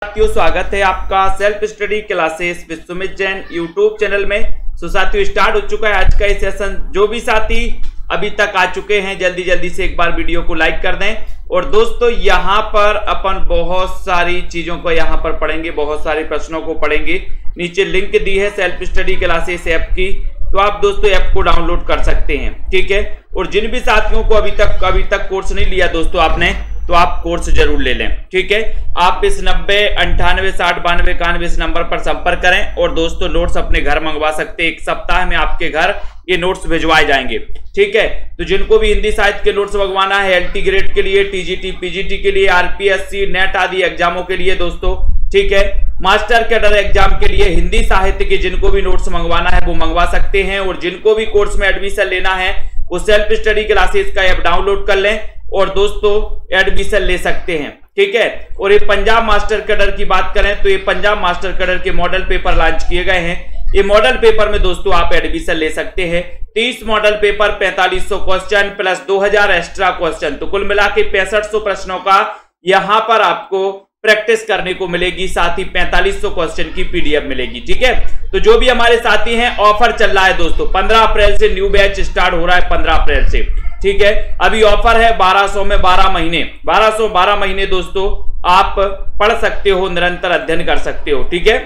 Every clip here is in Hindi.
साथियों, स्वागत है आपका self study classes with Sumit Jain YouTube channel में। तो साथियों, स्टार्ट हो चुका है आज का ये सेशन। जो भी साथी अभी तक आ चुके हैं जल्दी जल्दी से एक बार वीडियो को लाइक कर दें। और दोस्तों, यहाँ पर अपन बहुत सारी चीजों को यहाँ पर पढ़ेंगे, बहुत सारे प्रश्नों को पढ़ेंगे। नीचे लिंक दी है सेल्फ स्टडी क्लासेस ऐप की, तो आप दोस्तों ऐप को डाउनलोड कर सकते हैं, ठीक है। और जिन भी साथियों को अभी तक कोर्स नहीं लिया दोस्तों आपने, तो आप कोर्स जरूर ले लें, ठीक है। आप इस 90 98 60 92 91 इस नंबर पर संपर्क करें और दोस्तों नोट्स अपने घर मंगवा सकते हैं। एक सप्ताह में आपके घर ये नोट्स भिजवाए जाएंगे, ठीक है। तो जिनको भी हिंदी साहित्य के नोट्स मंगवाना है, एलटी ग्रेड के लिए, टीजीटी पीजीटी के लिए, आरपीएससी नेट आदि एग्जामों के लिए दोस्तों, ठीक है, मास्टर कैडर एग्जाम के लिए हिंदी साहित्य के जिनको भी नोट्स मंगवाना है वो मंगवा सकते हैं। और जिनको भी कोर्स में एडमिशन लेना है वो सेल्फ स्टडी क्लासेस का ऐप डाउनलोड कर लें और दोस्तों एडमिशन ले सकते हैं, ठीक है। और ये पंजाब मास्टर कैडर की बात करें तो ये पंजाब मास्टर कैडर के मॉडल पेपर लॉन्च किए गए हैं। ये मॉडल पेपर में दोस्तों आप एडमिशन ले सकते हैं। 30 model paper, 4500 question plus 2000 extra question, तो कुल मिला के 6500 प्रश्नों का यहां पर आपको प्रैक्टिस करने को मिलेगी। साथ ही 4500 क्वेश्चन की पीडीएफ मिलेगी, ठीक है। तो जो भी हमारे साथी हैं, ऑफर चल रहा है दोस्तों। 15 अप्रैल से न्यू बैच स्टार्ट हो रहा है, 15 अप्रैल से, ठीक है। अभी ऑफर है 1200 में 12 महीने, 1212 महीने दोस्तों आप पढ़ सकते हो, निरंतर अध्ययन कर सकते हो, ठीक है।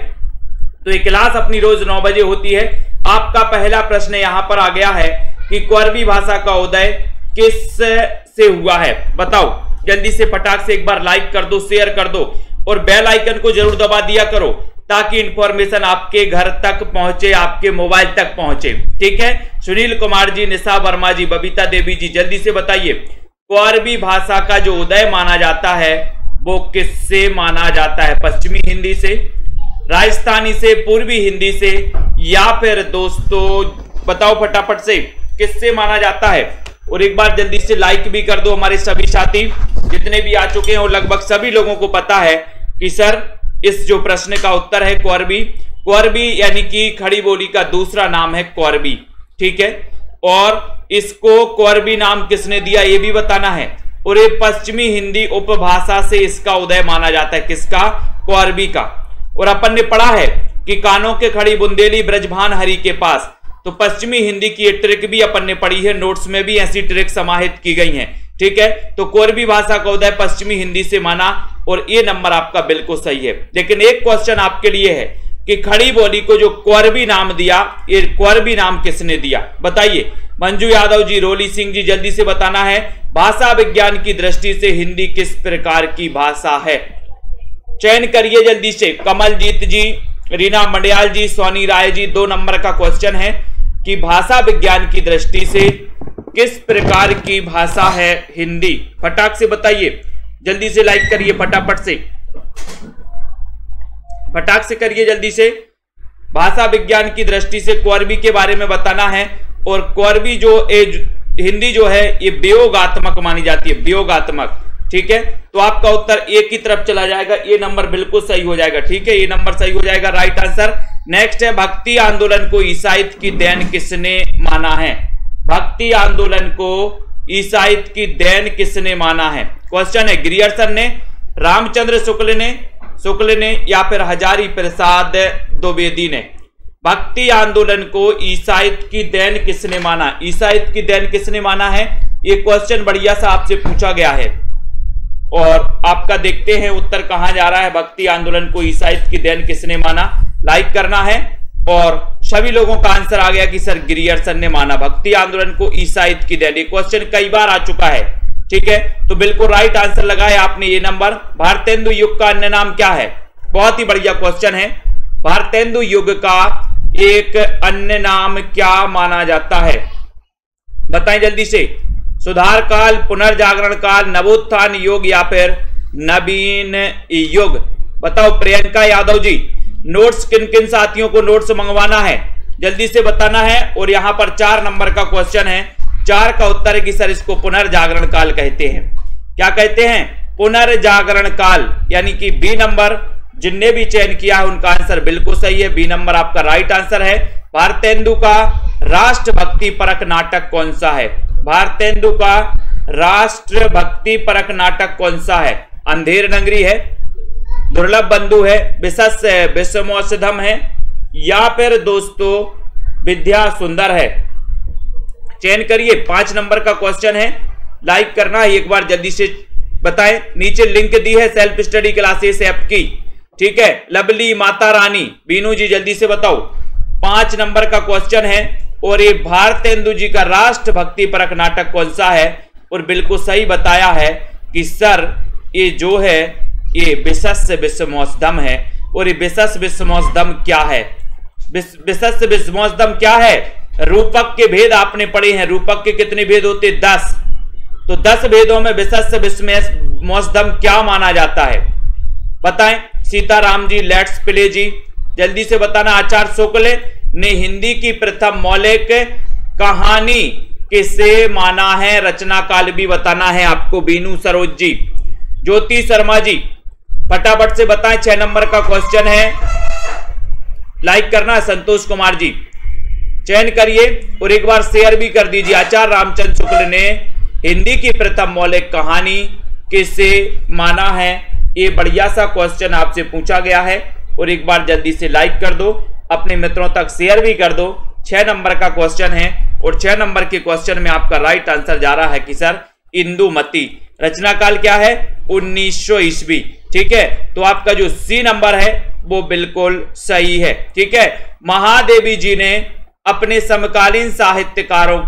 तो ये क्लास अपनी रोज 9 बजे होती है। आपका पहला प्रश्न यहां पर आ गया है कि कोरबी भाषा का उदय किस से हुआ है, बताओ। जल्दी से फटाक से एक बार लाइक कर दो, शेयर कर दो और बेल आइकन को जरूर दबा दिया करो ताकि इंफॉर्मेशन आपके घर तक पहुंचे, आपके मोबाइल तक पहुंचे, ठीक है। सुनील कुमार जी, निशा वर्मा जी, बबीता देवी जी, जल्दी से बताइए कोरबी भाषा का जो उदय माना जाता है वो किससे माना जाता है? पश्चिमी हिंदी से, राजस्थानी से, पूर्वी हिंदी से, या फिर दोस्तों बताओ फटाफट से किससे माना जाता है। और एक बार जल्दी से लाइक भी कर दो हमारे सभी साथी जितने भी आ चुके हैं। और लगभग सभी लोगों को पता है कि सर इस जो प्रश्न का उत्तर है कोरबी। कोरबी यानी कि खड़ी बोली का दूसरा नाम है कोरबी, ठीक है। और इसको कोरबी नाम किसने दिया ये भी बताना है। और ये पश्चिमी हिंदी उपभाषा से इसका उदय माना जाता है, किसका? कोरबी का। और अपन ने पढ़ा है कि कानों के खड़ी बुंदेली ब्रजभान हरि के पास, तो पश्चिमी हिंदी की ये ट्रिक भी अपन ने पढ़ी है, नोट्स में भी ऐसी ट्रिक समाहित की गई हैं, ठीक है। तो कोरबी भाषा का उदय पश्चिमी हिंदी से माना और ये नंबर आपका बिल्कुल सही है। लेकिन एक क्वेश्चन आपके लिए है कि खड़ी बोली को जो कोरबी नाम दिया, ये कोरबी नाम किसने दिया, बताइए। मंजू यादव जी, रोली सिंह जी, जल्दी से बताना है। भाषा विज्ञान की दृष्टि से हिंदी किस प्रकार की भाषा है? चयन करिए जल्दी से। कमलजीत जी, रीना मंडियाल जी, सोनी राय जी, 2 नंबर का क्वेश्चन है कि भाषा विज्ञान की दृष्टि से किस प्रकार की भाषा है हिंदी? फटाक से बताइए, जल्दी से लाइक करिए, फटाफट से, फटाक से करिए जल्दी से। भाषा विज्ञान की दृष्टि से कोरबी के बारे में बताना है। और कोरबी जो हिंदी जो है ये वियोगात्मक मानी जाती है, वियोगात्मक, ठीक है। तो आपका उत्तर एक की तरफ चला जाएगा, ये नंबर बिल्कुल सही हो जाएगा, ठीक है। ये नंबर सही हो जाएगा, राइट आंसर। नेक्स्ट है, भक्ति आंदोलन को ईसाईत की देन किसने माना है? भक्ति आंदोलन को ईसाईत की देन किसने माना है? क्वेश्चन है गिरियर्सन ने, रामचंद्र शुक्ल ने या फिर हजारी प्रसाद द्विवेदी ने। भक्ति आंदोलन को ईसाईत की देन किसने माना? ईसाईत की देन किसने माना है? ये क्वेश्चन बढ़िया सा आपसे पूछा गया है और आपका देखते हैं उत्तर कहां जा रहा है। भक्ति आंदोलन को ईसाईत की देन किसने माना? लाइक करना है। और सभी लोगों का आंसर आ गया कि सर गिरियर्सन ने माना भक्ति आंदोलन को ईसाईत की देन। ये क्वेश्चन कई बार आ चुका है, ठीक है। तो बिल्कुल राइट आंसर लगाया आपने ये नंबर। भारतेंदु युग का अन्य नाम क्या है? बहुत ही बढ़िया क्वेश्चन है। भारतेंदु युग का एक अन्य नाम क्या माना जाता है? बताएं जल्दी से। सुधार काल, पुनर्जागरण काल, नवोत्थान युग या फिर नवीन युग? बताओ प्रियंका यादव जी। नोट्स किन किन साथियों को नोट्स मंगवाना है जल्दी से बताना है। और यहां पर 4 नंबर का क्वेश्चन है। 4 का उत्तर है कि सर इसको पुनर्जागरण काल कहते हैं। क्या कहते हैं? पुनर्जागरण काल, यानी कि बी नंबर जिनने भी चयन किया है उनका आंसर बिल्कुल सही है, बी नंबर आपका राइट आंसर है। भारतेंदु का राष्ट्रभक्ति परक नाटक कौन सा है? भारतेंदु का राष्ट्रभक्ति परक नाटक कौन सा है? अंधेर नगरी है, दुर्लभ बंधु है, विशस है, विषमोषधम है, या फिर दोस्तों विद्या सुंदर है? चयन करिए। 5 नंबर का क्वेश्चन है, लाइक करना है एक बार, जल्दी से बताएं। नीचे लिंक दी है सेल्फ स्टडी क्लासेस ऐप की, ठीक है। लवली, माता रानी, बीनू जी जल्दी से बताओ। 5 नंबर का क्वेश्चन है, और ये भारतेंदु जी का राष्ट्रभक्ति परक नाटक कौन सा है? और बिल्कुल सही बताया है कि सर ये जो है ये विशस विषमोषधम है। और ये विशस विषमोषधम क्या है? विशस विषमोषधम क्या है? रूपक के भेद आपने पढ़े हैं। रूपक के कितने भेद होते? 10। तो 10 भेदों में विशस विषमोषधम क्या माना जाता है? बताएं। सीताराम जी, लेट्स प्ले जी जल्दी से बताना। आचार्य शुक्ल ने हिंदी की प्रथम मौलिक कहानी किसे माना है? रचना काल भी बताना है आपको। बीनू सरोज जी, ज्योति शर्मा जी फटाफट से बताएं। 6 नंबर का क्वेश्चन है, लाइक करना है। संतोष कुमार जी चयन करिए और एक बार शेयर भी कर दीजिए। आचार्य रामचंद्र शुक्ल ने हिंदी की प्रथम मौलिक कहानी किसे माना है? ये बढ़िया सा क्वेश्चन आपसे पूछा गया है, और एक बार जल्दी से लाइक कर दो, अपने मित्रों तक शेयर भी कर दो। 6 नंबर का क्वेश्चन है, और 6 नंबर के क्वेश्चन में आपका राइट आंसर जा रहा है कि सर इंदुमती। रचना काल क्या है? 1900 ईस्वी, ठीक है। तो आपका जो सी नंबर है वो बिल्कुल सही है, ठीक है। महादेवी जी ने अपने समकालीन साहित्यकारों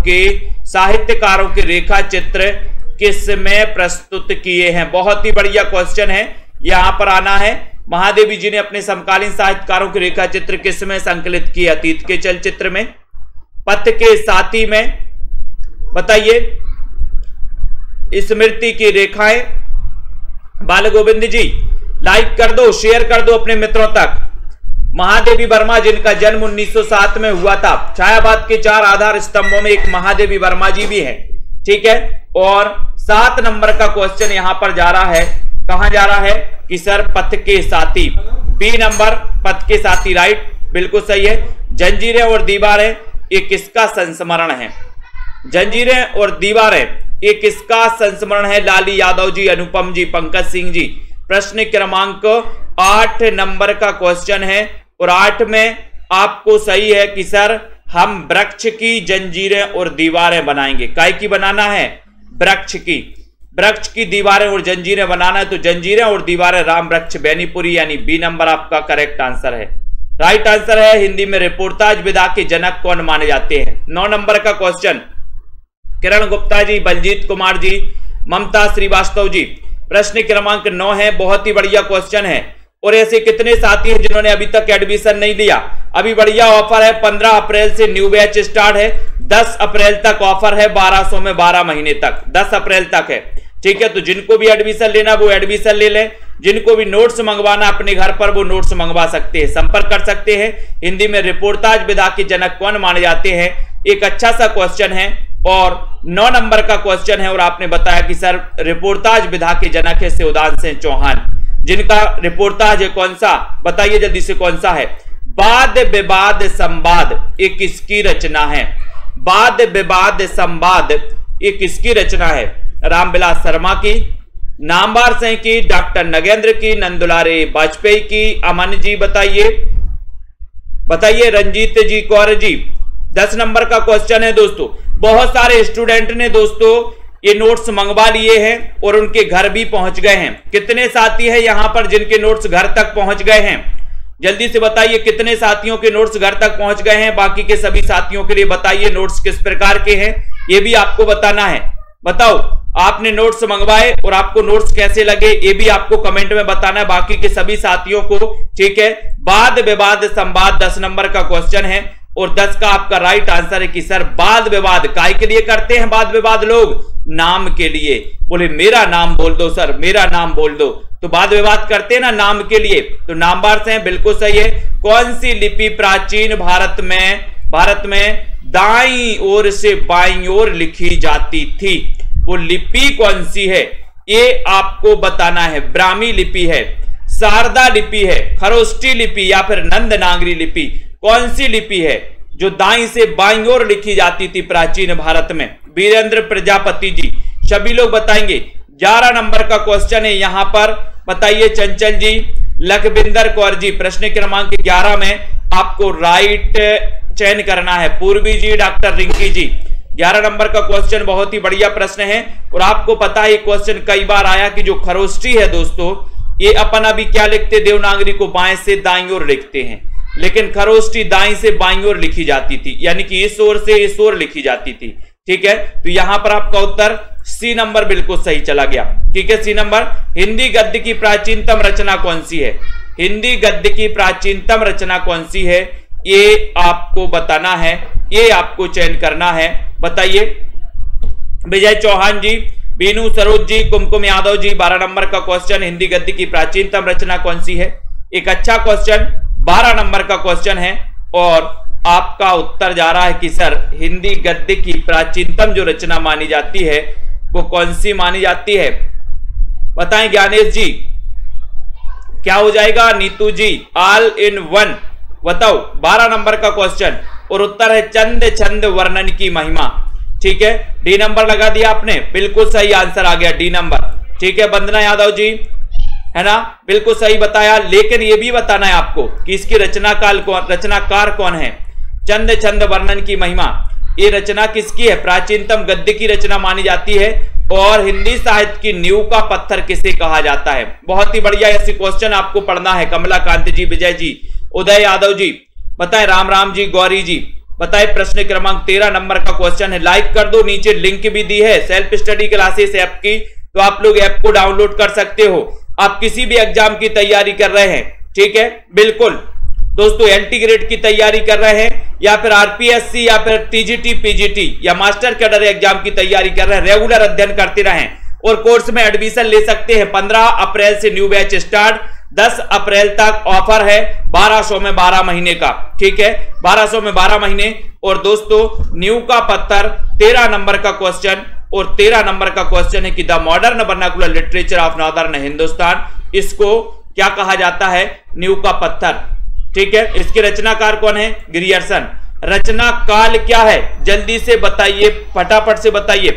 के रेखा चित्र किस में प्रस्तुत किए हैं? बहुत ही बढ़िया क्वेश्चन है, यहां पर आना है। महादेवी जी ने अपने समकालीन साहित्यकारों के रेखा चित्र किस में संकलित किए? अतीत के चलचित्र में, पथ के साथी में, बताइए। स्मृति की रेखाएं, बाल गोविंद जी लाइक कर दो, शेयर कर दो अपने मित्रों तक। महादेवी वर्मा जिनका जन्म 1907 में हुआ था। छायावाद के 4 आधार स्तंभों में एक महादेवी वर्मा जी भी है, ठीक है। और 7 नंबर का क्वेश्चन यहां पर जा रहा है, कहां जा रहा है कि सर पथ के साथी। बी नंबर, पथ के साथी, राइट, बिल्कुल सही है। जंजीरें और दीवारें ये किसका संस्मरण है? जंजीरें और दीवारें ये किसका संस्मरण है? लाली यादव जी, अनुपम जी, पंकज सिंह जी। प्रश्न क्रमांक 8 नंबर का क्वेश्चन है, और 8 में आपको सही है कि सर हम वृक्ष की जंजीरें और दीवारें बनाएंगे। काय की बनाना है? वृक्ष की दीवारें और जंजीरें बनाना है। तो जंजीरें और दीवारें राम वृक्ष बेनीपुरी, यानी बी नंबर आपका करेक्ट आंसर है। राइट आंसर है। हिंदी में रिपोर्टाज विधा के जनक कौन माने जाते हैं? 9 नंबर का क्वेश्चन, किरण गुप्ता जी, बलजीत कुमार जी, ममता श्रीवास्तव जी। प्रश्न क्रमांक 9 है, बहुत ही बढ़िया क्वेश्चन है। और ऐसे कितने साथी हैं जिन्होंने अभी तक एडमिशन नहीं लिया? अभी बढ़िया ऑफर है, 15 अप्रैल से न्यू बैच स्टार्ट है, 10 अप्रैल तक ऑफर है, 1200 में 12 महीने तक, 10 अप्रैल तक है, ठीक है। तो जिनको भी एडमिशन लेना वो एडमिशन ले लें, जिनको भी नोट्स मंगवाना अपने घर पर वो नोट्स मंगवा सकते हैं, संपर्क कर सकते हैं। हिंदी में रिपोर्टाज विधा के जनक कौन माने जाते हैं? एक अच्छा सा क्वेश्चन है, और 9 नंबर का क्वेश्चन है, और आपने बताया कि सर रिपोर्टाज विधा के जनक है शिवदान सिंह चौहान। जिनका रिपोर्टाज है कौन सा? बताइए जल्दी से, कौन सा है? वाद विवाद संवाद ये किसकी रचना है? वाद विवाद संवाद ये किसकी रचना है? रामविलास शर्मा की, नामवर सिंह की, डॉक्टर नगेंद्र की, नंदुलारे वाजपेयी की, अमन जी बताइए, रंजीत जी कौर जी। 10 नंबर का क्वेश्चन है दोस्तों। बहुत सारे स्टूडेंट ने दोस्तों ये नोट्स मंगवा लिए हैं और उनके घर भी पहुंच गए हैं। कितने साथी हैं यहां पर जिनके नोट्स घर तक पहुंच गए हैं? जल्दी से बताइए कितने साथियों के नोट्स घर तक पहुंच गए हैं। बाकी के सभी साथियों के लिए बताइए नोट्स किस प्रकार के हैं, ये भी आपको बताना है। बताओ आपने नोट्स मंगवाए और आपको नोट्स कैसे लगे, ये भी आपको कमेंट में बताना है बाकी के सभी साथियों को, ठीक है। वाद विवाद संवाद 10 नंबर का क्वेश्चन है, और 10 का आपका राइट आंसर है कि सर वाद विवाद काय के लिए करते हैं? वाद विवाद लोग नाम के लिए। बोले मेरा नाम बोल दो सर, मेरा नाम बोल दो, तो वाद विवाद करते हैं ना नाम के लिए। तो नामवार से बिल्कुल सही है। कौन सी लिपि प्राचीन भारत में दाईं ओर से बाईं ओर लिखी जाती थी? वो लिपि कौन सी है ये आपको बताना है। ब्राह्मी लिपि है, शारदा लिपि है, खरोष्टी लिपि या फिर नंदनागरी लिपि? कौन सी लिपि है जो दाईं से बाईं ओर लिखी जाती थी प्राचीन भारत में? वीरेंद्र प्रजापति जी सभी लोग बताएंगे। 11 नंबर का क्वेश्चन है यहां पर, बताइए चंचल जी, लखविंदर कौर जी, प्रश्न क्रमांक 11 में आपको राइट चयन करना है। पूर्वी जी, डॉक्टर रिंकी जी, 11 नंबर का क्वेश्चन बहुत ही बढ़िया प्रश्न है। और आपको पता है क्वेश्चन कई बार आया कि जो खरोष्टी है दोस्तों, ये अपन अभी क्या लिखते, देवनागरी को बाएं से दाईं ओर लिखते हैं, लेकिन खरोष्टी दाईं से बाईं ओर लिखी जाती थी, यानी कि इस ओर से इस ओर लिखी जाती थी। ठीक है, तो यहां पर आपका उत्तर सी नंबर बिल्कुल सही चला गया। ठीक है, सी नंबर। हिंदी गद्य की प्राचीनतम रचना कौन सी है? हिंदी गद्य की प्राचीनतम रचना कौन सी है, ये आपको बताना है, ये आपको चयन करना है। बताइए। विजय चौहान जी, बीनू सरोज जी, कुमकुम यादव जी, 12 नंबर का क्वेश्चन, हिंदी गद्य की प्राचीनतम रचना कौन सी है? एक अच्छा क्वेश्चन, 12 नंबर का क्वेश्चन है और आपका उत्तर जा रहा है कि सर हिंदी गद्य की प्राचीनतम जो रचना मानी जाती है वो कौन सी मानी जाती है? बताएं ज्ञानेश जी, क्या हो जाएगा? नीतू जी, ऑल इन वन, बताओ 12 नंबर का क्वेश्चन और उत्तर है चंद छंद वर्णन की महिमा। ठीक है, डी नंबर लगा दिया आपने, बिल्कुल सही आंसर आ गया, डी नंबर। ठीक है, वंदना यादव जी, है ना, बिल्कुल सही बताया। लेकिन यह भी बताना है आपको कि इसकी रचनाकार कौन है? चंद छंद वर्णन की महिमा, ये रचना किसकी है? प्राचीनतम गद्य की रचना मानी जाती है। और हिंदी साहित्य की नींव का पत्थर किसे कहा जाता है? बहुत ही बढ़िया ऐसे क्वेश्चन आपको पढ़ना है। कमला कांति जी, विजय जी, उदय यादव जी, बताएं। राम राम जी, गौरी जी, बताएं। प्रश्न क्रमांक 13 नंबर का क्वेश्चन है। लाइक कर दो, नीचे लिंक भी दी है सेल्फ स्टडी क्लासेस ऐप की, तो आप लोग ऐप को डाउनलोड कर सकते हो। आप किसी भी एग्जाम की तैयारी कर रहे हैं, ठीक है, बिल्कुल दोस्तों, एलटी ग्रेड की तैयारी कर रहे हैं या फिर आरपीएससी या फिर टीजीटी पीजीटी या मास्टर कैडर एग्जाम की तैयारी कर रहे हैं, रेगुलर अध्ययन करते रहें और कोर्स में एडमिशन ले सकते हैं। 15 अप्रैल से न्यू बैच स्टार्ट, 10 अप्रैल तक ऑफर है 1200 में 12 महीने का। ठीक है, 1200 में 12 महीने। और दोस्तों न्यू का पत्थर 13 नंबर का क्वेश्चन, और 13 नंबर का क्वेश्चन है कि the modern vernacular literature of northern Hindustan, इसको क्या कहा जाता है? न्यू का पत्थर। ठीक है, इसके रचनाकार कौन है? ग्रियर्सन। रचना काल क्या है? जल्दी से बताइए, फटाफट से बताइए।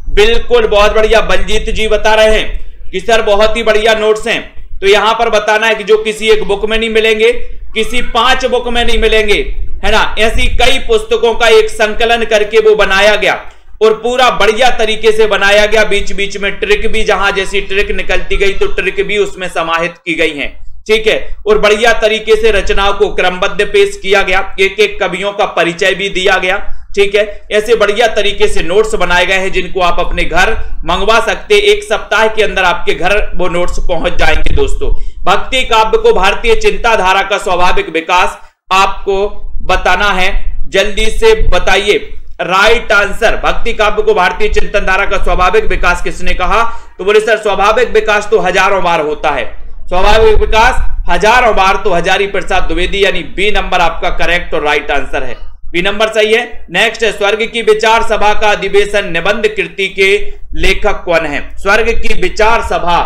बिल्कुल, बहुत बढ़िया, बलजीत जी बता रहे हैं कि सर बहुत ही बढ़िया नोट्स हैं। तो यहां पर बताना है कि जो किसी एक बुक में नहीं मिलेंगे, किसी 5 बुक में नहीं मिलेंगे, है ना, ऐसी कई पुस्तकों का एक संकलन करके वो बनाया गया और पूरा बढ़िया तरीके से बनाया गया। बीच बीच में ट्रिक भी, जहां जैसी ट्रिक निकलती गई तो ट्रिक भी उसमें समाहित की गई है। ठीक है, और बढ़िया तरीके से रचनाओं को क्रमबद्ध पेश किया गया, एक एक कवियों का परिचय भी दिया गया। ठीक है, ऐसे बढ़िया तरीके से नोट्स बनाए गए हैं जिनको आप अपने घर मंगवा सकते हैं। 1 सप्ताह के अंदर आपके घर वो नोट्स पहुंच जाएंगे। दोस्तों, भक्ति काव्य को भारतीय चिंताधारा का स्वाभाविक विकास आपको बताना है, जल्दी से बताइए राइट आंसर। भक्ति काव्य को भारतीय चिंतन धारा का स्वाभाविक विकास किसने कहा? तो बोले सर स्वाभाविक विकास तो हजारों बार होता है, स्वाभाविक विकास हजारों बार तो हजारी प्रसाद द्विवेदी, यानी बी नंबर आपका करेक्ट और राइट आंसर है, बी नंबर सही है। नेक्स्ट है, स्वर्ग की विचार सभा का अधिवेशन निबंध कृति के लेखक कौन है? स्वर्ग की विचार सभा,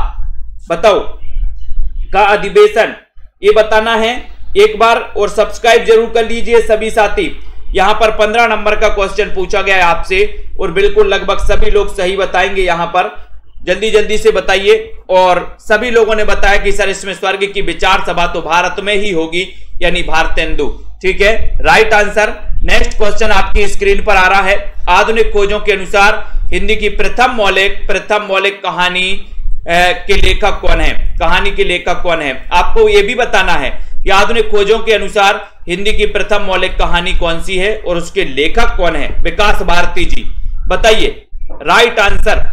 बताओ, का अधिवेशन, ये बताना है एक बार। और सब्सक्राइब जरूर कर लीजिए सभी साथी। यहां पर 15 नंबर का क्वेश्चन पूछा गया है आपसे और बिल्कुल लगभग सभी लोग सही बताएंगे। यहां पर जल्दी जल्दी से बताइए। और सभी लोगों ने बताया कि सर इसमें स्वर्ग की विचार सभा तो भारत में ही होगी, यानी भारतेंदु। ठीक है, राइट आंसर। नेक्स्ट क्वेश्चन आपकी स्क्रीन पर आ रहा है। आधुनिक खोजों के अनुसार हिंदी की प्रथम मौलिक कहानी के लेखक कौन है? कहानी के लेखक कौन है? आपको यह भी बताना है कि आधुनिक खोजों के अनुसार हिंदी की प्रथम मौलिक कहानी कौन सी है और उसके लेखक कौन है? विकास भारती जी, बताइए राइट आंसर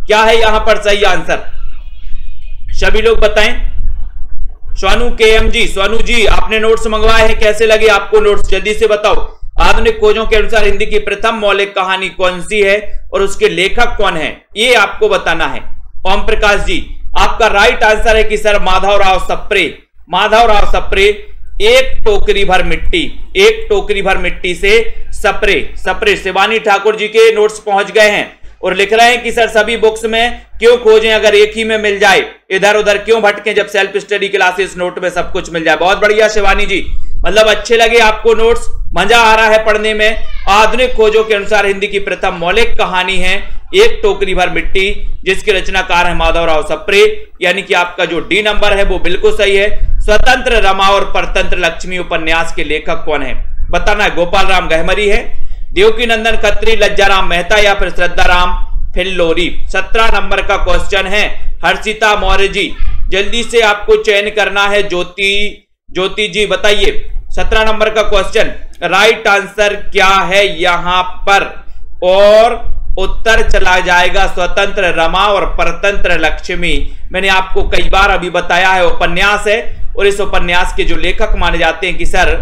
क्या है यहां पर सही आंसर? सभी लोग बताएं। स्वानु केएम जी, स्वानु जी आपने नोट्स मंगवाए हैं, कैसे लगे आपको नोट्स? जल्दी से बताओ। आधुनिक खोजों के अनुसार हिंदी की प्रथम मौलिक कहानी कौन सी है और उसके लेखक कौन है, ये आपको बताना है। ओम प्रकाश जी, आपका राइट आंसर है कि सर माधवराव सप्रे। माधवराव सप्रे, एक टोकरी भर मिट्टी से सप्रे। शिवानी ठाकुर जी के नोट्स पहुंच गए हैं और लिख रहे हैं कि सर सभी बुक्स में क्यों खोजें अगर एक ही में मिल जाए, इधर उधर क्यों भटकें जब सेल्फ स्टडी क्लासेस नोट में सब कुछ मिल जाए। बहुत बढ़िया शिवानी जी, मतलब अच्छे लगे आपको नोट्स, मजा आ रहा है पढ़ने में। आधुनिक खोजों के अनुसार हिंदी की प्रथम मौलिक कहानी है एक टोकरी भर मिट्टी, जिसके रचनाकार है माधवराव सप्रे, यानी कि आपका जो डी नंबर है वो बिल्कुल सही है। स्वतंत्र रमा और परतंत्र लक्ष्मी उपन्यास के लेखक कौन है? बताना है। गोपाल राम गहमरी है, देवकी नंदन खत्री, लज्जाराम मेहता या फिर श्रद्धाराम फिल्लोरी। 17 नंबर का क्वेश्चन है हर्षिता मौर्य जी, जल्दी से आपको चयन करना है। ज्योति जी बताइए 17 नंबर का क्वेश्चन राइट आंसर क्या है यहां पर, और उत्तर चला जाएगा स्वतंत्र रमा और परतंत्र लक्ष्मी। मैंने आपको कई बार अभी बताया है उपन्यास है, और इस उपन्यास के जो लेखक माने जाते हैं कि सर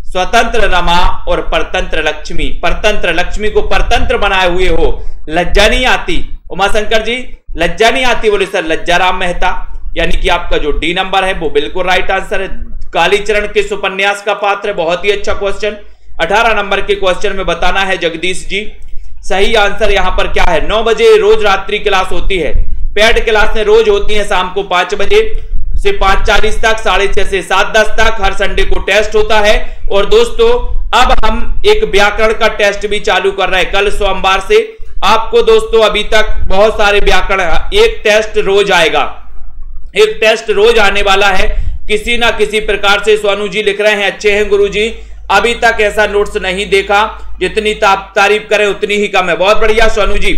स्वतंत्र रमा और परतंत्र लक्ष्मी। परतंत्र लक्ष्मी को परतंत्र बनाए हुए हो, लज्जा नहीं आती उमाशंकर जी, लज्जा नहीं आती, बोले सर लज्जाराम मेहता, यानी कि आपका जो डी नंबर है वो बिल्कुल राइट आंसर है। कालीचरण किस उपन्यास का पात्र है? बहुत ही अच्छा क्वेश्चन। 18 नंबर के क्वेश्चन में बताना है जगदीश जी, सही आंसर यहां पर क्या है? 9 बजे रोज रात्रि क्लास होती है। पेड क्लास में रोज होती है शाम को 5 बजे से 5:40 तक, 6:30 से 7:10 तक। हर संडे को टेस्ट होता है। और दोस्तों अब हम एक व्याकरण का टेस्ट भी चालू कर रहे हैं कल सोमवार से। आपको दोस्तों अभी तक बहुत सारे व्याकरण, एक टेस्ट रोज आएगा, एक टेस्ट रोज आने वाला है किसी ना किसी प्रकार से। सोनू जी लिख रहे हैं अच्छे हैं गुरुजी, अभी तक ऐसा नोट्स नहीं देखा, जितनी तारीफ करें उतनी ही कम है। बहुत बढ़िया सोनू जी।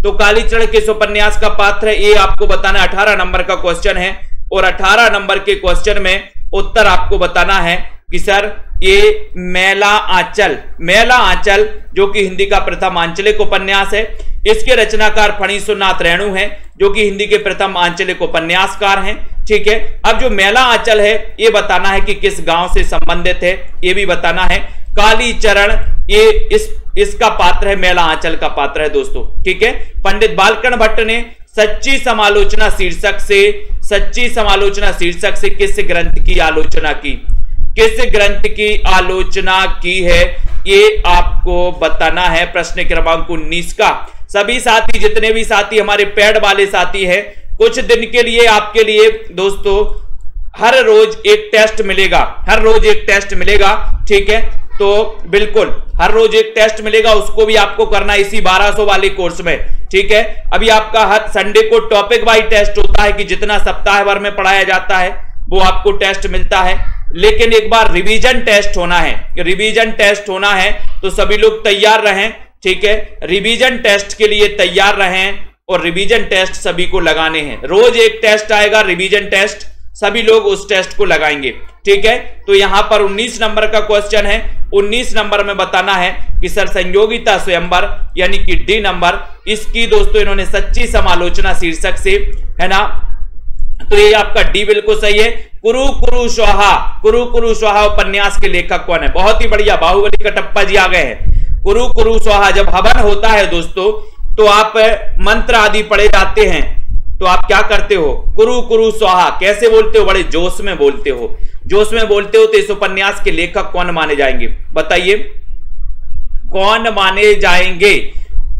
तो कालीचरण किस उपन्यास का पात्र है ये आपको बताना। 18 नंबर का क्वेश्चन है, और 18 नंबर के क्वेश्चन में उत्तर आपको बताना है कि सर ये मेला आंचल, मेला आंचल जो कि हिंदी का प्रथम आंचलिक उपन्यास है। इसके रचनाकार फणीसुरनाथ रेणु हैं, जो कि हिंदी के प्रथम आंचलिक उपन्यासकार हैं। ठीक है, अब जो मेला आंचल है ये बताना है कि किस गांव से संबंधित है, ये भी बताना है। कालीचरण ये इसका पात्र है, मेला आंचल का पात्र है दोस्तों। ठीक है, पंडित बालकर्ण भट्ट ने सच्ची समालोचना शीर्षक से किस ग्रंथ की आलोचना की? किस ग्रंथ की आलोचना की है ये आपको बताना है। प्रश्न क्रमांक 19 का। सभी साथी, जितने भी साथी हमारे पेड वाले साथी हैं, कुछ दिन के लिए आपके लिए दोस्तों हर रोज एक टेस्ट मिलेगा, हर रोज एक टेस्ट मिलेगा। ठीक है, तो बिल्कुल हर रोज एक टेस्ट मिलेगा, उसको भी आपको करना इसी 1200 वाले कोर्स में। ठीक है, अभी आपका हर संडे को टॉपिक वाइज टेस्ट होता है कि जितना सप्ताह भर में पढ़ाया जाता है वो आपको टेस्ट मिलता है, लेकिन एक बार रिवीजन टेस्ट होना है, रिवीजन टेस्ट होना है, तो सभी लोग तैयार रहें। ठीक है, रिवीजन टेस्ट के लिए तैयार रहें, और रिवीजन टेस्ट सभी को लगाने हैं। रोज एक टेस्ट आएगा रिवीजन टेस्ट, सभी लोग उस टेस्ट को लगाएंगे। ठीक है, तो यहां पर 19 नंबर का क्वेश्चन है। 19 नंबर में बताना है कि सर संयोगिता स्वयंवर यानी कि डी नंबर, इसकी दोस्तों इन्होंने सच्ची समालोचना शीर्षक से, है ना, तो ये आपका डी बिल्कुल सही है। कुरु कुरु स्वाहा उपन्यास के लेखक कौन है? बहुत ही बढ़िया, बाहुबली कटप्पा जी आ गए हैं। कुरु कुरु स्वाहा, जब हवन होता है दोस्तों तो आप मंत्र आदि पढ़े जाते हैं, तो आप क्या करते हो? कुरु कुरु स्वाहा कैसे बोलते हो? बड़े जोश में बोलते हो, जोश में बोलते हो। तो इस उपन्यास के लेखक कौन माने जाएंगे? बताइए कौन माने जाएंगे,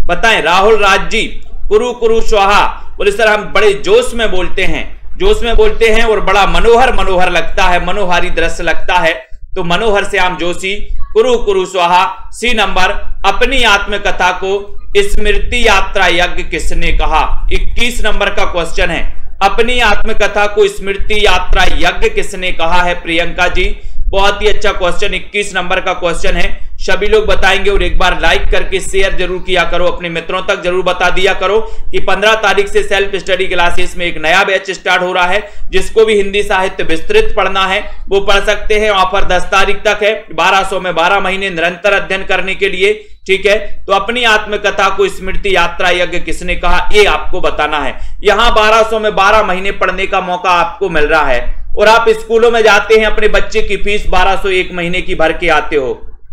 बताएं। राहुल राज जी, कुरु कुरु स्वाहा, बोले सर हम बड़े जोश में बोलते हैं, जोश में बोलते हैं और बड़ा मनोहर लगता है, मनोहारी दृश्य लगता है, तो मनोहर श्याम जोशी, कुरु कुरु स्वाहा। सी नंबर, अपनी आत्मकथा को स्मृति यात्रा यज्ञ किसने कहा? 21 नंबर का क्वेश्चन है, अपनी आत्मकथा को स्मृति यात्रा यज्ञ किसने कहा है? प्रियंका जी, बहुत ही अच्छा क्वेश्चन, 21 नंबर का क्वेश्चन है, सभी लोग बताएंगे। और एक बार लाइक करके शेयर जरूर किया करो, अपने मित्रों तक जरूर बता दिया करो कि 15 तारीख से सेल्फ स्टडी क्लासेस में एक नया बैच स्टार्ट हो रहा है। जिसको भी हिंदी साहित्य विस्तृत पढ़ना है वो पढ़ सकते हैं। ऑफर 10 तारीख तक है, 1200 में 12 महीने निरंतर अध्ययन करने के लिए। ठीक है, तो अपनी आत्मकथा को स्मृति यात्रा यज्ञ किसने कहा ये आपको बताना है। यहां 1200 में 12 महीने पढ़ने का मौका आपको मिल रहा है, और आप स्कूलों में जाते हैं, अपने बच्चे की फीस 1200 एक महीने की भर के आते हो,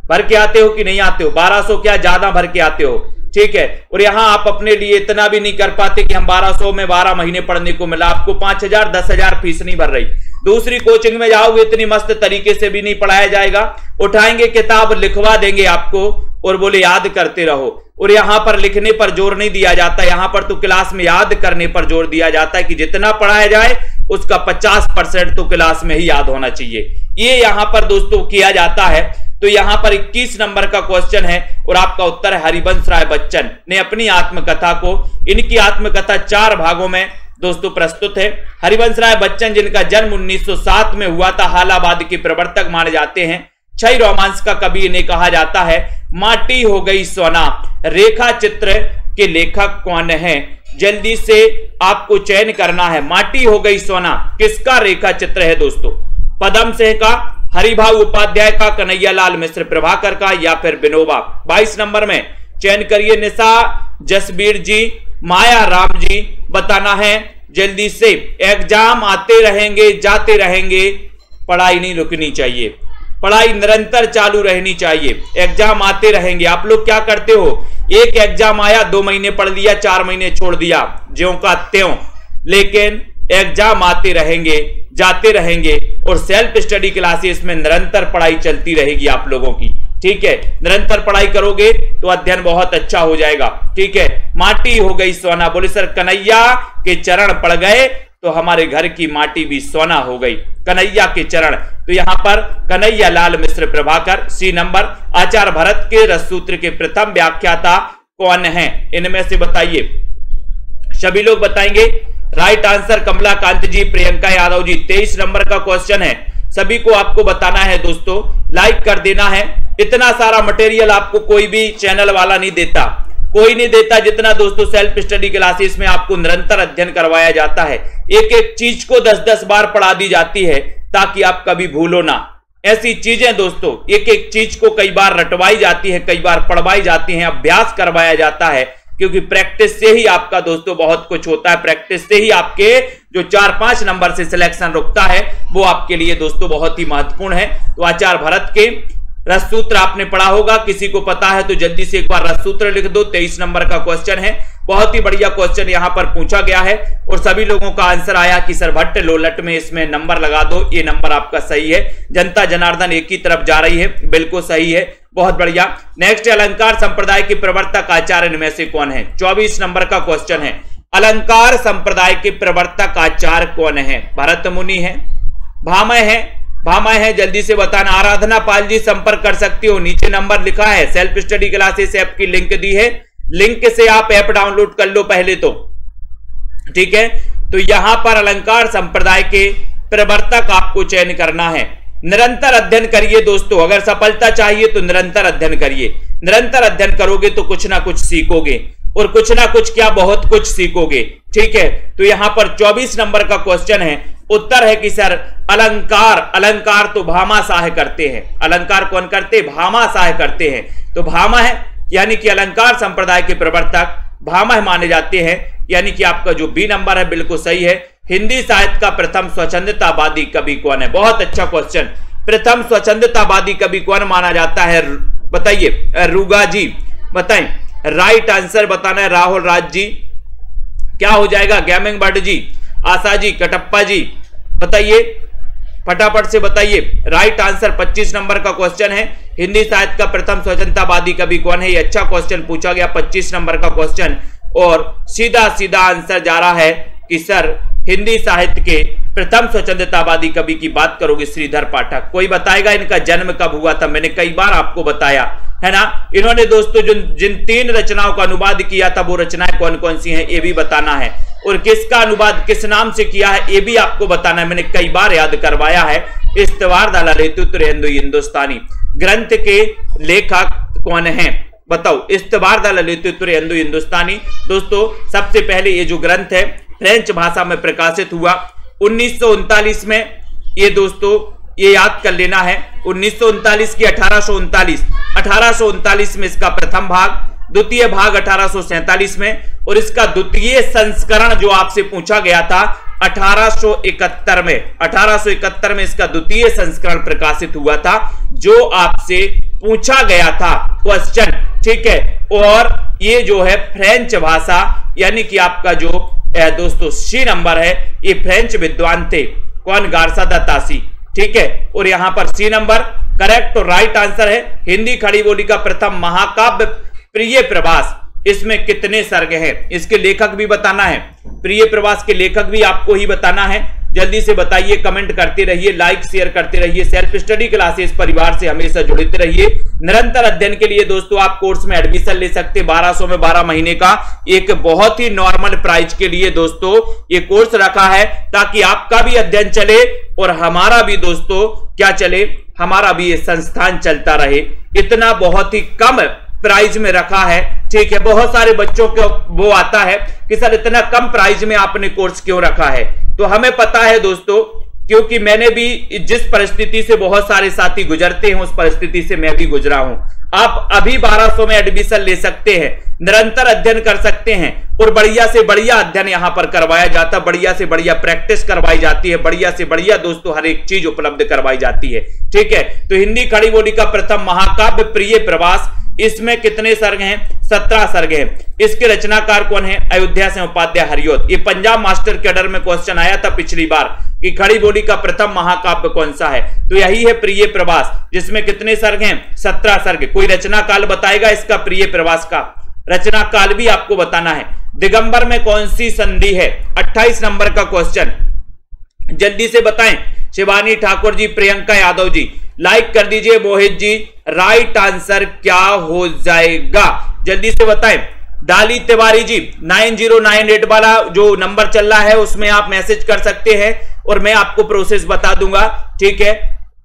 भर के आते हो कि नहीं आते हो? 1200 क्या ज्यादा भर के आते हो। ठीक है, और यहां आप अपने लिए इतना भी नहीं कर पाते कि हम 1200 में 12 महीने पढ़ने को मिला, आपको 5000 10,000 फीस नहीं भर रही। दूसरी कोचिंग में जाओगे इतनी मस्त तरीके से भी नहीं पढ़ाया जाएगा, उठाएंगे किताब लिखवा देंगे आपको और बोले याद करते रहो। और यहां पर लिखने पर जोर नहीं दिया जाता, यहां पर तो क्लास में याद करने पर जोर दिया जाता है कि जितना पढ़ाया जाए उसका 50% तो क्लास में ही याद होना चाहिए। ये यहां पर दोस्तों किया जाता है। तो यहां पर 21 नंबर का क्वेश्चन है और आपका उत्तर है हरिवंश राय बच्चन ने अपनी आत्मकथा को, इनकी आत्मकथा 4 भागों में दोस्तों प्रस्तुत है। हरिवंश राय बच्चन जिनका जन्म 1907 में हुआ था, हालाबाद के प्रवर्तक माने जाते हैं। 6 रोमांस का कवि इन्हें कहा जाता है। माटी हो गई सोना रेखा चित्र के लेखक कौन है? जल्दी से आपको चयन करना है। माटी हो गई सोना किसका रेखा चित्र है दोस्तों? पदम सिंह का, हरिभाऊ उपाध्याय का, कन्हैयालाल मिश्र प्रभाकर का या फिर विनोबा? 22 नंबर में चयन करिए। निशा जसबीर जी, माया राम जी बताना है जल्दी से। एग्जाम आते रहेंगे जाते रहेंगे, पढ़ाई नहीं रुकनी चाहिए, पढ़ाई निरंतर चालू रहनी चाहिए। एग्जाम आते रहेंगे। आप लोग क्या करते हो, एक एग्जाम आया 2 महीने पढ़ लिया, 4 महीने छोड़ दिया, ज्यों का त्यों। लेकिन एग्जाम आते रहेंगे जाते रहेंगे और सेल्फ स्टडी क्लासेस में निरंतर पढ़ाई चलती रहेगी आप लोगों की। ठीक है, निरंतर पढ़ाई करोगे तो अध्ययन बहुत अच्छा हो जाएगा। ठीक है, माटी हो गई सोना, बोले सर कन्हैया के चरण पड़ गए तो हमारे घर की माटी भी सोना हो गई, कन्हैया के चरण। तो यहां पर कन्हैयालाल मिश्र प्रभाकर। सी नंबर, आचार्य भरत के रससूत्र के प्रथम व्याख्याता कौन है? इनमें से बताइए, सभी लोग बताएंगे। राइट आंसर कमलाकांत जी, प्रियंका यादव जी। 23 नंबर का क्वेश्चन है, सभी को आपको बताना है दोस्तों, लाइक कर देना है। इतना सारा मटेरियल आपको कोई भी चैनल वाला नहीं देता, कोई नहीं देता जितना दोस्तों सेल्फ स्टडी क्लासेस में आपको निरंतर अध्ययन करवाया जाता है। एक एक चीज को 10-10 बार पढ़ा दी जाती है ताकि आप कभी भूलो ना। ऐसी चीजें दोस्तों, एक एक चीज को कई बार रटवाई जाती है, कई बार पढ़वाई जाती है, अभ्यास करवाया जाता है, क्योंकि प्रैक्टिस से ही आपका दोस्तों बहुत कुछ होता है। प्रैक्टिस से ही आपके जो 4-5 नंबर से सिलेक्शन रुकता है वो आपके लिए दोस्तों बहुत ही महत्वपूर्ण है। तो आचार्य भरत के रससूत्र आपने पढ़ा होगा, किसी को पता है तो जल्दी से एक बार रससूत्र लिख दो। 23 नंबर का क्वेश्चन है, बहुत ही बढ़िया क्वेश्चन यहां पर पूछा गया है और सभी लोगों का आंसर आया कि सर भट्ट लोलट में इसमें नंबर लगा दो। ये नंबर आपका सही है। जनता जनार्दन एक ही तरफ जा रही है, बिल्कुल सही है, बहुत बढ़िया। नेक्स्ट, अलंकार संप्रदाय के प्रवर्तक आचार्य इनमें से कौन है? 24 नंबर का क्वेश्चन है, अलंकार संप्रदाय के प्रवर्तक आचार्य कौन है? भरत मुनि है, भामय है, भामय है, जल्दी से बताना। आराधना पाल जी संपर्क कर सकती हो, नीचे नंबर लिखा है। सेल्फ स्टडी क्लासेस ऐप की लिंक दी है, लिंक से आप ऐप डाउनलोड कर लो पहले तो। ठीक है, तो यहां पर अलंकार संप्रदाय के प्रवर्तक आपको चयन करना है। निरंतर अध्ययन करिए दोस्तों, अगर सफलता चाहिए तो निरंतर अध्ययन करिए। निरंतर अध्ययन करोगे तो कुछ ना कुछ सीखोगे और कुछ ना कुछ क्या, बहुत कुछ सीखोगे। ठीक है, तो यहां पर 24 नंबर का क्वेश्चन है, उत्तर है कि सर अलंकार, अलंकार तो भामाशाह करते हैं। अलंकार कौन करते? भामाशाह करते हैं। तो भामा है यानी कि अलंकार संप्रदाय के प्रवर्तक भामह माने जाते हैं, यानी कि आपका जो बी नंबर है बिल्कुल सही है। हिंदी साहित्य का प्रथम स्वच्छंदतावादी कवि कौन है? बहुत अच्छा क्वेश्चन। प्रथम स्वच्छंदतावादी कवि कौन माना जाता है? बताइए, रुगा जी बताएं। राइट आंसर बताना है राहुल राज जी। क्या हो जाएगा? गेमिंग बर्ड जी, आशा जी, कटप्पा जी, बताइए फटाफट से बताइए। राइट आंसर 25 नंबर का क्वेश्चन है, हिंदी साहित्य का प्रथम स्वतंत्रतावादी कवि कौन है? ये अच्छा क्वेश्चन पूछा गया, 25 नंबर का क्वेश्चन। और सीधा सीधा आंसर जा रहा है कि सर हिंदी साहित्य के प्रथम स्वतंत्रतावादी कवि की बात करोगे श्रीधर पाठक। कोई बताएगा इनका जन्म कब हुआ था? मैंने कई बार आपको बताया है ना। इन्होंने दोस्तों जिन 3 रचनाओं का अनुवाद किया था वो रचनाएं कौन कौन सी हैं ये भी बताना है, और किसका अनुवाद किस नाम से किया है ये भी आपको बताना है। मैंने कई बार याद करवाया है। इस्तवार दा ललितुत्र हिंदुस्तानी ग्रंथ के लेखक कौन है? बताओ, इस्तवार दा ललितुत्र हिंदुस्तानी। दोस्तों सबसे पहले ये जो ग्रंथ है फ्रेंच भाषा में प्रकाशित हुआ 1939 में। ये दोस्तों ये याद कर लेना है, 1939 की 1839 में इसका प्रथम भाग, द्वितीय भाग 1847 में, और इसका द्वितीय संस्करण जो आपसे पूछा गया था 1871 में। 1871 में इसका द्वितीय संस्करण प्रकाशित हुआ था जो आपसे पूछा गया था क्वेश्चन। ठीक है, और ये जो है फ्रेंच भाषा यानी कि आपका जो दोस्तों सी नंबर है, ये फ्रेंच विद्वान थे। कौन? गार्सा दा तासी। ठीक है, और यहां पर सी नंबर करेक्ट और राइट आंसर है। हिंदी खड़ी बोली का प्रथम महाकाव्य प्रिय प्रवास, इसमें कितने सर्ग हैं इसके लेखक भी बताना है। प्रिय प्रवास के लेखक भी आपको ही बताना है। जल्दी से बताइए, कमेंट करते रहिए, लाइक शेयर करते रहिए। सेल्फ स्टडी क्लासेस परिवार से हमेशा जुड़ते रहिए। निरंतर अध्ययन के लिए दोस्तों आप कोर्स में एडमिशन ले सकते हैं। 1200 में 12 महीने का एक बहुत ही नॉर्मल प्राइस के लिए दोस्तों ये कोर्स रखा है, ताकि आपका भी अध्ययन चले और हमारा भी दोस्तों क्या चले, हमारा भी ये संस्थान चलता रहे। इतना बहुत ही कम प्राइस में रखा है, ठीक है। बहुत सारे बच्चों को वो आता है कि सर इतना कम प्राइस में आपने कोर्स क्यों रखा है, तो हमें पता है दोस्तों, क्योंकि मैंने भी जिस परिस्थिति से बहुत सारे साथी गुजरते हैं उस परिस्थिति से मैं भी गुजरा हूं। आप अभी 1200 में एडमिशन ले सकते हैं, निरंतर अध्ययन कर सकते हैं और बढ़िया से बढ़िया अध्ययन यहां पर करवाया जाता है, बढ़िया से बढ़िया प्रैक्टिस करवाई जाती है, बढ़िया से बढ़िया दोस्तों हर एक चीज उपलब्ध करवाई जाती है, ठीक है। तो हिंदी खड़ी बोली का प्रथम महाकाव्य प्रिय प्रवास, इसमें कितने सर्ग हैं? 17 सर्ग हैं। इसके रचनाकार कौन है? अयोध्या से उपाध्याय हरिऔध। ये पंजाब मास्टर के ऑर्डर में क्वेश्चन आया था पिछली बार कि खड़ी बोली का प्रथम महाकाव्य कौन सा है, तो यही है प्रिय प्रवास, जिसमें कितने सर्ग हैं? 17 सर्ग। कोई रचना काल बताएगा इसका, प्रिय प्रवास का रचना काल भी आपको बताना है। दिगंबर में कौन सी संधि है? 28 नंबर का क्वेश्चन, जल्दी से बताएं। शिवानी ठाकुर जी, प्रियंका यादव जी, लाइक कर दीजिए। मोहित जी, राइट आंसर क्या हो जाएगा? जल्दी से बताएं। डाली तिवारी जी, 9098 वाला जो नंबर चल रहा है उसमें आप मैसेज कर सकते हैं और मैं आपको प्रोसेस बता दूंगा, ठीक है।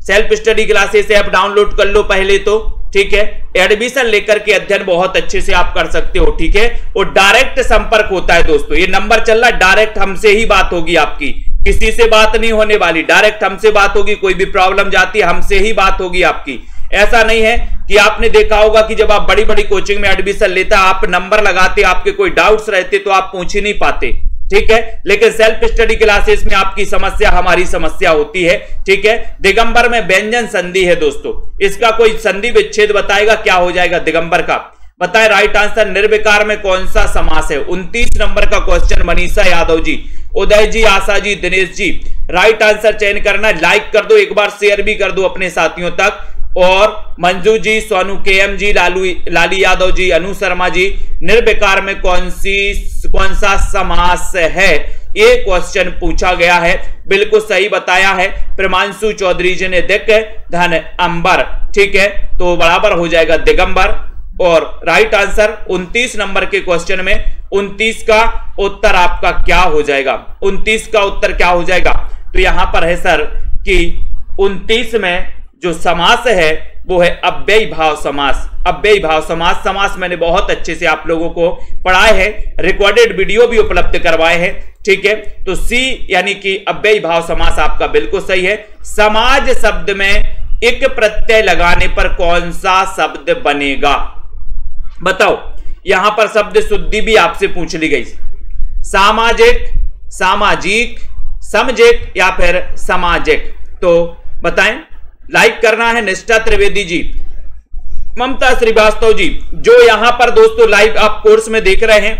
Self study classes app download कर लो पहले तो, ठीक है। एडमिशन लेकर के अध्ययन बहुत अच्छे से आप कर सकते हो, ठीक है। और डायरेक्ट संपर्क होता है दोस्तों, ये नंबर चल रहा है, डायरेक्ट हमसे ही बात होगी आपकी, किसी से बात नहीं होने वाली, डायरेक्ट हमसे बात होगी। कोई भी प्रॉब्लम जाती है हमसे ही बात होगी आपकी। ऐसा नहीं है कि आपने देखा होगा कि जब आप बड़ी बड़ी कोचिंग में एडमिशन लेता आप नंबर लगाते, आपके कोई डाउट्स रहते तो आप पूछ ही नहीं पाते, ठीक है। लेकिन सेल्फ स्टडी क्लासेस में आपकी समस्या हमारी समस्या होती है, ठीक है। दिगंबर में व्यंजन संधि है दोस्तों, इसका कोई संधि विच्छेद बताएगा, क्या हो जाएगा दिगंबर का? बताए राइट आंसर। निर्विकार में कौन सा समास है? 29 नंबर का क्वेश्चन, मनीषा यादव जी, उदय जी, आशा जी, दिनेश जी, राइट आंसर चयन करना। लाइक कर दो, एक बार शेयर भी कर दो अपने साथियों तक। और मंजू जी, सोनू केएम जी, लाली यादव जी, अनु शर्मा जी, निर्विकार में कौन सा समास है? ये क्वेश्चन पूछा गया है, बिल्कुल सही बताया है प्रेमांशु चौधरी जी ने। देख धन अंबर, ठीक है, तो बराबर हो जाएगा दिगंबर। और राइट आंसर 29 नंबर के क्वेश्चन में 29 का उत्तर आपका क्या हो जाएगा? 29 का उत्तर क्या हो जाएगा? तो यहां पर है सर कि 29 में जो समास है वो है अव्ययी भाव समास। अव्ययी भाव समास, समास मैंने बहुत अच्छे से आप लोगों को पढ़ाए हैं, रिकॉर्डेड वीडियो भी उपलब्ध करवाए हैं, ठीक है। तो सी यानी कि अव्ययी भाव समास आपका बिल्कुल सही है। समाज शब्द में एक प्रत्यय लगाने पर कौन सा शब्द बनेगा? बताओ। यहां पर शब्द शुद्धि भी आपसे पूछ ली गई, सामाजिक, सामाजिक, समजिक या फिर सामाजिक, तो बताएं। लाइक करना है। निष्ठा त्रिवेदी जी, ममता श्रीवास्तव जी, जो यहां पर दोस्तों लाइव आप कोर्स में देख रहे हैं,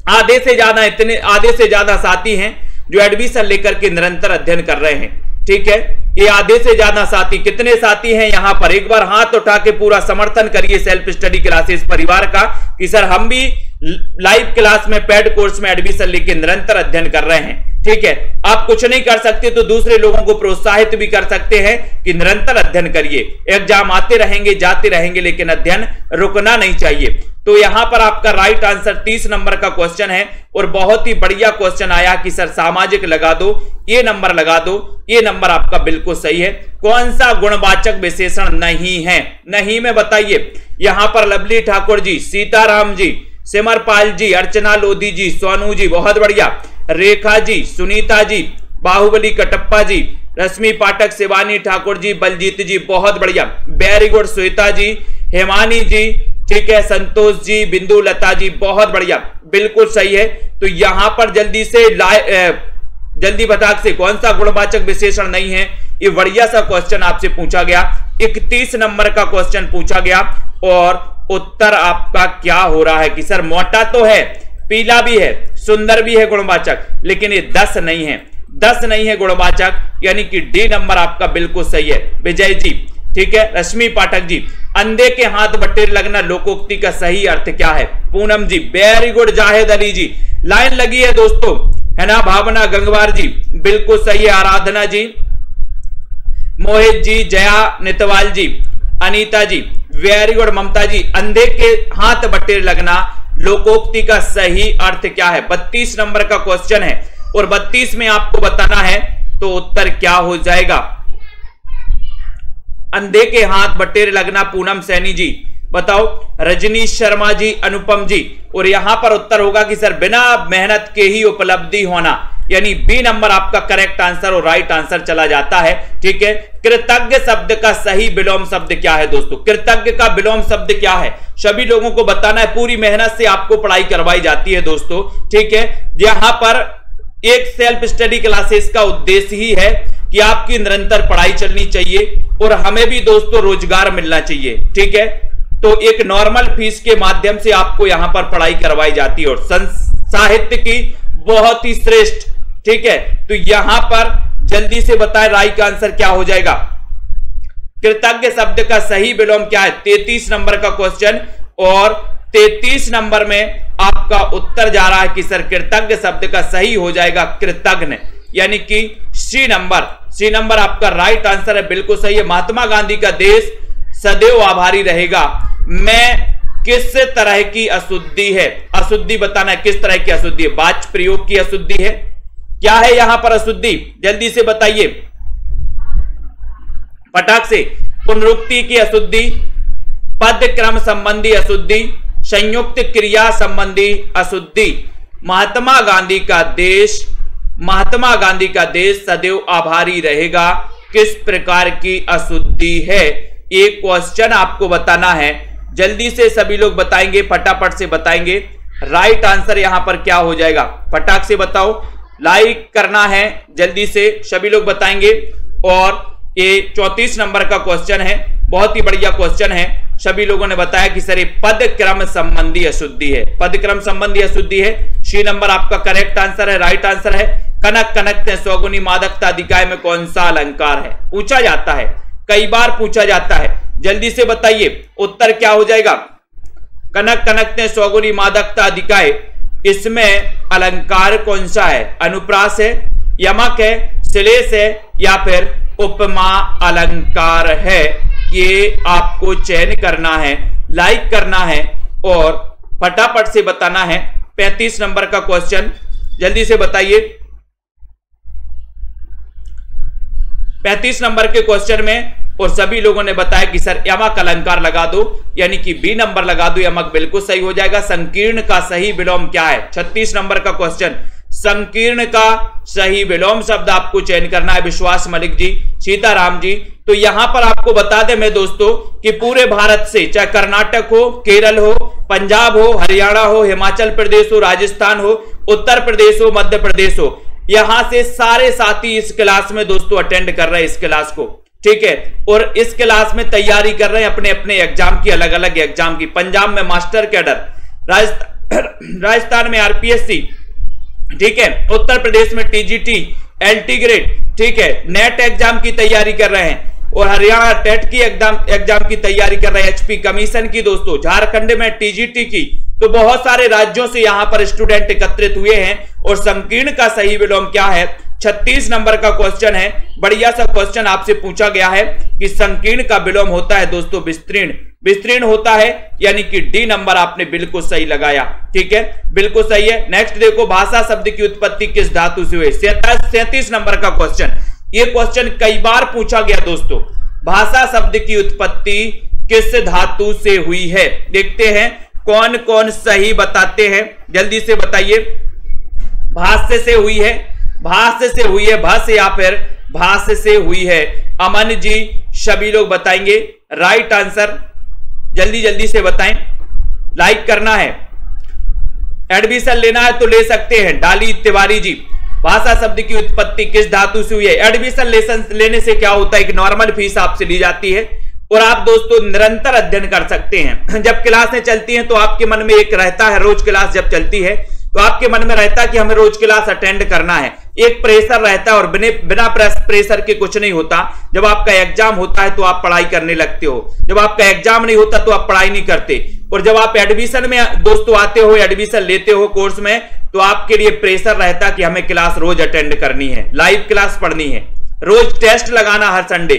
आधे से ज्यादा साथी हैं जो एडमिशन लेकर के निरंतर अध्ययन कर रहे हैं, ठीक है। ये आधे से ज्यादा साथी, कितने साथी हैं यहां पर? एक बार हाथ उठा के पूरा समर्थन करिए सेल्फ स्टडी क्लासेस परिवार का कि सर हम भी लाइव क्लास में पेड कोर्स में एडमिशन लेके निरंतर अध्ययन कर रहे हैं, ठीक है। आप कुछ नहीं कर सकते तो दूसरे लोगों को प्रोत्साहित भी कर सकते हैं कि निरंतर अध्ययन करिए। एग्जाम आते रहेंगे, जाते रहेंगे, लेकिन अध्ययन रुकना नहीं चाहिए। तो यहां पर आपका राइट आंसर 30 नंबर का क्वेश्चन है और बहुत ही बढ़िया क्वेश्चन आया कि सर सामाजिक लगा दो, ये नंबर लगा दो, ये नंबर आपका बिल्कुल सही है। कौन सा गुणवाचक विशेषण नहीं है? नहीं में बताइए। यहां पर लवली ठाकुर जी, सीताराम जी, सिमरपाल जी, अर्चना लोधी जी, सोनू जी, बहुत बढ़िया, रेखा जी, सुनीता जी, बाहुबली कटप्पा जी, रश्मि पाठक, शिवानी ठाकुर जी, बलजीत जी, बहुत बढ़िया, वेरी गुड, श्वेता जी, हेमानी जी, ठीक है, संतोष जी, बिंदु लता जी, बहुत बढ़िया, बिल्कुल सही है। तो यहां पर जल्दी फटाक से कौन सा गुणवाचक विशेषण नहीं है? ये बढ़िया सा क्वेश्चन आपसे पूछा गया, 31 नंबर का क्वेश्चन पूछा गया और उत्तर आपका क्या हो रहा है कि सर मोटा तो है, पीला भी है, सुंदर भी है गुणवाचक, लेकिन ये 10 नहीं है, 10 नहीं है गुणवाचक, यानी कि डी नंबर आपका बिल्कुल सही है। विजय जी, ठीक है, रश्मि पाठक जी, अंधे के हाथ बटेर लगना लोकोक्ति का सही अर्थ क्या है? पूनम जी, वेरी गुड, जाहिद अली जी, लाइन लगी है दोस्तों, है ना। भावना गंगवार जी बिल्कुल सही है। आराधना जी, मोहित जी, जया नितवाल जी, अनीता जी वेरी गुड। ममता जी, अंधे के हाथ बटेर लगना लोकोक्ति का सही अर्थ क्या है? 32 नंबर का क्वेश्चन है और 32 में आपको बताना है तो उत्तर क्या हो जाएगा? अंधे के हाथ बटेर लगना, पूनम सैनी जी बताओ, रजनी शर्मा जी, अनुपम जी। और यहां पर उत्तर होगा कि सर बिना मेहनत के ही उपलब्धि होना, यानी बी नंबर आपका करेक्ट आंसर और राइट आंसर चला जाता है। ठीक है। कृतज्ञ शब्द का सही विलोम शब्द क्या है दोस्तों? कृतज्ञ का विलोम शब्द क्या है? सभी लोगों को बताना है। पूरी मेहनत से आपको पढ़ाई करवाई जाती है दोस्तों। ठीक है। यहां पर एक सेल्फ स्टडी क्लासेस का उद्देश्य ही है कि आपकी निरंतर पढ़ाई चलनी चाहिए और हमें भी दोस्तों रोजगार मिलना चाहिए। ठीक है। तो एक नॉर्मल फीस के माध्यम से आपको यहां पर पढ़ाई करवाई जाती है और साहित्य की बहुत ही श्रेष्ठ। ठीक है। तो यहां पर जल्दी से बताएं राइट आंसर क्या हो जाएगा? कृतज्ञ शब्द का सही विलोम क्या है? 33 नंबर का क्वेश्चन और 33 नंबर में आपका उत्तर जा रहा है कि सर कृतज्ञ शब्द का सही हो जाएगा कृतज्ञ, यानी कि सी नंबर। सी नंबर आपका राइट आंसर है, बिल्कुल सही है। महात्मा गांधी का देश सदैव आभारी रहेगा मैं किस तरह की अशुद्धि है? अशुद्धि बताना है किस तरह की अशुद्धि है? वाच्य प्रयोग की अशुद्धि है। क्या है यहां पर अशुद्धि? जल्दी से बताइए फटाक से। पुनरुक्ति की अशुद्धि, पद क्रम संबंधी अशुद्धि, संयुक्त क्रिया संबंधी अशुद्धि। महात्मा गांधी का देश सदैव आभारी रहेगा किस प्रकार की अशुद्धि है? एक क्वेश्चन आपको बताना है। जल्दी से सभी लोग बताएंगे, फटाफट से बताएंगे। राइट आंसर यहां पर क्या हो जाएगा? फटाक से बताओ, लाइक करना है जल्दी से, सभी लोग बताएंगे। और ये 34 नंबर का क्वेश्चन है, बहुत ही बढ़िया क्वेश्चन है। सभी लोगों ने बताया कि सर ये पद क्रम संबंधी अशुद्धि है। पद क्रम संबंधी अशुद्धि है। सी नंबर आपका करेक्ट आंसर है, राइट आंसर है। कनक कनकते स्वगुणी मादकता अधिकाय में कौन सा अलंकार है? पूछा जाता है, कई बार पूछा जाता है। जल्दी से बताइए उत्तर क्या हो जाएगा? कनक कनकते स्वगुणी मादकता अधिकाय, इसमें अलंकार कौन सा है? अनुप्रास है, यमक है, श्लेष है या फिर उपमा अलंकार है? ये आपको चयन करना है, लाइक करना है और फटाफट से बताना है। 35 नंबर का क्वेश्चन जल्दी से बताइए। 35 नंबर के क्वेश्चन में और सभी लोगों ने बताया कि सर यमक अलंकार लगा दो, यानी कि बी नंबर लगा दो, यमक बिल्कुल सही हो जाएगा। संकीर्ण का सही विलोम क्या है? 36 नंबर का क्वेश्चन, संकीर्ण का सही विलोम शब्द आपको चयन करना है। विश्वास मलिक जी, सीताराम जी। तो यहां पर आपको बता दें मैं दोस्तों कि पूरे भारत से, चाहे कर्नाटक हो, केरल हो, पंजाब हो, हरियाणा हो, हिमाचल प्रदेश हो, राजस्थान हो, उत्तर प्रदेश हो, मध्य प्रदेश हो, यहां से सारे साथी इस क्लास में दोस्तों अटेंड कर रहे हैं इस क्लास को। ठीक है। और इस क्लास में तैयारी कर रहे हैं अपने अपने एग्जाम की, अलग अलग एग्जाम की। पंजाब में मास्टर कैडर, राजस्थान में आरपीएससी, ठीक है, उत्तर प्रदेश में टीजीटी, एलटी ग्रेड, ठीक है, नेट एग्जाम की तैयारी कर रहे हैं और हरियाणा टेट की एग्जाम की तैयारी कर रहे हैं, एचपी कमीशन की दोस्तों, झारखंड में टीजीटी की। तो बहुत सारे राज्यों से यहां पर स्टूडेंट एकत्रित हुए हैं। और संकीर्ण का सही विलोम क्या है? 36 नंबर का क्वेश्चन है, बढ़िया सा क्वेश्चन आपसे पूछा गया है कि संकीर्ण का विलोम होता है दोस्तों विस्तीर्ण, विस्तीर्ण होता है, यानी कि डी नंबर आपने बिल्कुल सही लगाया। ठीक है, बिल्कुल सही है। नेक्स्ट देखो, भाषा शब्द की उत्पत्ति किस धातु से हुई? 37 नंबर का क्वेश्चन, ये क्वेश्चन कई बार पूछा गया दोस्तों। भाषा शब्द की उत्पत्ति किस धातु से हुई है? देखते हैं कौन कौन सही बताते हैं, जल्दी से बताइए। भाष्य से हुई है, भाष्य से हुई है, भाष्य या फिर भाष्य से हुई है। अमन जी, सभी लोग बताएंगे राइट आंसर, जल्दी जल्दी से बताएं, लाइक करना है। एडमिशन लेना है तो ले सकते हैं। डाली तिवारी जी, भाषा शब्द की उत्पत्ति किस धातु से हुई है? एडमिशन लेने से क्या होता है कि नॉर्मल फीस आपसे ली जाती है और आप दोस्तों निरंतर अध्ययन कर सकते हैं। जब क्लासें चलती हैं तो आपके मन में एक रहता है, रोज क्लास जब चलती है तो आपके मन में रहता है कि हमें रोज क्लास अटेंड करना है, एक प्रेशर रहता है। और बिना प्रेशर के कुछ नहीं होता। जब आपका एग्जाम होता है तो आप पढ़ाई करने लगते हो, जब आपका एग्जाम नहीं होता तो आप पढ़ाई नहीं करते। और जब आप एडमिशन में दोस्तों आते हो, एडमिशन लेते हो कोर्स में, तो आपके लिए प्रेशर रहता कि हमें क्लास रोज अटेंड करनी है, लाइव क्लास पढ़नी है, रोज टेस्ट लगाना हर संडे,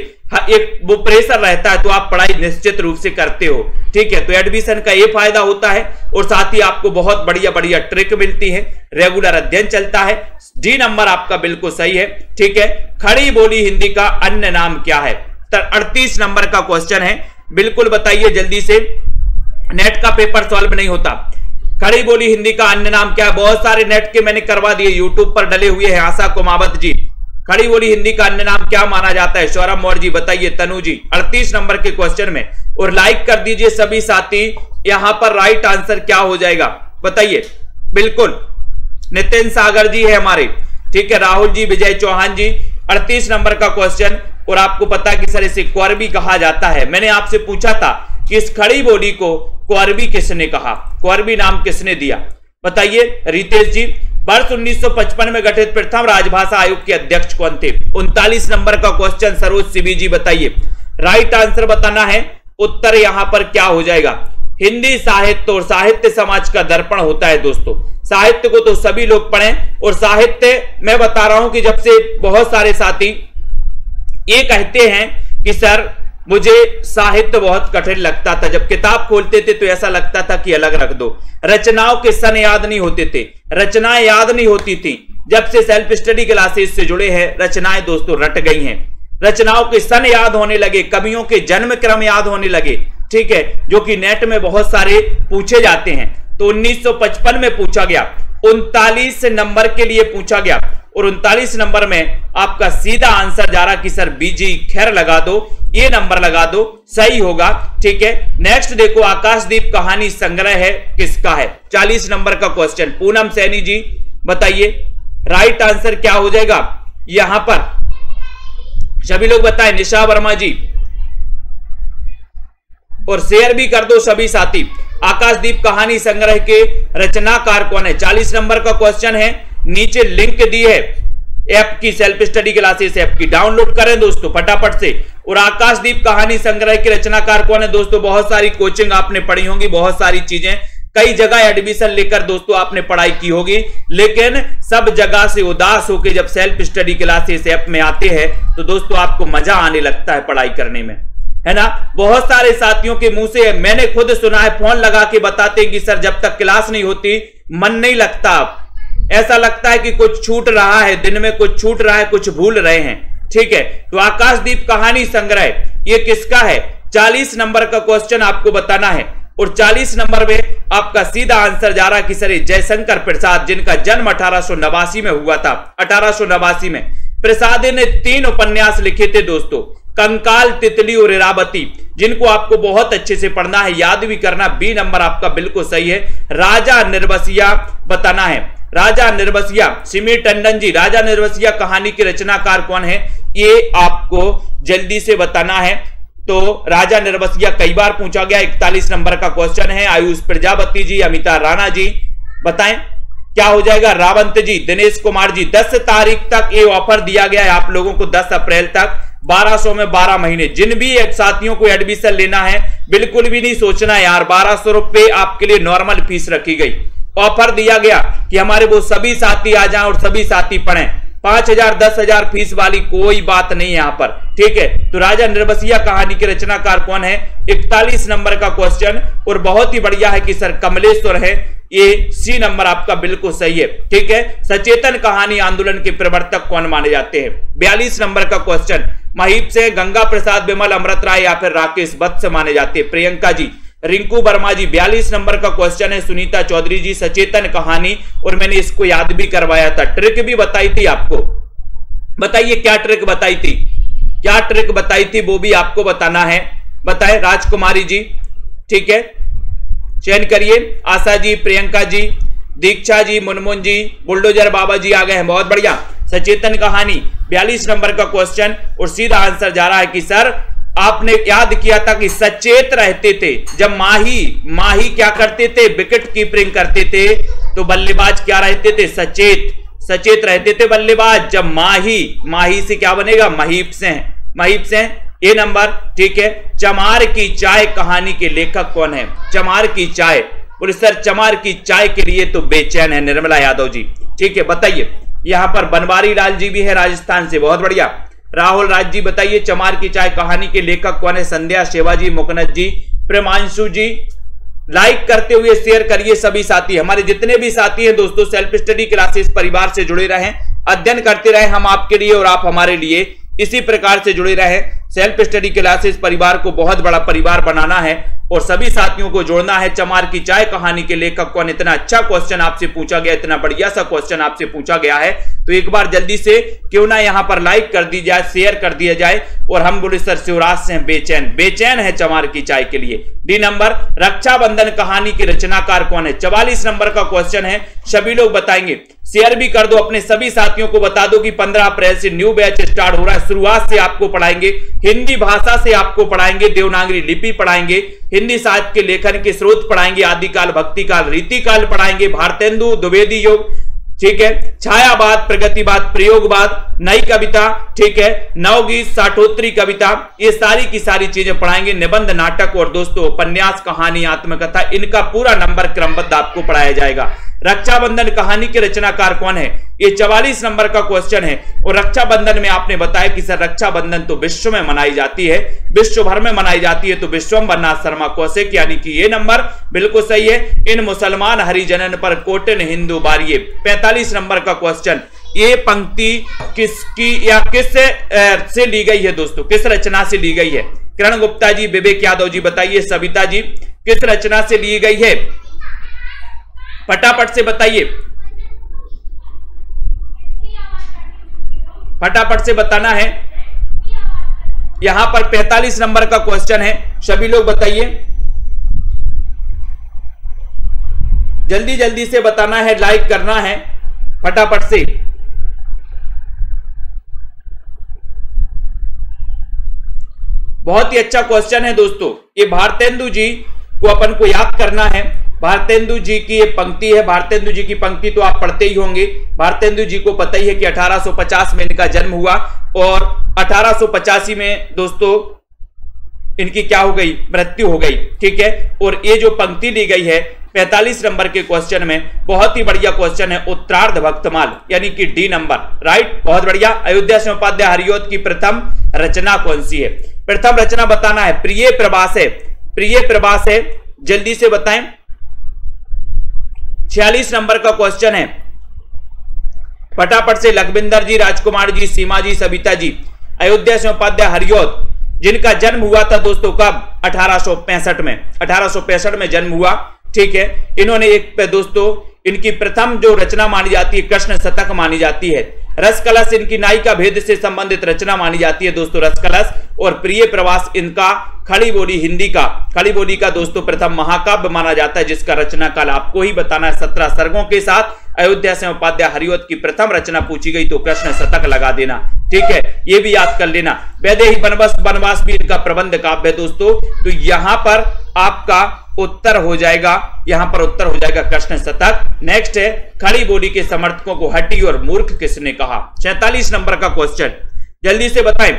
एक वो प्रेशर रहता है, तो आप पढ़ाई निश्चित रूप से करते हो। ठीक है, तो एडमिशन का ये फायदा होता है और साथ ही आपको बहुत बढ़िया बढ़िया ट्रिक मिलती है, रेगुलर अध्ययन चलता है। डी नंबर आपका बिल्कुल सही है। ठीक है, खड़ी बोली हिंदी का अन्य नाम क्या है? 38 नंबर का क्वेश्चन है, बिल्कुल बताइए जल्दी से, नेट का पेपर सॉल्व नहीं होता। खड़ी बोली हिंदी का अन्य नाम क्या है? बहुत सारे नेट के मैंने करवा दिए, यूट्यूब पर डले हुए हैं। आशा कुमावत जी, खड़ी बोली हिंदी का अन्य नाम क्या माना जाता है? सौरभ मौर्य जी बताइए, तनु जी 38 नंबर के क्वेश्चन में, और लाइक कर दीजिए सभी साथी। यहां पर राइट आंसर क्या हो जाएगा बताइए? बिल्कुल नितिन सागर जी है हमारे। ठीक है, राहुल जी, विजय चौहान जी, 38 नंबर का क्वेश्चन। और आपको पता है कि सर इसे क्वर्बी कहा जाता है। मैंने आपसे पूछा था कि इस खड़ी बोली को क्वर्बी किसने कहा, क्वर्बी नाम किसने दिया? बताइए रितेश जी। वर्ष 1955 में गठित प्रथम राजभाषा आयोग के अध्यक्ष कौन थे? 39 नंबर का क्वेश्चन, सरोज सिबी जी बताइए। राइट आंसर बताना है। उत्तर यहां पर क्या हो जाएगा? हिंदी साहित्य और साहित्य समाज का दर्पण होता है दोस्तों। साहित्य को तो सभी लोग पढ़ें, और साहित्य मैं बता रहा हूं कि जब से बहुत सारे साथी ये कहते हैं कि सर मुझे साहित्य बहुत कठिन लगता था, जब किताब खोलते थे तो ऐसा लगता था कि अलग रख दो, रचनाओं के सन याद नहीं होते थे, रचनाएं याद नहीं होती थी। जब से सेल्फ स्टडी क्लासेस से जुड़े हैं, रचनाएं दोस्तों रट गई हैं, रचनाओं के सन याद होने लगे, कवियों के जन्म क्रम याद होने लगे। ठीक है, जो कि नेट में बहुत सारे पूछे जाते हैं। तो 1955 में पूछा गया, 39 नंबर के लिए पूछा गया, और 39 नंबर में आपका सीधा आंसर जा रहा कि सर बीजी खैर लगा दो, ये नंबर लगा दो, सही होगा। ठीक है, नेक्स्ट देखो, आकाशदीप कहानी संग्रह है किसका है? 40 नंबर का क्वेश्चन, पूनम सैनी जी बताइए। राइट आंसर क्या हो जाएगा यहां पर? सभी लोग बताएं, निशा वर्मा जी, और शेयर भी कर दो सभी साथी। आकाशदीप कहानी संग्रह के रचनाकार कौन है? 40 नंबर का क्वेश्चन है, नीचे लिंक दी है ऐप की, सेल्फ स्टडी क्लासेस ऐप की, डाउनलोड करें दोस्तों फटाफट से। और आकाशदीप कहानी संग्रह के रचनाकार कौन है दोस्तों? बहुत सारी कोचिंग आपने पढ़ी होंगी, बहुत सारी चीजें, कई जगह एडमिशन लेकर दोस्तों आपने पढ़ाई की होगी, लेकिन सब जगह से उदास होकर जब सेल्फ स्टडी क्लासेस ऐप में आते हैं तो दोस्तों आपको मजा आने लगता है पढ़ाई करने में, है ना। बहुत सारे साथियों के मुंह से मैंने खुद सुना है, फोन लगा के बताते हैं कि सर जब तक क्लास नहीं होती मन नहीं लगता, ऐसा लगता है कि कुछ छूट रहा है, दिन में कुछ छूट रहा है, कुछ भूल रहे हैं। ठीक है, तो आकाशदीप कहानी संग्रह ये किसका है? 40 नंबर का क्वेश्चन आपको बताना है, और 40 नंबर में आपका सीधा आंसर जा रहा है कि सर जयशंकर प्रसाद, जिनका जन्म 1889 में हुआ था। 1889 में प्रसाद ने 3 उपन्यास लिखे थे दोस्तों, कंकाल, तितली और इरावती, जिनको आपको बहुत अच्छे से पढ़ना है, याद भी करना। बी नंबर आपका बिल्कुल सही है। राजा निर्बसिया बताना है, राजा निर्बसिया, सिमी टंडन जी, राजा निर्बसिया कहानी के रचनाकार कौन है? ये आपको जल्दी से बताना है। तो राजा निर्बसिया कई बार पूछा गया, 41 नंबर का क्वेश्चन है। आयुष प्रजापति जी, अमिता राणा जी बताएं क्या हो जाएगा? रावंत जी, दिनेश कुमार जी। 10 तारीख तक ये ऑफर दिया गया है आप लोगों को, 10 अप्रैल तक 1200 में 12 महीने। जिन भी साथियों को एडमिशन लेना है बिल्कुल भी नहीं सोचना यार, 1200 रुपए आपके लिए नॉर्मल फीस रखी गई। ऑफर दिया गया कि हमारे वो सभी साथी आ जाएं और सभी साथी पढ़ें। 5000 10,000 फीस वाली कोई बात नहीं है यहां पर। ठीक है, तो राजा निर्बसिया कहानी के रचनाकार कौन है? 41 नंबर का क्वेश्चन, और बहुत ही बढ़िया है कि सर कमलेश्वर है, ये सी नंबर आपका बिल्कुल सही है। ठीक है, सचेतन कहानी आंदोलन के प्रवर्तक कौन माने जाते हैं? 42 नंबर का क्वेश्चन, महीप से गंगा प्रसाद विमल, अमृत राय या फिर राकेश वत्स माने जाते हैं। प्रियंका जी, रिंकू वर्मा जी। 42 नंबर का क्वेश्चन है, सुनीता चौधरी जी, सचेतन कहानी, और मैंने इसको याद भी करवाया था, ट्रिक भी बताई थी आपको। बताइए क्या ट्रिक बताई थी, क्या ट्रिक बताई थी, वो भी आपको बताना है। बताएं राजकुमारी जी। ठीक है, चयन करिए। आशा जी, प्रियंका जी, दीक्षा जी, मुनमुन जी, बुलडोजर बाबा जी आ गए हैं, बहुत बढ़िया। सचेतन कहानी 42 नंबर का क्वेश्चन, और सीधा आंसर जा रहा है कि सर आपने याद किया था कि सचेत रहते थे जब माही क्या करते थे? विकेट कीपिंग करते थे, तो बल्लेबाज क्या रहते थे? सचेत रहते थे बल्लेबाज। जब माही से क्या बनेगा? महीप से ए नंबर, ठीक है। चमार की चाय कहानी के लेखक कौन है? चमार की चाय, बोले सर चमार की चाय के लिए तो बेचैन है निर्मला यादव जी, ठीक है, बताइए। यहां पर बनवारी लाल जी भी है राजस्थान से, बहुत बढ़िया। राहुल राज जी बताइए चमार की चाय कहानी के लेखक कौन है? संध्या, शिवाजी, मुकनद जी, प्रेमांशु जी। लाइक करते हुए शेयर करिए सभी साथी, हमारे जितने भी साथी हैं दोस्तों, सेल्फ स्टडी क्लासेस परिवार से जुड़े रहें, अध्ययन करते रहें हम आपके लिए और आप हमारे लिए, इसी प्रकार से जुड़े रहें। सेल्फ स्टडी क्लासेस परिवार को बहुत बड़ा परिवार बनाना है और सभी साथियों को जोड़ना है। चमार की चाय कहानी के लेखक कौन? इतना अच्छा क्वेश्चन आपसे पूछा गया, इतना बढ़िया सा क्वेश्चन आपसे पूछा गया है, तो एक बार जल्दी से क्यों ना यहां पर लाइक कर दी जाए, शेयर कर दिया जाए। और हम बोले सर शिवराज से बेचैन, बेचैन है चमार की चाय के लिए। डी नंबर, रक्षाबंधन कहानी के रचनाकार कौन है? 44 नंबर का क्वेश्चन है, सभी लोग बताएंगे। शेयर भी कर दो, अपने सभी साथियों को बता दो कि 15 अप्रैल से न्यू बैच स्टार्ट हो रहा है। शुरुआत से आपको पढ़ाएंगे, हिंदी भाषा से आपको पढ़ाएंगे, देवनागरी लिपि पढ़ाएंगे, हिंदी साहित्य के लेखन के स्रोत पढ़ाएंगे, आदिकाल, भक्तिकाल, रीतिकाल पढ़ाएंगे, भारतेंदु, द्विवेदी योग, ठीक है, छायावाद, प्रगतिवाद, प्रयोगवाद, नई कविता, ठीक है, नवगीत, साठोत्तरी कविता, ये सारी की सारी चीजें पढ़ाएंगे। निबंध, नाटक और दोस्तों उपन्यास, कहानी, आत्मकथा, इनका पूरा नंबर क्रमबद्ध आपको पढ़ाया जाएगा। रक्षाबंधन कहानी के रचनाकार कौन है? ये 44 नंबर का क्वेश्चन है। और रक्षाबंधन में आपने बताया कि सर रक्षाबंधन तो विश्व में मनाई जाती है, विश्व भर में मनाई जाती है, तो विश्वम्भरनाथ शर्मा कौशिक, यानी कि ये नंबर बिल्कुल सही है। इन मुसलमान हरिजनन पर कोटिन हिंदू बारिये, 45 नंबर का क्वेश्चन। ये पंक्ति किसकी या किस से ली गई है दोस्तों, किस रचना से ली गई है? किरण गुप्ता जी, विवेक यादव जी बताइए, सविता जी किस रचना से ली गई है? फटाफट से बताइए, फटाफट से बताना है। यहां पर 45 नंबर का क्वेश्चन है, सभी लोग बताइए, जल्दी जल्दी से बताना है, लाइक करना है फटाफट से। बहुत ही अच्छा क्वेश्चन है दोस्तों, ये भारतेंदु जी को अपन को याद करना है। भारतेंदु जी की ये पंक्ति है, भारतेंदु जी की पंक्ति तो आप पढ़ते ही होंगे। भारतेंदु जी को पता ही है कि 1850 में इनका जन्म हुआ और 1885 में दोस्तों इनकी क्या हो गई? मृत्यु हो गई, ठीक है। और ये जो पंक्ति ली गई है 45 नंबर के क्वेश्चन में, बहुत ही बढ़िया क्वेश्चन है, उत्तरार्ध भक्तमाल, यानी कि डी नंबर, राइट, बहुत बढ़िया। अयोध्या से उपाध्याय हरियोत की प्रथम रचना कौन सी है? प्रथम रचना बताना है, प्रिय प्रवास है, प्रिय प्रवास है, जल्दी से बताएं। 46 नंबर का क्वेश्चन है, फटाफट से। लखविंदर जी, राजकुमार जी, सीमा जी, सविता जी, अयोध्या से उपाध्याय हरियोत, जिनका जन्म हुआ था दोस्तों कब? 1865 में, 1865 में जन्म हुआ, ठीक है। इन्होंने एक दोस्तों इनकी प्रथम जो रचना मानी जाती है कृष्ण शतक मानी जाती है। रसकलश इनकी नायिका भेद से संबंधित रचना मानी जाती है दोस्तों, रसकलश। और प्रिय प्रवास इनका खड़ी बोली हिंदी का, खड़ी बोली का दोस्तों प्रथम महाकाव्य माना जाता है, जिसका रचना काल आपको ही बताना है 17 सर्गों के साथ। अयोध्या से उपाध्याय हरियोत की प्रथम रचना पूछी गई तो कृष्ण शतक लगा देना, ठीक है, ये भी याद कर लेना। वैदेही वनवास भी इनका प्रबंध काव्य है दोस्तों। तो यहां पर आपका उत्तर हो जाएगा, यहां पर उत्तर हो जाएगा कृष्ण शतक। नेक्स्ट है, खड़ी बोली के समर्थकों को हठी और मूर्ख किसने कहा? 46 नंबर का क्वेश्चन, जल्दी से बताएं।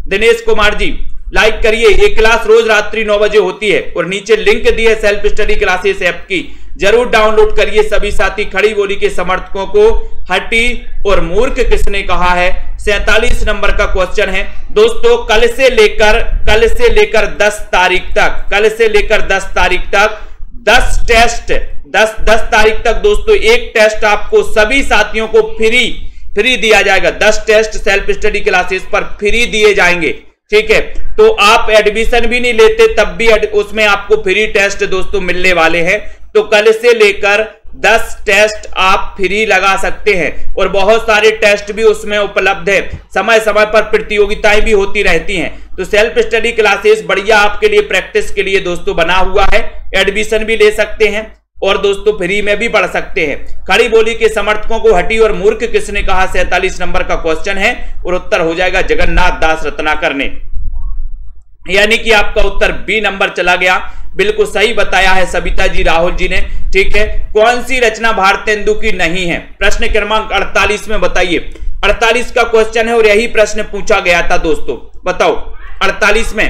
दिनेश कुमार जी लाइक करिए। ये क्लास रोज रात्रि 9 बजे होती है और नीचे लिंक दी है सेल्फ स्टडी क्लासेस ऐप की, जरूर डाउनलोड करिए सभी साथी। खड़ी बोली के समर्थकों को हठी और मूर्ख किसने कहा है? 47 नंबर का क्वेश्चन है दोस्तों। कल से लेकर 10 तारीख तक, कल से लेकर 10 तारीख तक 10 टेस्ट, 10 तारीख तक दोस्तों एक टेस्ट आपको सभी साथियों को फ्री दिया जाएगा। 10 टेस्ट सेल्फ स्टडी क्लासेस पर फ्री दिए जाएंगे, ठीक है। तो आप एडमिशन भी नहीं लेते तब भी उसमें आपको फ्री टेस्ट दोस्तों मिलने वाले हैं। तो कल से लेकर 10 टेस्ट आप फ्री लगा सकते हैं और बहुत सारे टेस्ट भी उसमें उपलब्ध है। समय समय पर प्रतियोगिताएं भी होती रहती हैं। तो सेल्फ स्टडी क्लासेस बढ़िया आपके लिए प्रैक्टिस के लिए दोस्तों बना हुआ है। एडमिशन भी ले सकते हैं और दोस्तों फ्री में भी पढ़ सकते हैं। खड़ी बोली के समर्थकों को हठी और मूर्ख किसने कहा? 47 नंबर का क्वेश्चन है और उत्तर हो जाएगा जगन्नाथ दास रत्नाकर ने, यानी कि आपका उत्तर बी नंबर चला गया। बिल्कुल सही बताया है सविता जी, राहुल जी ने, ठीक है। कौन सी रचना भारतेंदु की नहीं है? प्रश्न क्रमांक 48 में बताइए। 48 का क्वेश्चन है और यही प्रश्न पूछा गया था दोस्तों, बताओ 48 में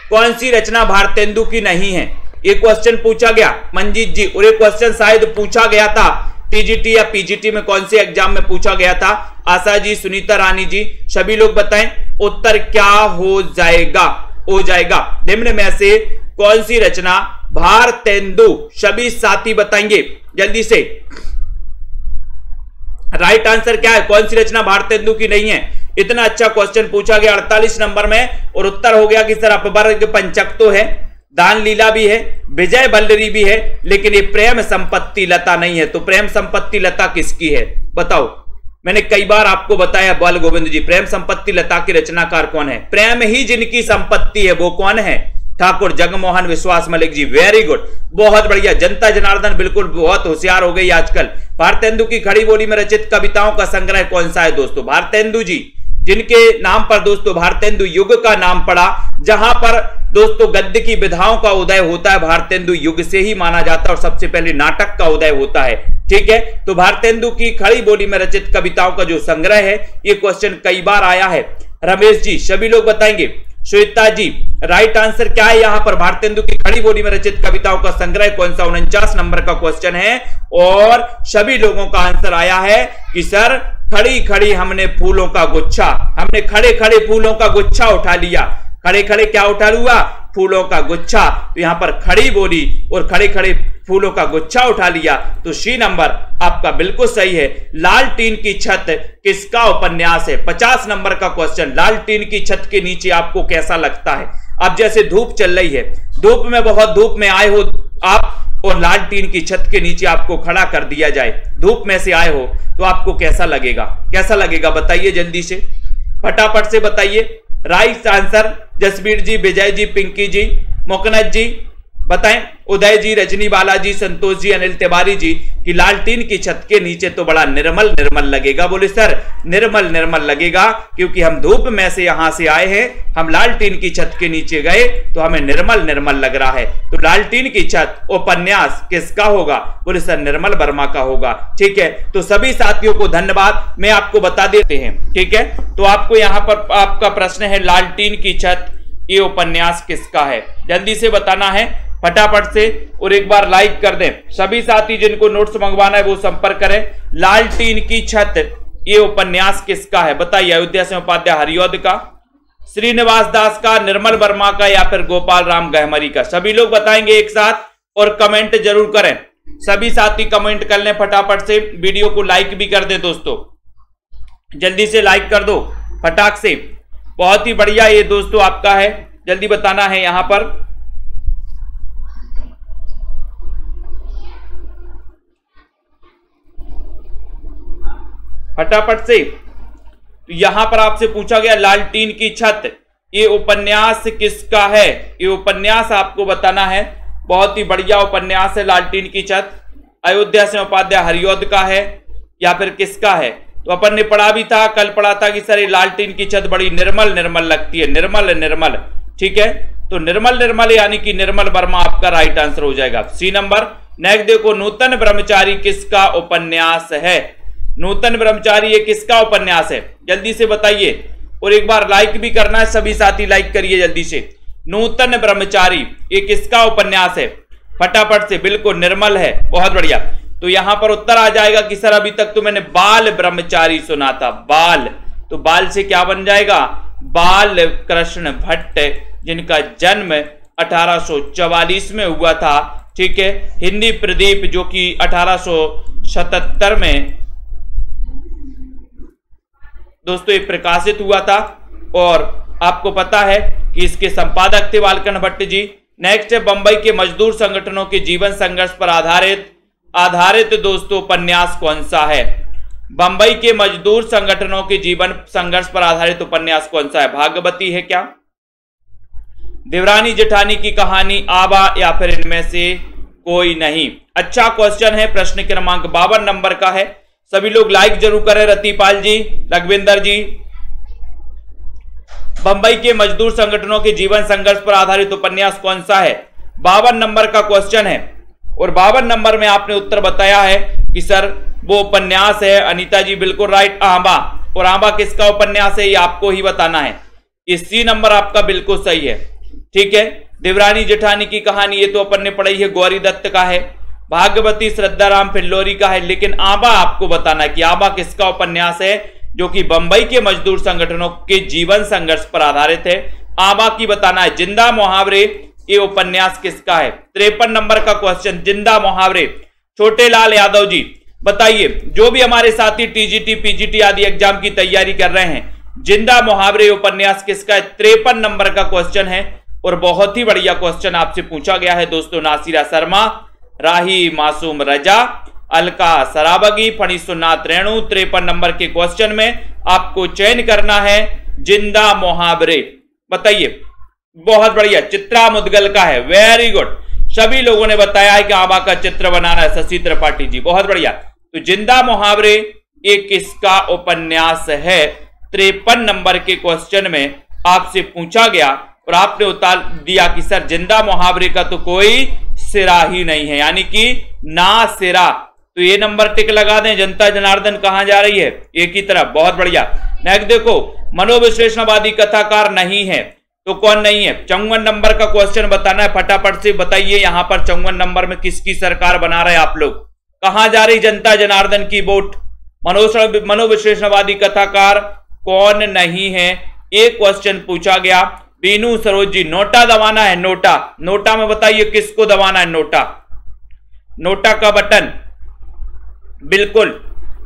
कौन सी रचना भारतेंदु की नहीं है? ये क्वेश्चन पूछा गया मंजीत जी, और ये क्वेश्चन शायद पूछा गया था टीजीटी या पीजीटी में, कौन से एग्जाम में पूछा गया था? आशा जी, सुनीता रानी जी, सभी लोग बताएं उत्तर क्या हो जाएगा? हो जाएगा निम्न में से कौन सी रचना भारतेंदु, सभी साथी बताएंगे जल्दी से। राइट आंसर क्या है? कौन सी रचना भारतेंदु की नहीं है? इतना अच्छा क्वेश्चन पूछा गया 48 नंबर में, और उत्तर हो गया कि सर अपवर्ग पंचक तो है, दान लीला भी है, विजय बल्लरी भी है, लेकिन ये प्रेम संपत्ति लता नहीं है। तो प्रेम संपत्ति लता किसकी है बताओ? मैंने कई बार आपको बताया बाल गोविंद जी, प्रेम संपत्ति लता के रचनाकार कौन है? प्रेम ही जिनकी संपत्ति है वो कौन है? ठाकुर जगमोहन विश्वास मलिक जी, वेरी गुड, बहुत बढ़िया। जनता जनार्दन बिल्कुल बहुत होशियार हो गई आजकल। भारतेंदु की खड़ी बोली में रचित कविताओं का संग्रह कौन सा है दोस्तों? भारतेंदु जी, जिनके नाम पर दोस्तों भारतेंदु युग का नाम पड़ा, जहां पर दोस्तों गद्य की विधाओं का उदय होता है, भारतेंदु युग से ही माना जाता है, और सबसे पहले नाटक का उदय होता है। ठीक है, तो भारतेंदु की खड़ी बोली में रचित कविताओं का जो संग्रह है, ये क्वेश्चन कई बार आया है। रमेश जी, सभी लोग बताएंगे। श्वेता जी, राइट आंसर क्या है यहां पर? भारतेंदु की खड़ी बोली में रचित कविताओं का संग्रह कौन सा? 49 नंबर का क्वेश्चन है, और सभी लोगों का आंसर आया है कि सर खड़ी खड़ी हमने फूलों का गुच्छा, हमने खड़े खड़े फूलों का गुच्छा उठा लिया। खड़े खड़े क्या उठा लिया? फूलों का गुच्छा। तो यहां पर खड़ी बोली और खड़े खड़े फूलों का गुच्छा उठा लिया, तो सी नंबर आपका बिल्कुल सही है। लाल टीन की छत किसका उपन्यास है? 50 नंबर का क्वेश्चन। लाल टीन की छत के नीचे आपको कैसा लगता है? अब जैसे धूप चल रही है, धूप में बहुत धूप में आए हो आप, और लाल टीन की छत के नीचे आपको खड़ा कर दिया जाए, धूप में से आए हो, तो आपको कैसा लगेगा? कैसा लगेगा बताइए जल्दी से, फटाफट से बताइए। राइट आंसर जसबीर जी, विजय जी, पिंकी जी, मोकनत जी बताएं, उदय जी, रजनी बाला जी, संतोष जी, अनिल तिवारी जी, कि लाल टीन की छत के नीचे तो बड़ा निर्मल निर्मल लगेगा। बोले सर निर्मल निर्मल लगेगा क्योंकि हम धूप में से यहां से आए हैं, हम लाल टीन की छत के नीचे गए तो हमें निर्मल निर्मल लग रहा है। तो लाल टीन की छत उपन्यास किसका होगा? बोले सर निर्मल वर्मा का होगा। ठीक है, तो सभी साथियों को धन्यवाद, मैं आपको बता देते हैं। ठीक है, तो आपको यहां पर आपका प्रश्न है लाल टीन की छत, ये उपन्यास किसका है? जल्दी से बताना है फटाफट से, और एक बार लाइक कर दें। सभी साथी जिनको नोट्स मंगवाना है वो संपर्क करें। लाल टीन की छत ये उपन्यास किसका है बताइए? अयोध्या सिंह उपाध्याय हरिऔध का, श्रीनिवास दास का, निर्मल वर्मा का, या फिर गोपाल राम गहमरी का? सभी लोग बताएंगे एक साथ, और कमेंट जरूर करें। सभी साथी कमेंट कर लें फटाफट से, वीडियो को लाइक भी कर दें दोस्तों, जल्दी से लाइक कर दो फटाक से। बहुत ही बढ़िया ये दोस्तों आपका है, जल्दी बताना है यहां पर। फटाफट से, तो यहां पर आपसे पूछा गया लाल टीन की छत ये उपन्यास किसका है? ये उपन्यास आपको बताना है। बहुत ही बढ़िया उपन्यास है लाल टीन की छत, अयोध्या सिंह उपाध्याय हरिऔध का है या फिर किसका है? तो अपन ने पढ़ा भी था, कल पढ़ा था कि सर ये लाल टीन की छत बड़ी निर्मल निर्मल लगती है, निर्मल निर्मल। ठीक है, तो निर्मल निर्मल यानी कि निर्मल वर्मा आपका राइट आंसर हो जाएगा, सी नंबर। नेक्स्ट देखो, नूतन ब्रह्मचारी किसका उपन्यास है? नूतन ब्रह्मचारी ये किसका उपन्यास है? जल्दी से बताइए, और एक बार लाइक भी करना है, सभी साथी लाइक करिए जल्दी से। नूतन ब्रह्मचारी ये किसका उपन्यास है? फटाफट से, बिल्कुल निर्मल है, बहुत बढ़िया। तो यहां पर उत्तर आ जाएगा कि सर अभी तक तो मैंने बाल ब्रह्मचारी सुना था, बाल, तो बाल से क्या बन जाएगा? बाल कृष्ण भट्ट, जिनका जन्म 1844 में हुआ था। ठीक है, हिंदी प्रदीप जो कि 1877 में दोस्तों ये प्रकाशित हुआ था, और आपको पता है कि इसके संपादक थे बालकृष्ण भट्ट जी। नेक्स्ट है, बंबई के मजदूर संगठनों के जीवन संघर्ष पर आधारित दोस्तों उपन्यास कौन सा है? बंबई के मजदूर संगठनों के जीवन संघर्ष पर आधारित उपन्यास कौन सा है? भागवती है क्या, देवरानी जेठानी की कहानी, आबा, या फिर इनमें से कोई नहीं? अच्छा क्वेश्चन है, प्रश्न क्रमांक 52 नंबर का है। सभी लोग लाइक जरूर करें। रतिपाल जी, लखविंदर जी, बंबई के मजदूर संगठनों के जीवन संघर्ष पर आधारित उपन्यास कौन सा है? 52 नंबर का क्वेश्चन है, और 52 नंबर में आपने उत्तर बताया है कि सर वो उपन्यास है, अनीता जी बिल्कुल राइट, आंबा। और आंबा किसका उपन्यास है ये आपको ही बताना है। ये सी नंबर आपका बिल्कुल सही है। ठीक है, देवरानी जेठानी की कहानी ये तो अपन ने पढ़ी है, गौरी दत्त का है। भाग्यवती श्रद्धाराम फिल्लोरी का है। लेकिन आबा आपको बताना है कि आबा किसका उपन्यास है, जो कि बंबई के मजदूर संगठनों के जीवन संघर्ष पर आधारित है। आबा की बताना है। जिंदा मुहावरे ये उपन्यास किसका है? 53 नंबर का क्वेश्चन, जिंदा मुहावरे। छोटे लाल यादव जी बताइए, जो भी हमारे साथी टीजीटी पीजीटी आदि एग्जाम की तैयारी कर रहे हैं, जिंदा मुहावरे उपन्यास किसका है? 53 नंबर का क्वेश्चन है और बहुत ही बढ़िया क्वेश्चन आपसे पूछा गया है दोस्तों। नासिरा शर्मा, राही मासूम रजा, अलका सराबगी, फणीसुनाथ रेणु। 53 नंबर के क्वेश्चन में आपको चयन करना है जिंदा मुहावरे। बताइए, बहुत बढ़िया। चित्रा मुदगल का है, वेरी गुड। सभी लोगों ने बताया है कि आबा का चित्र बनाना है, शशि त्रिपाठी जी, बहुत बढ़िया। तो जिंदा मुहावरे ये किसका उपन्यास है? 53 नंबर के क्वेश्चन में आपसे पूछा गया और आपने उतार दिया कि सर जिंदा मुहावरे का तो कोई सिरा ही नहीं है, यानी कि ना सिरा। तो ये नंबर टिक लगा दें। जनता जनार्दन कहां जा रही है? एक ही तरफ, बहुत बढ़िया। नेक्स्ट देखो, मनोविश्लेषणवादी कथाकार नहीं है तो कौन नहीं है? 54 नंबर का क्वेश्चन बताना है, फटाफट से बताइए। यहां पर 54 नंबर में किसकी सरकार बना रहे आप लोग? कहां जा रही जनता जनार्दन की वोट? मनोविश्लेषणवादी कथाकार कौन नहीं है, एक क्वेश्चन पूछा गया। बीनू सरोज जी, नोटा दबाना है, नोटा। नोटा में बताइए किसको दबाना है? नोटा, नोटा का बटन। बिल्कुल,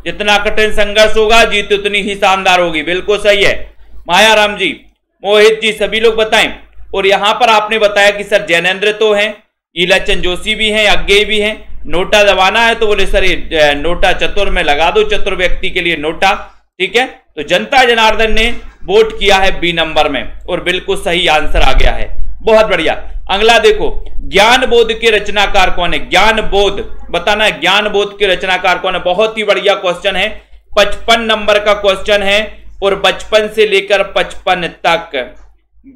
जितना कठिन संघर्ष होगा जीत उतनी ही शानदार होगी, बिल्कुल सही है। मायाराम जी, मोहित जी, सभी लोग बताएं। और यहां पर आपने बताया कि सर जैनेन्द्र तो हैं, ईलाचंद जोशी भी हैं, अज्ञेय भी हैं। नोटा दबाना है तो बोले सर ये नोटा चतुर में लगा दो, चतुर व्यक्ति के लिए नोटा। ठीक है, तो जनता जनार्दन ने वोट किया है बी नंबर में और बिल्कुल सही आंसर आ गया है, बहुत बढ़िया। अगला देखो, ज्ञान बोध के रचनाकार कौन है? ज्ञान बोध बताना है, ज्ञान बोध के रचनाकार कौन है? बहुत ही बढ़िया क्वेश्चन है। 55 नंबर का क्वेश्चन है और बचपन से लेकर 55 तक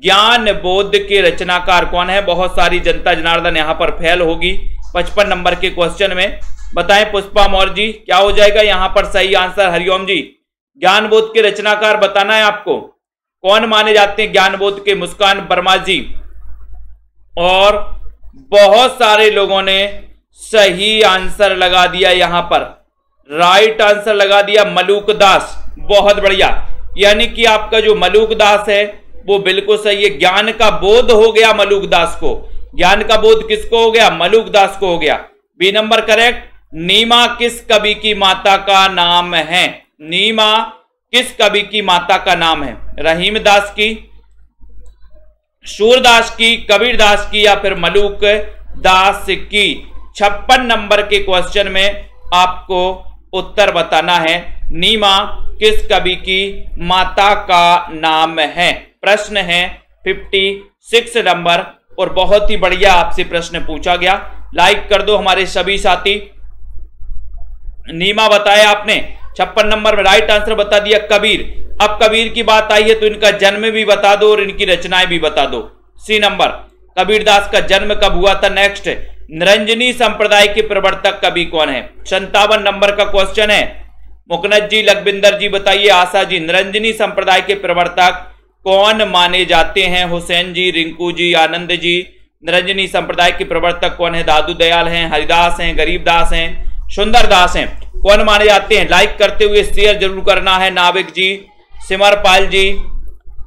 ज्ञान बोध के रचनाकार कौन है? बहुत सारी जनता जनार्दन यहां पर फेल होगी 55 नंबर के क्वेश्चन में। बताएं पुष्पा मौर्य जी, क्या हो जाएगा यहां पर सही आंसर? हरिओम जी, ज्ञान बोध के रचनाकार बताना है आपको, कौन माने जाते हैं ज्ञान बोध के? मुस्कान वर्मा जी, और बहुत सारे लोगों ने सही आंसर लगा दिया, यहां पर राइट आंसर लगा दिया मलूक दास, बहुत बढ़िया। यानी कि आपका जो मलूक दास है वो बिल्कुल सही है। ज्ञान का बोध हो गया मलूक दास को, ज्ञान का बोध किसको हो गया? मलूक दास को हो गया। B number correct. नीमा किस कवि की माता का नाम है? नीमा किस कवि की माता का नाम है? रहीम दास की, सूरदास की, कबीर दास की, या फिर मलूक दास की? 56 नंबर के क्वेश्चन में आपको उत्तर बताना है, नीमा किस कवि की माता का नाम है? प्रश्न है 56 नंबर और बहुत ही बढ़िया आपसे प्रश्न पूछा गया। लाइक कर दो हमारे सभी साथी। नीमा बताया आपने, 56 नंबर में राइट आंसर बता दिया कबीर। अब कबीर की बात आई है तो इनका जन्म भी बता दो और इनकी रचनाएं भी बता दो। सी नंबर, कबीरदास का जन्म कब हुआ था? नेक्स्ट, निरंजनी संप्रदाय के प्रवर्तक कवि कौन है? 57 नंबर का क्वेश्चन है। मुकनद जी, लखविंदर जी बताइए, आशा जी, निरंजनी संप्रदाय के प्रवर्तक कौन माने जाते हैं? हुसैन जी, रिंकू जी, आनंद जी, निरंजनी संप्रदाय के प्रवर्तक कौन है? दादू दयाल हैं, हरिदास हैं, गरीबदास हैं, सुंदरदास हैं, कौन माने जाते हैं? लाइक करते हुए शेयर जरूर करना है। नाविक जी, सिमरपाल जी,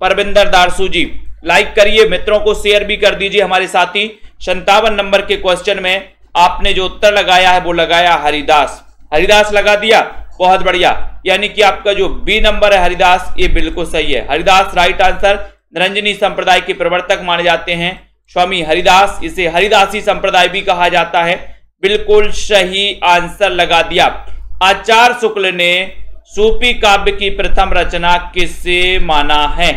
परविंदर दारसू जी, लाइक करिए, मित्रों को शेयर भी कर दीजिए हमारे साथी। 57 नंबर के क्वेश्चन में आपने जो उत्तर लगाया है वो लगाया हरिदास, हरिदास लगा दिया, बहुत बढ़िया। यानी कि आपका जो बी नंबर है हरिदास, ये बिल्कुल सही है, हरिदास राइट आंसर। निरंजनी संप्रदाय के प्रवर्तक माने जाते हैं स्वामी हरिदास, इसे हरिदासी संप्रदाय भी कहा जाता है, बिल्कुल सही आंसर लगा दिया। आचार्य शुक्ल ने सूफी काव्य की प्रथम रचना किसे माना है?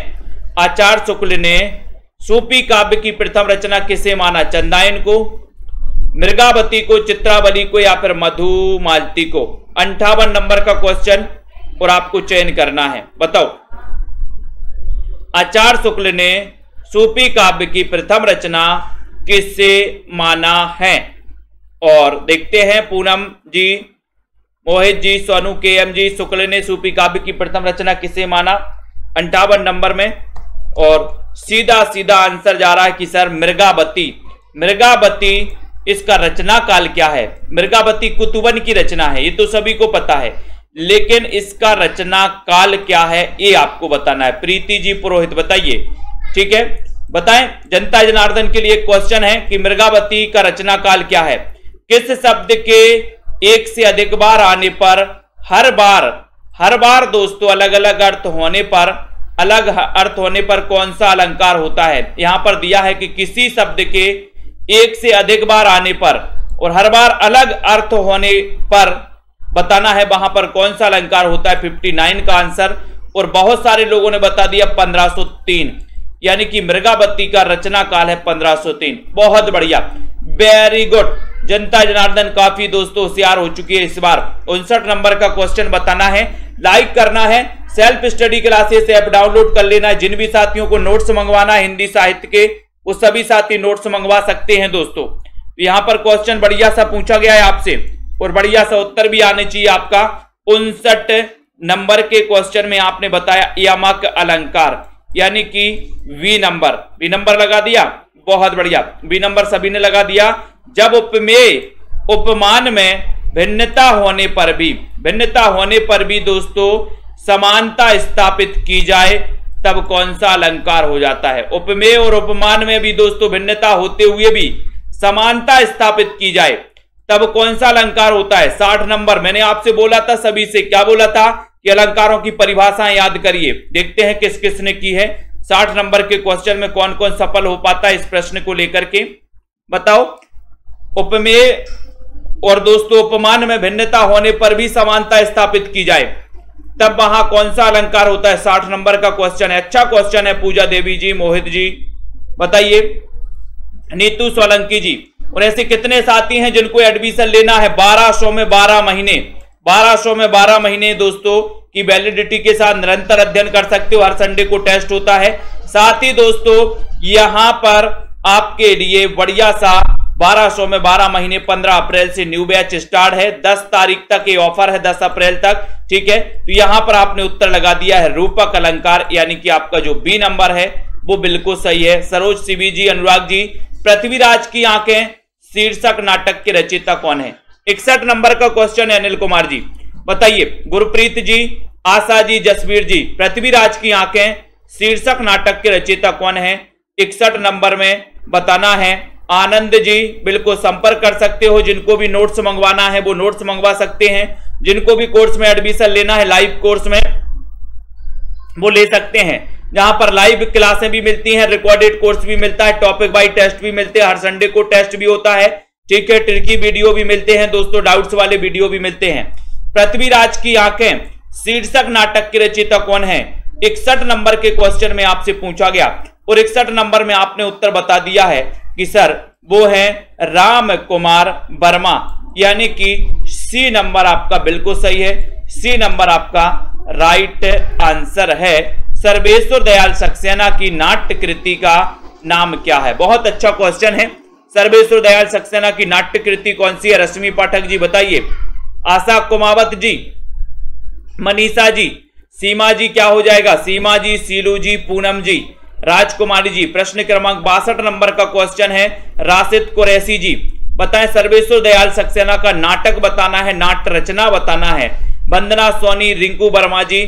आचार्य शुक्ल ने सूफी काव्य की प्रथम रचना किसे माना? चंदायन को, मृगावती को, चित्रावली को, या फिर मधुमालती को? 58 नंबर का क्वेश्चन और आपको चयन करना है, बताओ। आचार्य शुक्ल ने सूफी काव्य की प्रथम रचना किसे माना है? और देखते हैं, पूनम जी, मोहित जी, सोनू, के एम जी, शुक्ल ने सूफी काव्य की प्रथम रचना किसे माना? 58 नंबर में। और सीधा सीधा आंसर जा रहा है कि सर मृगावती। मृगावती इसका रचना काल क्या है? मृगावती कुतुबन की रचना है, ये तो सभी को पता है, लेकिन इसका रचना काल क्या है ये आपको बताना है। प्रीति जी पुरोहित बताइए, ठीक है, बताएं। जनता जनार्दन के लिए क्वेश्चन है कि मृगावती का रचना काल क्या है? किस शब्द के एक से अधिक बार आने पर हर बार दोस्तों अलग अलग अर्थ होने पर कौन सा अलंकार होता है? यहां पर दिया है कि किसी शब्द के एक से अधिक बार आने पर और हर बार अलग अर्थ होने पर बताना है वहां पर कौन सा अलंकार होता है। 59 का आंसर, और बहुत सारे लोगों ने बता दिया 1503, यानी कि मृगावती का रचना काल है 1503। बहुत बढ़िया, वेरी गुड। जनता जनार्दन काफी दोस्तों होशियार हो चुकी है इस बार। 59 नंबर का क्वेश्चन बताना है, लाइक करना है, self study classes app download कर लेना है। जिन भी साथियों को नोट्स मंगवाना है हिंदी साहित्य के, वो सभी साथी नोट्स मंगवा सकते हैं दोस्तों। यहां पर क्वेश्चन बढ़िया सा पूछा गया है आपसे और बढ़िया सा उत्तर भी आने चाहिए आपका। 59 नंबर के क्वेश्चन में आपने बताया यमक अलंकार, यानी कि वी नंबर लगा दिया। बहुत बढ़िया, बी नंबर सभी ने लगा दिया। जब उपमेय उपमान में भिन्नता होने पर भी दोस्तों समानता स्थापित की जाए तब कौन सा अलंकार हो जाता है? उपमेय और उपमान में भी दोस्तों भिन्नता होते हुए भी समानता स्थापित की जाए तब कौन सा अलंकार होता है? 60 नंबर मैंने आपसे बोला था, सभी से क्या बोला था कि अलंकारों की परिभाषाएं याद करिए। देखते हैं किस किस ने की है। 60 नंबर के क्वेश्चन में कौन कौन सफल हो पाता है इस प्रश्न को लेकर के बताओ। उपमेय और दोस्तों उपमान में भिन्नता होने पर भी समानता स्थापित की जाए तब वहां कौन सा अलंकार होता है? 60 नंबर का क्वेश्चन है। अच्छा क्वेश्चन है। पूजा देवी जी, मोहित जी बताइए, नीतू सोलंकी जी। और ऐसे कितने साथी हैं जिनको एडमिशन लेना है? 1200 में 12 महीने, 1200 में 12 महीने दोस्तों की वैलिडिटी के साथ निरंतर अध्ययन कर सकते हो। हर संडे को टेस्ट होता है। साथ ही दोस्तों यहां पर आपके लिए बढ़िया सा 1200 में 12 महीने 15 अप्रैल से न्यू बैच स्टार्ट है। 10 तारीख तक ये ऑफर है, 10 अप्रैल तक, ठीक है। तो यहां पर आपने उत्तर लगा दिया है रूपक अलंकार, यानी कि आपका जो बी नंबर है वो बिल्कुल सही है। सरोज सीबी जी, अनुराग जी, पृथ्वीराज की आंखें शीर्षक नाटक के रचयिता कौन है? 61 नंबर का क्वेश्चन है। अनिल कुमार जी बताइए, गुरप्रीत जी, आशा जी, जसवीर जी, पृथ्वीराज की आंखें शीर्षक नाटक के रचयिता कौन है? 61 नंबर में बताना है। आनंद जी बिल्कुल संपर्क कर सकते हो, जिनको भी नोट्स मंगवाना है वो नोट्स मंगवा सकते हैं। जिनको भी कोर्स में एडमिशन लेना है लाइव कोर्स में वो ले सकते हैं, जहां पर लाइव क्लासें भी मिलती हैं, रिकॉर्डेड कोर्स भी मिलता है, टॉपिक बाय टेस्ट भी मिलते हैं, हर संडे को टेस्ट भी होता है, ठीक है। ट्रिकी वीडियो भी मिलते हैं दोस्तों, डाउट्स वाले वीडियो भी मिलते हैं। पृथ्वीराज की आंखें शीर्षक नाटक के रचयिता कौन है? 61 नंबर के क्वेश्चन में आपसे पूछा गया और 61 नंबर में आपने उत्तर बता दिया है कि सर वो है राम कुमार वर्मा, यानी कि सी नंबर आपका बिल्कुल सही है। सी नंबर आपका राइट आंसर है। सर्वेश्वर दयाल सक्सेना की नाट्य कृति का नाम क्या है? बहुत अच्छा क्वेश्चन है। सर्वेश्वर दयाल सक्सेना की नाट्य कृति कौन सी है? रश्मि पाठक जी बताइए, आशा कुमावत जी, मनीषा जी, सीमा जी क्या हो जाएगा? सीमा जी, सीलू जी, पूनम जी, राजकुमारी जी। प्रश्न क्रमांक 62 नंबर का क्वेश्चन है। राशिद कुरैशी जी बताएं, सर्वेश्वर दयाल सक्सेना का नाटक बताना है, नाट्य रचना बताना है। वंदना सोनी, रिंकू वर्मा जी,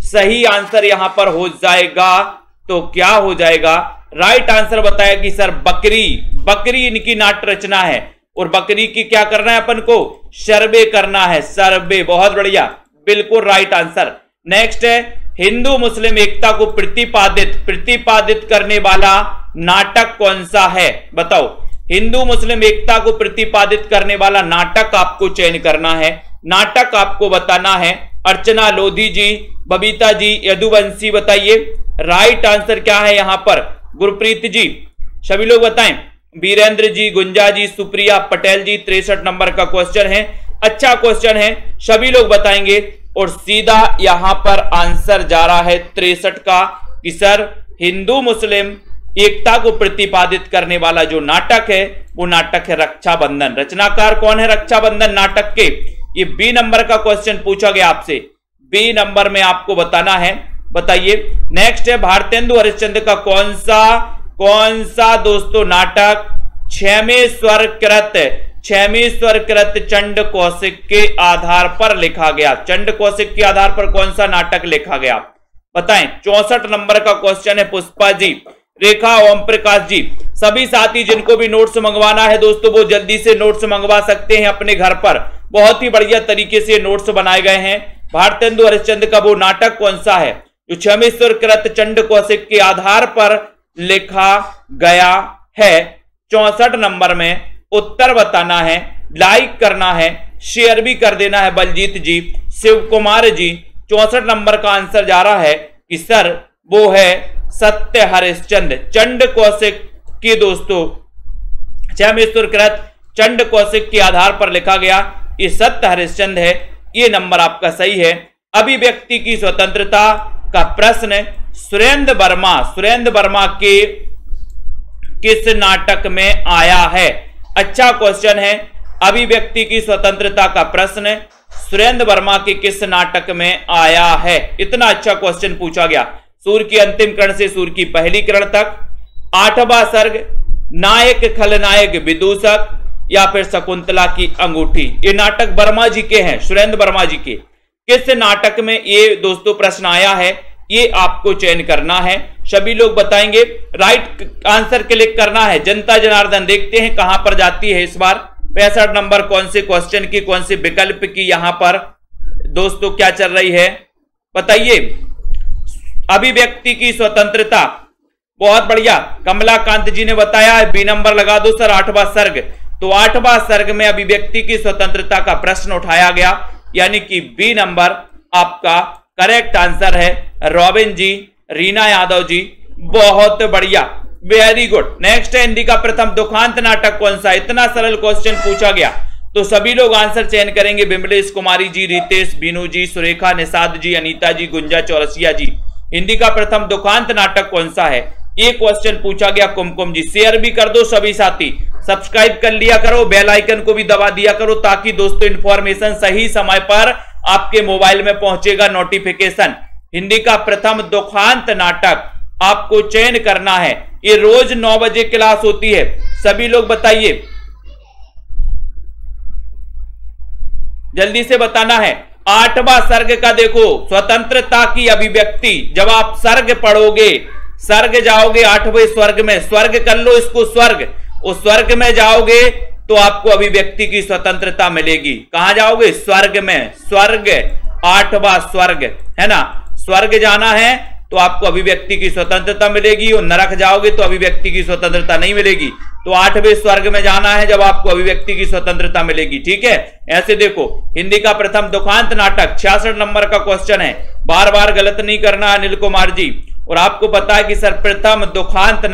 सही आंसर यहां पर हो जाएगा तो क्या हो जाएगा? राइट आंसर बताया कि सर बकरी इनकी नाट्य रचना है और बकरी की क्या करना है अपन को? सर्वे करना है, सर्वे। बहुत बढ़िया, बिल्कुल राइट आंसर। नेक्स्ट है, हिंदू मुस्लिम एकता को प्रतिपादित करने वाला नाटक कौन सा है? बताओ, हिंदू मुस्लिम एकता को प्रतिपादित करने वाला नाटक आपको चयन करना है, नाटक आपको बताना है। अर्चना लोधी जी, बबीता जी, यदुवंशी बताइए राइट आंसर क्या है यहां पर? गुरप्रीत जी, सभी लोग बताएं। वीरेंद्र जी, गुंजा जी, सुप्रिया पटेल जी, 63 नंबर का क्वेश्चन है। अच्छा क्वेश्चन है, सभी लोग बताएंगे और सीधा यहां पर आंसर जा रहा है 63 का कि सर हिंदू मुस्लिम एकता को प्रतिपादित करने वाला जो नाटक है वो नाटक है रक्षाबंधन। रचनाकार कौन है रक्षाबंधन नाटक के? ये बी नंबर का क्वेश्चन पूछा गया आपसे। बी नंबर में आपको बताना है बताइए। नेक्स्ट है भारतेंदु हरिश्चंद्र का कौन सा दोस्तों नाटक छेमें स्वरकृत चंड कौशिक के आधार पर लिखा गया? चंड कौशिक के आधार पर कौन सा नाटक लिखा गया बताएं। 64 नंबर का क्वेश्चन है। पुष्पा जी, रेखा, ओम प्रकाश जी, सभी साथी जिनको भी नोट्स मंगवाना है दोस्तों वो जल्दी से नोट्स मंगवा सकते हैं अपने घर पर। बहुत ही बढ़िया तरीके से नोट्स बनाए गए हैं। भारतेंदु हरिश्चंद्र का वो नाटक कौन सा है जो छेमें स्वरकृत चंड कौशिक के आधार पर लिखा गया है? 64 नंबर में उत्तर बताना है, लाइक करना है, शेयर भी कर देना है। बलजीत जी, शिव कुमार जी, 64 नंबर का आंसर जा रहा है कि सर वो है सत्य हरिश्चंद्र। चंड कौशिक की दोस्तों छेमें स्वरकृत चंड कौशिक के आधार पर लिखा गया, ये सत्य हरिश्चंद्र है। ये नंबर आपका सही है। अभिव्यक्ति की स्वतंत्रता का प्रश्न सुरेंद्र वर्मा के किस नाटक में आया है? अच्छा क्वेश्चन है। अभिव्यक्ति की स्वतंत्रता का प्रश्न सुरेंद्र वर्मा के किस नाटक में आया है? इतना अच्छा क्वेश्चन पूछा गया। सूर्य की अंतिम किरण से सूर्य की पहली किरण तक, 8वां सर्ग, नायक खलनायक विदूषक, या फिर शकुंतला की अंगूठी। ये नाटक वर्मा जी के हैं, सुरेंद्र वर्मा जी के। किस नाटक में ये दोस्तों प्रश्न आया है ये आपको चयन करना है। सभी लोग बताएंगे, राइट आंसर क्लिक करना है। जनता जनार्दन देखते हैं कहां पर जाती है इस बार। 65 नंबर कौन से क्वेश्चन की, कौन से विकल्प की यहां पर दोस्तों क्या चल रही है बताइए। अभिव्यक्ति की स्वतंत्रता, बहुत बढ़िया। कमलाकांत जी ने बताया है, बी नंबर लगा दो सर, 8वां सर्ग। तो 8वां सर्ग में अभिव्यक्ति की स्वतंत्रता का प्रश्न उठाया गया, यानी कि बी नंबर आपका करेक्ट आंसर है। रॉबिन जी, रीना यादव जी, बहुत बढ़िया, वेरी गुड। नेक्स्ट है हिंदी का प्रथम दुखांत नाटक कौन सा? इतना सरल क्वेश्चन पूछा गया तो सभी लोग आंसर चयन करेंगे। बिमलेश कुमारी जी, रितेश, बीनू जी, सुरेखा, निषाद जी, अनीता जी, गुंजा चौरसिया जी। हिंदी का प्रथम दुखांत नाटक कौन सा है? ये क्वेश्चन पूछा गया। कुमकुम जी, शेयर भी कर दो सभी साथी, सब्सक्राइब कर लिया करो, बेल आइकन को भी दबा दिया करो ताकि दोस्तों इंफॉर्मेशन सही समय पर आपके मोबाइल में पहुंचेगा नोटिफिकेशन। हिंदी का प्रथम दुखांत नाटक आपको चयन करना है। ये रोज 9 बजे क्लास होती है। सभी लोग बताइए, जल्दी से बताना है। 8वां सर्ग का देखो, स्वतंत्रता की अभिव्यक्ति। जब आप सर्ग पढ़ोगे, सर्ग जाओगे 8वें स्वर्ग में, स्वर्ग कर लो इसको स्वर्ग, उस स्वर्ग में जाओगे तो आपको अभिव्यक्ति की स्वतंत्रता मिलेगी। कहां जाओगे? स्वर्ग में। स्वर्ग 8वां स्वर्ग है ना, स्वर्ग जाना है तो आपको अभिव्यक्ति की स्वतंत्रता मिलेगी, और नरक जाओगे तो अभिव्यक्ति की स्वतंत्रता नहीं मिलेगी। तो 8वें स्वर्ग में जाना है जब आपको अभिव्यक्ति की स्वतंत्रता मिलेगी। ठीक है, ऐसे देखो। हिंदी का प्रथम दुखांत नाटक 66 नंबर का क्वेश्चन है, बार बार गलत नहीं करना अनिल कुमार जी। और आपको पता है कि सर प्रथम दुखांत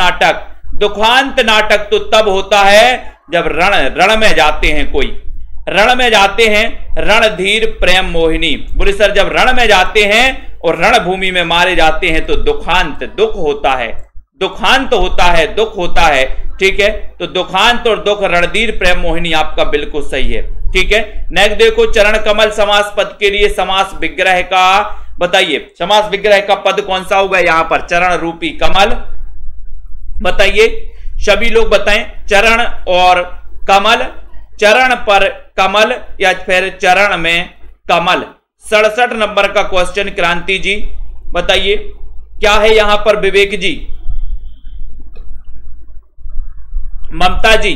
नाटक तो तब होता है जब रण में जाते हैं, कोई रण में जाते हैं, रणधीर प्रेम मोहिनी। बोले सर जब रण में जाते हैं और रणभूमि में मारे जाते हैं तो दुखांत, दुख होता है, दुखांत होता है, दुख होता है। ठीक है, तो दुखांत और दुख, रणधीर प्रेम मोहिनी आपका बिल्कुल सही है। ठीक है, नेक्स्ट देखो, चरण कमल समास पद के लिए समास विग्रह का बताइए। समास विग्रह का पद कौन सा होगा यहां पर? चरण रूपी कमल। बताइए, सभी लोग बताएं। चरण और कमल, चरण पर कमल या फिर चरण में कमल। 67 नंबर का क्वेश्चन क्रांति जी बताइए क्या है यहां पर? विवेक जी, ममता जी,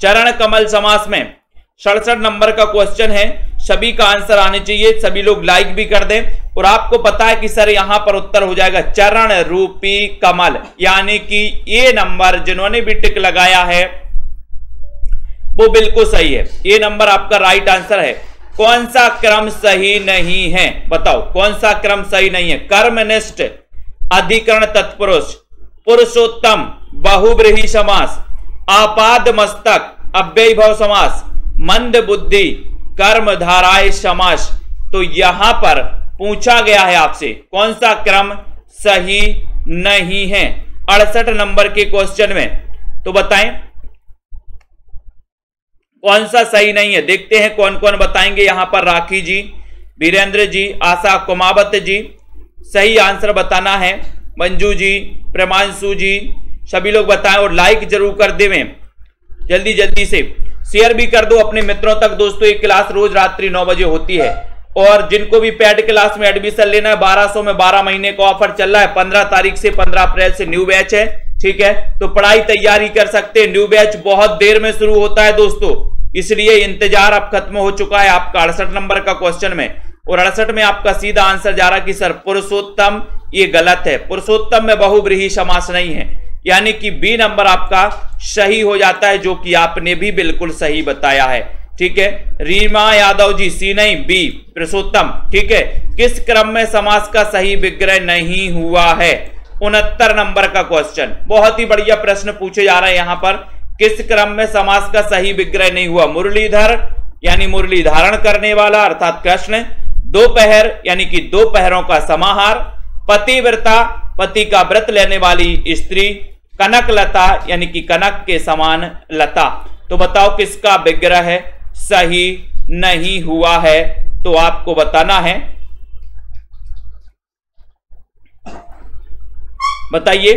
चरण कमल समास में 67 नंबर का क्वेश्चन है। सभी का आंसर आने चाहिए, सभी लोग लाइक भी कर दें। और आपको पता है कि सर यहां पर उत्तर हो जाएगा चरण रूपी कमल, यानी कि ये नंबर जिन्होंने भी टिक लगाया है वो बिल्कुल सही है। ये नंबर आपका राइट आंसर है। कौन सा क्रम सही नहीं है बताओ? कौन सा क्रम सही नहीं है? कर्मनिष्ठ, अधिकरण तत्पुरुष, पुरुषोत्तम, बहुब्रीहि समास, आपाद मस्तक, अव्ययीभाव समास, मंद बुद्धि, कर्मधाराय समास। तो यहां पर पूछा गया है आपसे कौन सा क्रम सही नहीं है 68 नंबर के क्वेश्चन में। तो बताएं कौन सा सही नहीं है। देखते हैं कौन कौन बताएंगे यहां पर। राखी जी, वीरेंद्र जी, आशा कुमावत जी, सही आंसर बताना है। मंजू जी, प्रेमांशु जी, सभी लोग बताएं और लाइक जरूर कर देवें, जल्दी जल्दी से शेयर भी कर दो अपने मित्रों तक। दोस्तों ये क्लास रोज रात्रि 9 बजे होती है और जिनको भी पेड क्लास में एडमिशन लेना है 1200 में 12 महीने का ऑफर चल रहा है। 15 तारीख से 15 अप्रैल से न्यू बैच है, ठीक है, तो पढ़ाई तैयारी कर सकते हैं। न्यू बैच बहुत देर में शुरू होता है दोस्तों, इसलिए इंतजार अब खत्म हो चुका है आपका 68 नंबर का क्वेश्चन में। और 68 में आपका सीधा आंसर जा रहा कि सर पुरुषोत्तम, ये गलत है। पुरुषोत्तम में बहुव्रीहि समास नहीं है, यानी कि बी नंबर आपका सही हो जाता है, जो कि आपने भी बिल्कुल सही बताया है, ठीक है। रीमा यादव जी, सी नहीं बी पुरुषोत्तम, ठीक है। किस क्रम में समास का सही विग्रह नहीं हुआ है? 69 नंबर का क्वेश्चन, बहुत ही बढ़िया प्रश्न पूछे जा रहे हैं यहां पर। किस क्रम में समास का सही विग्रह नहीं हुआ? मुरलीधर यानी मुरली धारण करने वाला अर्थात कृष्ण, दोपहर यानी कि दोपहरों का समाहार, पतिव्रता पति का व्रत लेने वाली स्त्री, कनकलता यानी कि कनक के समान लता। तो बताओ किसका विग्रह सही नहीं हुआ है? तो आपको बताना है, बताइए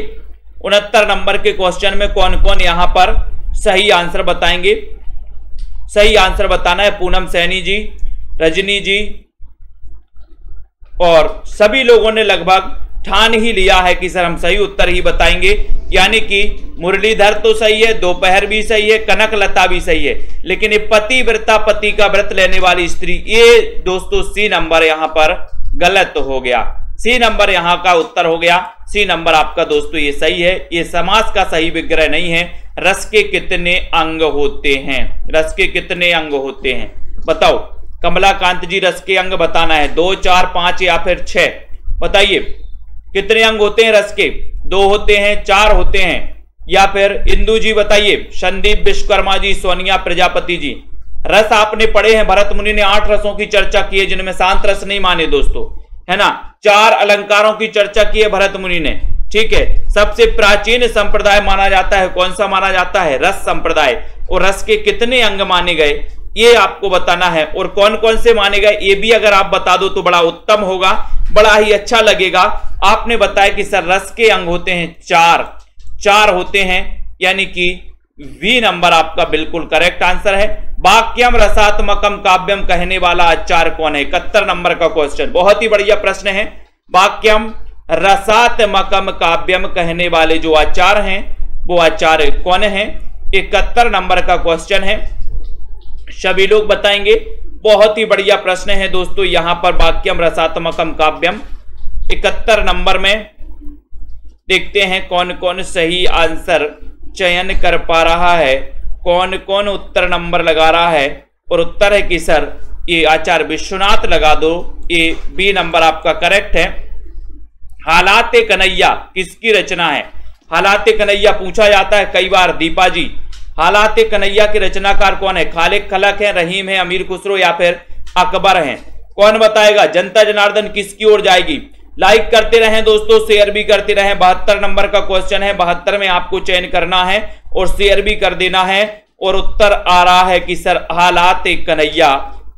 69 नंबर के क्वेश्चन में कौन कौन यहां पर सही आंसर बताएंगे। सही आंसर बताना है पूनम सैनी जी, रजनी जी, और सभी लोगों ने लगभग ठान ही लिया है कि सर हम सही उत्तर ही बताएंगे, यानी कि मुरलीधर तो सही है, दोपहर भी सही है, कनकलता भी सही है, लेकिन ये पतिव्रता पति का व्रत लेने वाली स्त्री, ये दोस्तों सी नंबर यहां पर गलत हो गया। सी नंबर यहां का उत्तर हो गया, सी नंबर आपका दोस्तों ये सही है। ये समास का सही विग्रह नहीं है। रस के कितने अंग होते हैं? रस के कितने अंग होते हैं बताओ। कमलाकांत जी, रस के अंग बताना है, 2, 4, 5 या फिर 6, बताइए कितने अंग होते हैं रस के? 2 होते हैं, 4 होते हैं, या फिर इंदु जी बताइए, संदीप विश्वकर्मा जी, सोनिया प्रजापति जी। रस आपने पढ़े हैं, भरत मुनि ने 8 रसों की चर्चा की है, जिनमें शांत रस नहीं माने दोस्तों, है ना। 4 अलंकारों की चर्चा की है भरत मुनि ने, ठीक है। सबसे प्राचीन संप्रदाय माना जाता है, कौन सा माना जाता है? रस संप्रदाय। और रस के कितने अंग माने गए ये आपको बताना है, और कौन कौन से माने गए ये भी अगर आप बता दो तो बड़ा उत्तम होगा, बड़ा ही अच्छा लगेगा। आपने बताया कि सर रस के अंग होते हैं 4 होते हैं, यानी कि वी नंबर आपका बिल्कुल करेक्ट आंसर है। वाक्यम रसात्मकम काव्यम कहने वाला आचार्य कौन है? 71 नंबर का क्वेश्चन, बहुत ही बढ़िया प्रश्न है। वाक्यम रसात्मकम काव्यम कहने वाले जो आचार्य हैं वो आचार्य कौन है? 71 नंबर का क्वेश्चन है, सभी लोग बताएंगे। बहुत ही बढ़िया प्रश्न है दोस्तों यहां पर, वाक्यम रसात्मकम काव्यम। 71 नंबर में देखते हैं कौन कौन सही आंसर चयन कर पा रहा है, कौन कौन उत्तर नंबर लगा रहा है। और उत्तर है कि सर ये आचार्य विश्वनाथ लगा दो, ये बी नंबर आपका करेक्ट है। हालाते कन्हैया किसकी रचना है? हालाते कन्हैया पूछा जाता है कई बार, दीपा जी। हालाते कन्हैया के रचनाकार कौन है? खालिक खलक है, रहीम है, अमीर खुसरो या फिर अकबर हैं? कौन बताएगा? जनता जनार्दन किसकी ओर जाएगी? लाइक करते रहें दोस्तों, शेयर भी करते रहें। 72 नंबर का क्वेश्चन है, 72 में आपको चयन करना है और शेयर भी कर देना है। और उत्तर आ रहा है कि सर हालाते कन्हैया,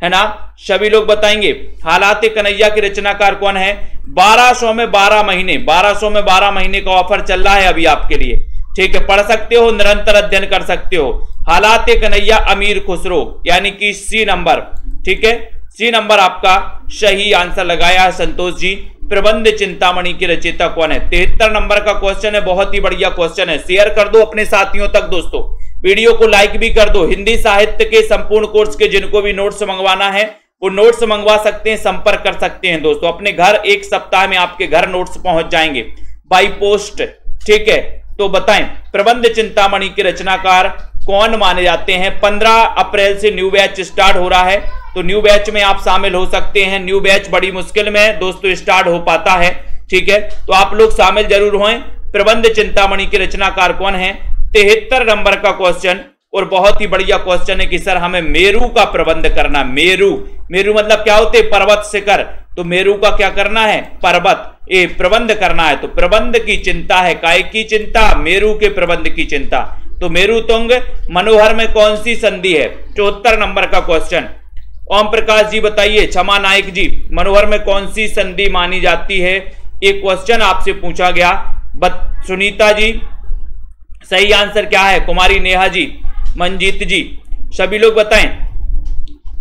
है ना। सभी लोग बताएंगे हालाते कन्हैया के रचनाकार कौन है? 1200 में 12 महीने, 1200 में 12 महीने का ऑफर चल रहा है अभी आपके लिए, ठीक है। पढ़ सकते हो, निरंतर अध्ययन कर सकते हो। हालाते कन्हैया अमीर खुसरो, यानी कि सी नंबर, ठीक है। सी नंबर आपका सही आंसर लगाया है संतोष जी। प्रबंध चिंतामणि के रचयिता कौन है? 73 नंबर का क्वेश्चन है, बहुत ही बढ़िया क्वेश्चन है। शेयर कर दो अपने साथियों तक दोस्तों, वीडियो को लाइक भी कर दो। हिंदी साहित्य के संपूर्ण कोर्स के जिनको भी नोट्स मंगवाना है वो नोट्स मंगवा सकते हैं, संपर्क कर सकते हैं दोस्तों। अपने घर 1 सप्ताह में आपके घर नोट्स पहुंच जाएंगे बाई पोस्ट, ठीक है। तो बताएं प्रबंध चिंतामणि के रचनाकार कौन माने जाते हैं? 15 अप्रैल से न्यू बैच स्टार्ट हो रहा है, तो न्यू बैच में आप शामिल हो सकते हैं। न्यू बैच बड़ी मुश्किल में दोस्तों स्टार्ट हो पाता है, ठीक है, तो आप लोग शामिल जरूर हों। प्रबंध चिंतामणि के रचनाकार कौन है? 73 नंबर का क्वेश्चन, और बहुत ही बढ़िया क्वेश्चन है कि सर हमें मेरू का प्रबंध करना। मेरू, मेरू मतलब क्या होते? पर्वत शिखर। तो मेरू का क्या करना है? पर्वत, ये प्रबंध करना है। तो प्रबंध की चिंता है, काय की चिंता? मेरू के प्रबंध की चिंता। तो मेरू तुंग मनोहर में कौन सी संधि है? 74 नंबर का क्वेश्चन। ओम प्रकाश जी बताइए, क्षमा नायक जी, मनोहर में कौन सी संधि मानी जाती है? एक क्वेश्चन आपसे पूछा गया। सुनीता जी, सही आंसर क्या है? कुमारी नेहा जी, मंजीत जी, सभी लोग बताएं।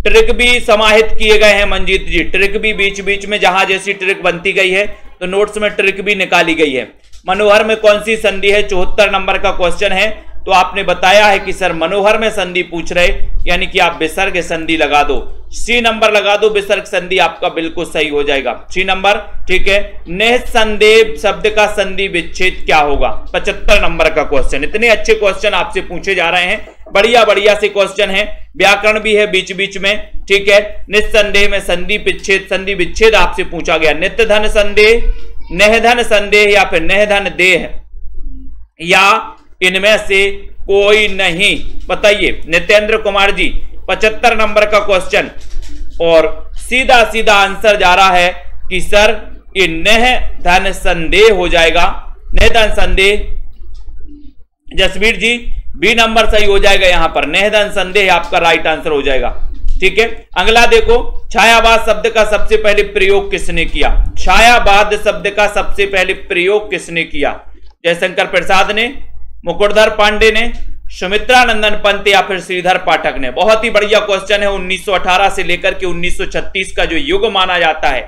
ट्रिक भी समाहित किए गए हैं मंजीत जी, ट्रिक भी बीच बीच में जहां जैसी ट्रिक बनती गई है तो नोट्स में ट्रिक भी निकाली गई है। मनोहर में कौन सी संधि है? 74 नंबर का क्वेश्चन है। तो आपने बताया है कि सर मनोहर में संधि पूछ रहे, यानी कि आप विसर्ग संधि लगा दो, सी नंबर लगा दो, विसर्ग संधि आपका बिल्कुल सही हो जाएगा, सी नंबर। ठीक है, निःसंदेह शब्द का संधि विच्छेद क्या होगा? 75 नंबर का क्वेश्चन। इतने अच्छे क्वेश्चन आपसे पूछे जा रहे हैं, बढ़िया बढ़िया से क्वेश्चन है, व्याकरण भी है बीच बीच में। ठीक है, निस्संदेह में संधि विच्छेद आपसे पूछा गया। नित्य धन संदेह, नेहधन संदेह या फिर नेहधन देह, या इनमें से कोई नहीं? बताइए नितेंद्र कुमार जी, 75 नंबर का क्वेश्चन। और सीधा सीधा आंसर जा रहा है कि सर ये नेह धन संदेह हो जाएगा, नेह धन संदेह। जसवीर जी, बी नंबर सही हो जाएगा, यहां पर नेह धन संदेह आपका राइट आंसर हो जाएगा। ठीक है, अगला देखो, छायावाद शब्द का सबसे पहले प्रयोग किसने किया? छायावाद शब्द का सबसे पहले प्रयोग किसने किया? जयशंकर प्रसाद ने, मुकुटधर पांडे ने, सुमित्रानंदन पंत या फिर श्रीधर पाठक ने? बहुत ही बढ़िया क्वेश्चन है। 1918 से लेकर के 1936 का जो युग माना जाता है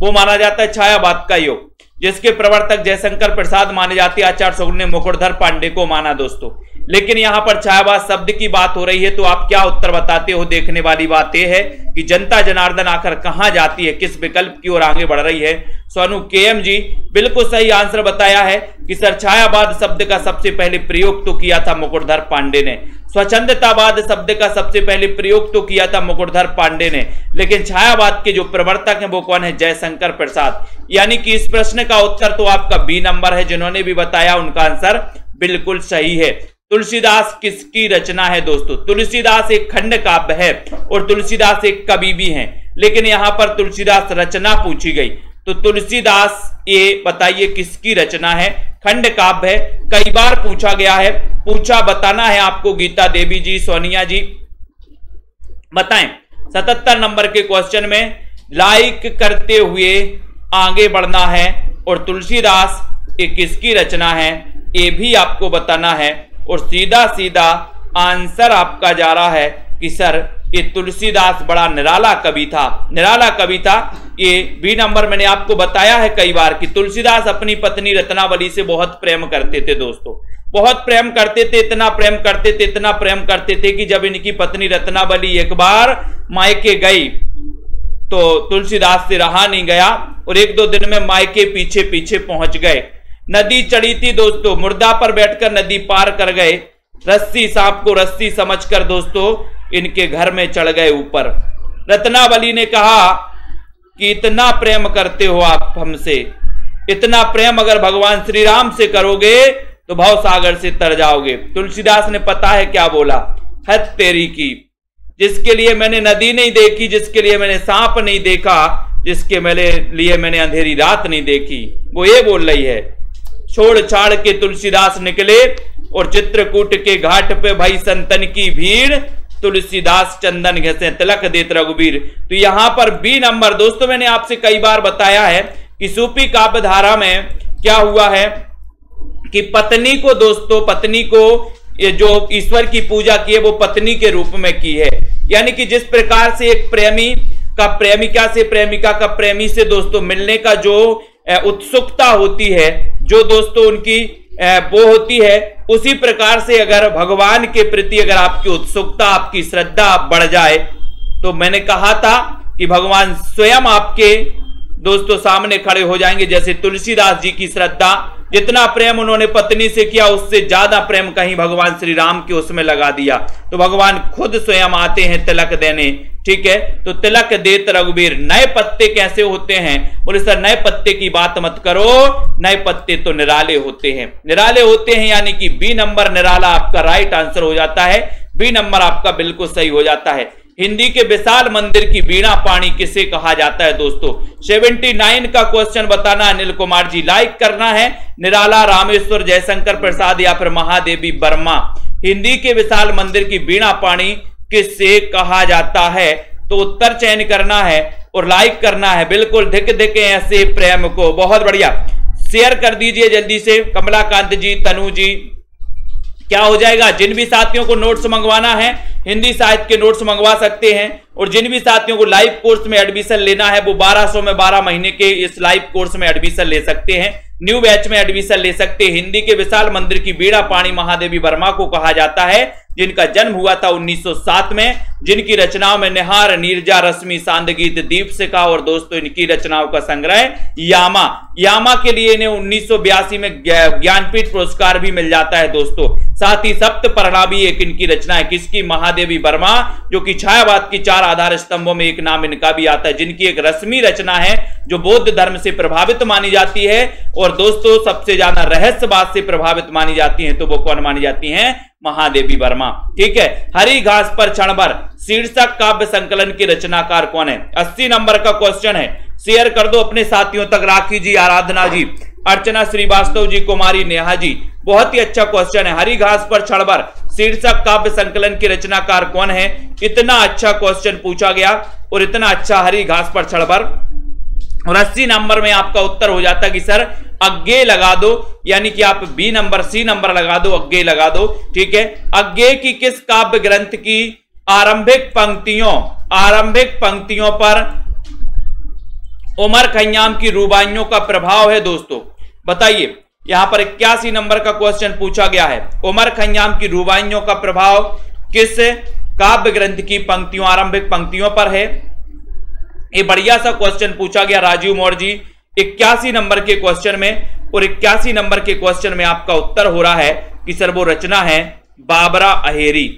वो माना जाता है छायावाद का युग, जिसके प्रवर्तक जयशंकर प्रसाद माने जाते हैं। आचार्य शोभन ने मुकुटधर पांडे को माना दोस्तों। लेकिन यहां पर छायावाद शब्द की बात हो रही है तो आप क्या उत्तर बताते हो? देखने वाली बात यह है कि जनता जनार्दन आखिर कहां जाती है, किस विकल्प की ओर आगे बढ़ रही है? सोनू केएम जी, बिल्कुल सही आंसर बताया है कि सर छायावाद शब्द का सबसे पहले प्रयोग तो किया था मुकुटधर पांडे ने, स्वच्छंदतावाद शब्द का सबसे पहले प्रयोग तो किया था मुकुटधर पांडे ने, लेकिन छायावाद के जो प्रवर्तक हैं वो कौन है? जयशंकर प्रसाद। यानी कि इस प्रश्न का उत्तर तो आपका बी नंबर है। जिन्होंने भी बताया उनका आंसर बिल्कुल सही है। तुलसीदास किसकी रचना है दोस्तों? तुलसीदास एक खंड काव्य है और तुलसीदास एक कवि भी हैं, लेकिन यहां पर तुलसीदास रचना पूछी गई तो तुलसीदास ये बताइए किसकी रचना है? खंड काव्य है, कई बार पूछा गया है, पूछा बताना है आपको। गीता देवी जी, सोनिया जी बताएं। 77 नंबर के क्वेश्चन में लाइक करते हुए आगे बढ़ना है और तुलसीदास ये किसकी रचना है ये भी आपको बताना है। और सीधा सीधा आंसर आपका जा रहा है कि सर ये तुलसीदास बड़ा निराला कवि था, निराला कवि था। ये बी नंबर मैंने आपको बताया है कई बार कि तुलसीदास अपनी पत्नी रत्नावली से बहुत प्रेम करते थे दोस्तों, बहुत प्रेम करते थे, इतना प्रेम करते थे, इतना प्रेम करते थे कि जब इनकी पत्नी रत्नावली एक बार मायके गई तो तुलसीदास से रहा नहीं गया और एक दो दिन में मायके पीछे पीछे पहुंच गए। नदी चढ़ी थी दोस्तों, मुर्दा पर बैठकर नदी पार कर गए, रस्सी सांप को रस्सी समझकर दोस्तों इनके घर में चढ़ गए ऊपर। रत्नावली ने कहा कि इतना प्रेम करते हो आप हमसे, इतना प्रेम अगर भगवान श्री राम से करोगे तो भव सागर से तर जाओगे। तुलसीदास ने पता है क्या बोला? हद तेरी की, जिसके लिए मैंने नदी नहीं देखी, जिसके लिए मैंने सांप नहीं देखा, जिसके लिए मैंने अंधेरी रात नहीं देखी, वो ये बोल रही है। छोड़ छाड़ के तुलसीदास निकले और चित्रकूट के घाट पे भाई संतन की भीड़, तुलसीदास चंदन घसे तिलक देत रघुबीर। तो यहां पर बी नंबर दोस्तों मैंने आपसे कई बार बताया है कि सूफी काव्य धारा में क्या हुआ है कि पत्नी को दोस्तों, पत्नी को ये जो ईश्वर की पूजा की है वो पत्नी के रूप में की है। यानी कि जिस प्रकार से एक प्रेमी का प्रेमिका से, प्रेमिका का प्रेमी से दोस्तों मिलने का जो उत्सुकता होती है, जो दोस्तों उनकी वो होती है, उसी प्रकार से अगर भगवान के प्रति अगर आपकी उत्सुकता, आपकी श्रद्धा बढ़ जाए तो मैंने कहा था कि भगवान स्वयं आपके दोस्तों सामने खड़े हो जाएंगे। जैसे तुलसीदास जी की श्रद्धा, जितना प्रेम उन्होंने पत्नी से किया उससे ज्यादा प्रेम कहीं भगवान श्री राम के उसमें लगा दिया, तो भगवान खुद स्वयं आते हैं तिलक देने। ठीक है, तो तिलक देत रघुबीर। नए पत्ते कैसे होते हैं? बोले सर नए पत्ते की बात मत करो, नए पत्ते तो निराले होते हैं, निराले होते हैं। यानी कि बी नंबर निराला आपका राइट आंसर हो जाता है, बी नंबर आपका बिल्कुल सही हो जाता है। हिंदी के विशाल मंदिर की वीणा पाणी किसे कहा जाता है दोस्तों? 79 का क्वेश्चन बताना अनिल कुमार जी, लाइक करना है। निराला, रामेश्वर, जयशंकर प्रसाद या फिर महादेवी वर्मा। हिंदी के विशाल मंदिर की वीणा पाणी किससे कहा जाता है? तो उत्तर चयन करना है और लाइक करना है, बिल्कुल धिक धिक ऐसे प्रेम को। बहुत बढ़िया, शेयर कर दीजिए जल्दी से। कमलाकांत जी, तनु जी, क्या हो जाएगा? जिन भी साथियों को नोट्स मंगवाना है, हिंदी साहित्य के नोट्स मंगवा सकते हैं, और जिन भी साथियों को लाइव कोर्स में एडमिशन लेना है वो 1200 में 12 महीने के इस लाइव कोर्स में एडमिशन ले सकते हैं, न्यू बैच में एडमिशन ले सकते हैं। हिंदी के विशाल मंदिर की बीड़ा पाणी महादेवी वर्मा को कहा जाता है, जिनका जन्म हुआ था 1907 में, जिनकी रचनाओं में निहार, नीरजा, रश्मि, सांदगीत, दीपशिखा और दोस्तों इनकी रचनाओं का संग्रह यामा। यामा के लिए इन्हें 1982 में ज्ञानपीठ पुरस्कार भी मिल जाता है दोस्तों। साथ ही सप्त परणा भी एक इनकी रचना है, किसकी? महादेवी वर्मा, जो कि छायावाद की 4 आधार स्तंभों में एक नाम इनका भी आता है, जिनकी एक रश्मि रचना है जो बौद्ध धर्म से प्रभावित मानी जाती है, और दोस्तों सबसे ज्यादा रहस्यवाद से प्रभावित मानी जाती है, तो वो कौन मानी जाती हैं? महादेवी वर्मा। ठीक है। हरी घास पर क्षण भर शीर्षक काव्य संकलन के रचनाकार कौन है? 80 नंबर का क्वेश्चन है, शेयर कर दो अपने साथियों तक। राखी जी, आराधना जी, अर्चना श्रीवास्तव जी, कुमारी नेहा जी, बहुत ही अच्छा क्वेश्चन है। हरी घास पर क्षण भर शीर्षक काव्य संकलन के रचनाकार कौन है? इतना अच्छा क्वेश्चन पूछा गया और इतना अच्छा हरी घास पर क्षण भर, और 80 नंबर में आपका उत्तर हो जाता कि सर अज्ञे लगा दो, यानी कि आप बी नंबर, सी नंबर लगा दो, अज्ञे लगा दो। ठीक है। अज्ञे की किस काव्य ग्रंथ की आरंभिक पंक्तियों पर उमर खय्याम की रुबाइयों का प्रभाव है दोस्तों? बताइए। यहां पर 81 नंबर का क्वेश्चन पूछा गया है, उमर खय्याम की रुबाइयों का प्रभाव किस काव्य ग्रंथ की पंक्तियों, आरंभिक पंक्तियों पर है? ये बढ़िया सा क्वेश्चन पूछा गया राजीव मौर्य जी 81 नंबर के क्वेश्चन में, और 81 नंबर के क्वेश्चन में आपका उत्तर हो रहा है कि सर वो रचना है बाबरा अहेरी।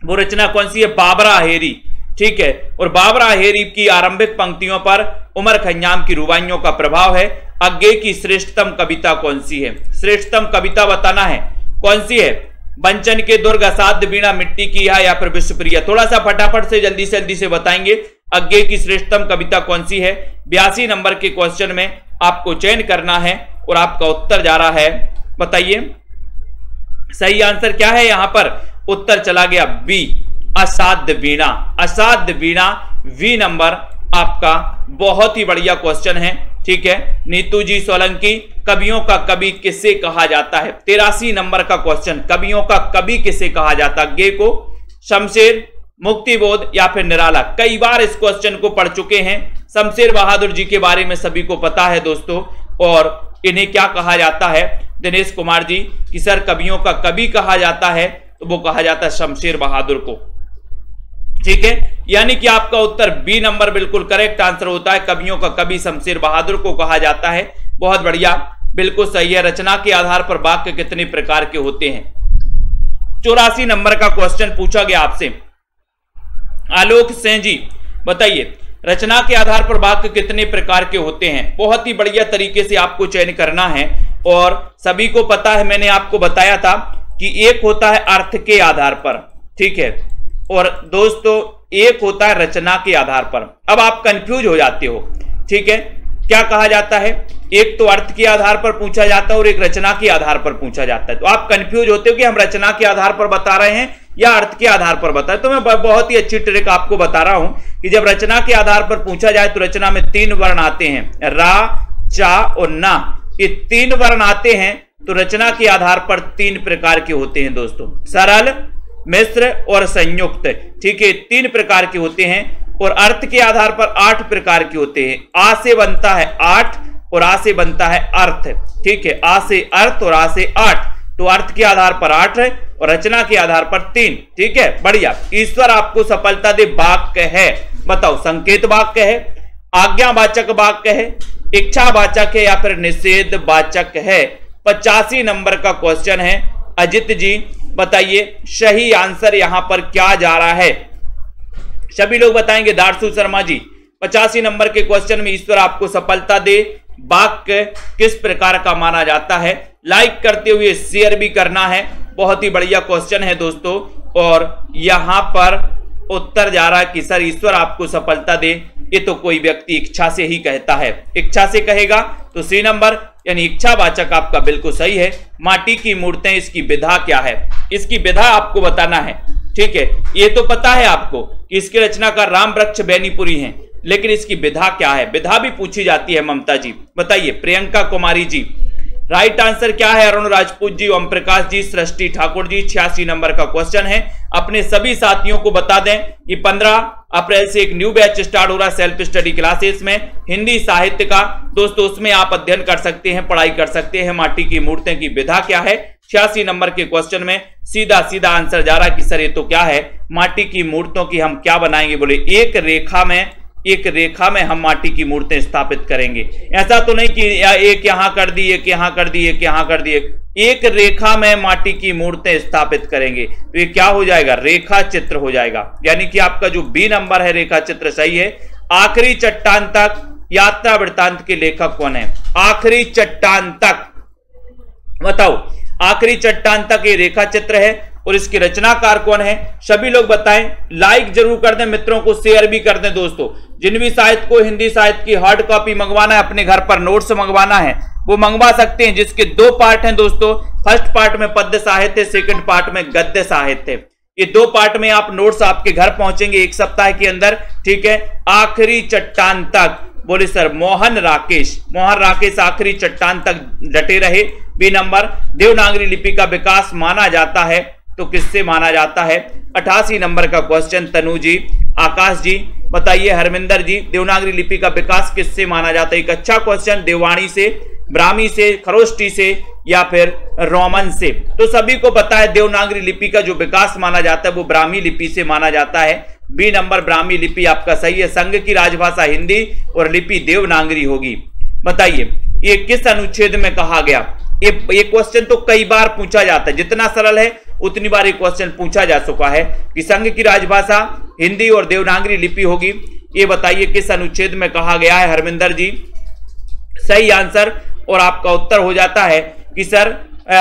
वो रचना कौन सी है? बाबरा अहेरी। ठीक है। और बाबरा अहेरी की आरंभिक पंक्तियों पर उमर खय्याम की रुबाइयों का प्रभाव है। अज्ञे की श्रेष्ठतम कविता कौन सी है? श्रेष्ठतम कविता बताना है, कौन सी है? बंचन के दुर्ग, असाध्य वीणा, मिट्टी की है, या फिर विश्वप्रिया? थोड़ा सा फटाफट से जल्दी से बताएंगे अज्ञे की श्रेष्ठतम कविता कौन सी है। 82 नंबर के क्वेश्चन में आपको चयन करना है और आपका उत्तर जा रहा है, बताइए सही आंसर क्या है? यहां पर उत्तर चला गया बी, असाध्य वीणा। असाध्य वीणा वी नंबर आपका। बहुत ही बढ़िया क्वेश्चन है। ठीक है। नीतू जी सोलंकी, कवियों का कवि किसे कहा जाता है? 83 नंबर का क्वेश्चन, कवियों का कवि किसे कहा जाता है? अज्ञे को, शमशेर, मुक्तिबोध या फिर निराला? कई बार इस क्वेश्चन को पढ़ चुके हैं। शमशेर बहादुर जी के बारे में सभी को पता है दोस्तों, और इन्हें क्या कहा जाता है? दिनेश कुमार जी कि सर कवियों का कवि कहा जाता है, तो वो कहा जाता है शमशेर बहादुर को। ठीक है। यानी कि आपका उत्तर बी नंबर बिल्कुल करेक्ट आंसर होता है, कवियों का कवि शमशेर बहादुर को कहा जाता है। बहुत बढ़िया, बिल्कुल सही है। रचना के आधार पर वाक्य कितने प्रकार के होते हैं? 84 नंबर का क्वेश्चन पूछा गया आपसे। आलोक सिंह जी बताइए, रचना के आधार पर वाक्य कितने प्रकार के होते हैं? बहुत ही बढ़िया तरीके से आपको चयन करना है, और सभी को पता है, मैंने आपको बताया था कि एक होता है अर्थ के आधार पर, ठीक है, और दोस्तों एक होता है रचना के आधार पर। अब आप कंफ्यूज हो जाते हो। ठीक है। क्या कहा जाता है? एक तो अर्थ के आधार पर पूछा जाता है और एक रचना के आधार पर पूछा जाता है। तो आप कंफ्यूज होते हो कि हम रचना के आधार पर बता रहे हैं या अर्थ के आधार पर बता रहे। तो मैं बहुत ही अच्छी ट्रिक आपको बता रहा हूं कि जब रचना के आधार पर पूछा जाए तो रचना में 3 वर्ण आते हैं, रा, चा और ना। ये 3 वर्ण आते हैं तो रचना के आधार पर 3 प्रकार के होते हैं दोस्तों, सरल, मिश्र और संयुक्त। ठीक है, 3 प्रकार के होते हैं। और अर्थ के आधार पर 8 प्रकार के होते हैं। आ से बनता है 8 और आ से बनता है अर्थ। ठीक है, आ से अर्थ और आ से 8। तो अर्थ के आधार पर 8 है और रचना के आधार पर 3। ठीक है, बढ़िया। ईश्वर आपको सफलता दे वाक्य है, बताओ संकेत वाक्य है, आज्ञावाचक वाक्य है, इच्छावाचक है या फिर निषेध वाचक है? 85 नंबर का क्वेश्चन है। अजित जी बताइए सही आंसर यहां पर क्या जा रहा है? सभी लोग बताएंगे। दारसू शर्मा जी 85 नंबर के क्वेश्चन में ईश्वर आपको सफलता दे वाक्य किस प्रकार का माना जाता है? लाइक करते हुए शेयर भी करना है। बहुत ही बढ़िया क्वेश्चन है दोस्तों, और यहां पर उत्तर जा रहा है कि सर ईश्वर आपको सफलता दे, ये तो कोई व्यक्ति इच्छा से ही कहता है। इच्छा से कहेगा तो सी नंबर यानी इच्छावाचक आपका बिल्कुल सही है। माटी की मूर्तें, इसकी विधा क्या है? इसकी विधा आपको बताना है। ठीक है, ये तो पता है आपको कि इसके रचनाकार राम वृक्ष बेनीपुरी हैं। लेकिन इसकी विधा क्या है, विधा भी पूछी जाती है ममता जी, बताइए। प्रियंका कुमारी जी, राइट आंसर क्या है? अरुण राजपूत जी, ओम प्रकाश जी, सृष्टि ठाकुर जी। 86 नंबर का क्वेश्चन है। अपने सभी साथियों को बता दें कि 15 अप्रैल से एक न्यू बैच स्टार्ट हो रहा है सेल्फ स्टडी क्लासेस में हिंदी साहित्य का। दोस्तों उसमें आप अध्ययन कर सकते हैं, पढ़ाई कर सकते हैं। माटी की मूर्तें की विधा क्या है? 86 नंबर के क्वेश्चन में सीधा सीधा आंसर जा रहा कि सर ये तो क्या है, माटी की मूर्तों की हम क्या बनाएंगे? बोले एक रेखा में हम माटी की मूर्तें स्थापित करेंगे। ऐसा तो नहीं कि एक यहां कर दी, एक यहां कर दी, एक यहां कर दी, एक रेखा में माटी की मूर्तें स्थापित करेंगे। तो ये क्या हो जाएगा? रेखा चित्र हो जाएगा। यानी कि आपका जो बी नंबर है रेखा चित्र सही है। आखिरी चट्टान तक यात्रा वृत्तांत के लेखक कौन है? आखिरी चट्टान तक, बताओ आखिरी चट्टान तक ये रेखा चित्र है और इसके रचनाकार कौन है? सभी लोग बताएं। लाइक जरूर कर दें, मित्रों को शेयर भी कर दें। दोस्तों जिन भी साहित्य को हिंदी साहित्य की हार्ड कॉपी मंगवाना है, अपने घर पर नोट्स मंगवाना है, वो मंगवा सकते हैं, जिसके 2 पार्ट हैं दोस्तों। फर्स्ट पार्ट में पद्य साहित्य, सेकंड पार्ट में गद्य साहित्य। ये 2 पार्ट में आप नोट्स आपके घर पहुंचेंगे 1 सप्ताह के अंदर, ठीक है। आखिरी चट्टान तक, बोले सर मोहन राकेश आखिरी चट्टान तक डटे रहे। B number. देवनागरी लिपि का विकास माना जाता है तो किससे माना जाता है? 88 नंबर का क्वेश्चन तनु जी, आकाश जी बताइए। हरमिंदर जी, देवनागरी लिपि का विकास किससे माना जाता है? एक अच्छा क्वेश्चन। देववाणी से, ब्राह्मी से, खरोष्टी से या फिर रोमन से? तो सभी को पता है देवनागरी लिपि का जो विकास माना जाता है वो ब्राह्मी लिपि से माना जाता है। बी नंबर ब्राह्मी लिपि आपका सही है। संघ की राजभाषा हिंदी और लिपि देवनागरी होगी। बताइए ये किस अनुच्छेद में कहा गया? ये क्वेश्चन तो कई बार पूछा जाता है, जितना सरल है उतनी बार ये क्वेश्चन पूछा जा चुका है कि संघ की राजभाषा हिंदी और देवनागरी लिपि होगी। ये बताइए किस अनुच्छेद में कहा गया है? हरमिंदर जी सही आंसर। और आपका उत्तर हो जाता है कि सर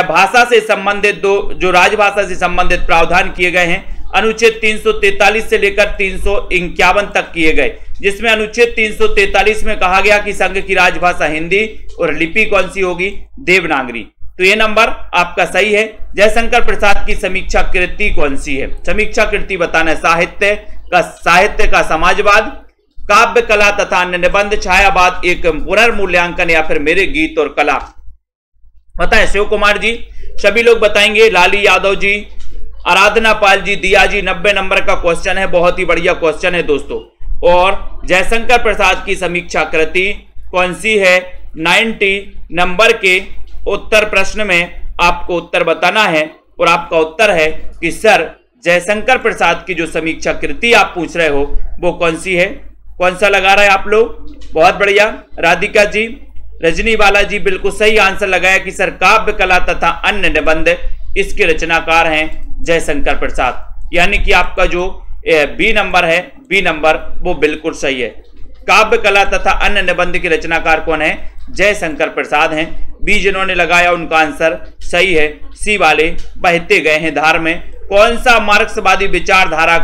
भाषा से संबंधित जो राजभाषा से संबंधित प्रावधान किए गए हैं अनुच्छेद 343 से लेकर 351 तक किए गए, जिसमें अनुच्छेद 343 में कहा गया कि संघ की राजभाषा हिंदी और लिपि कौन सी होगी? देवनागरी। तो ये नंबर आपका सही है। जयशंकर प्रसाद की समीक्षा कृति कौन सी है? समीक्षा कृति बताना है। साहित्य का समाजवाद, काव्य कला तथा अन्य निबंध, छायावाद, एक पुनर्मूल्यांकन या फिर मेरे गीत और कला। बताएं शिव कुमार जी, सभी लोग बताएंगे। लाली यादव जी, आराधना पाल जी, दिया जी। 90 नंबर का क्वेश्चन है, बहुत ही बढ़िया क्वेश्चन है दोस्तों। और जयशंकर प्रसाद की समीक्षा कृति कौन सी है? 90 नंबर के उत्तर प्रश्न में आपको उत्तर बताना है और आपका उत्तर है कि सर जयशंकर प्रसाद की जो समीक्षा कृति आप पूछ रहे हो वो कौन सी है? कौन सा लगा रहा है आप लोग? बहुत बढ़िया। राधिका जी, रजनी वाला जी बिल्कुल सही आंसर लगाया कि सर काव्य कला तथा अन्य निबंध, इसके रचनाकार हैं जयशंकर प्रसाद। यानी कि आपका जो बी नंबर है, बी नंबर वो बिल्कुल सही है। काव्य कला तथा अन्य निबंध के रचनाकार कौन है? जयशंकर प्रसाद हैं। बी जिन्होंने लगाया उनका आंसर सही है। सी वाले बहते गए हैं धार में। कौन सा मार्क्सवादी विचारधारा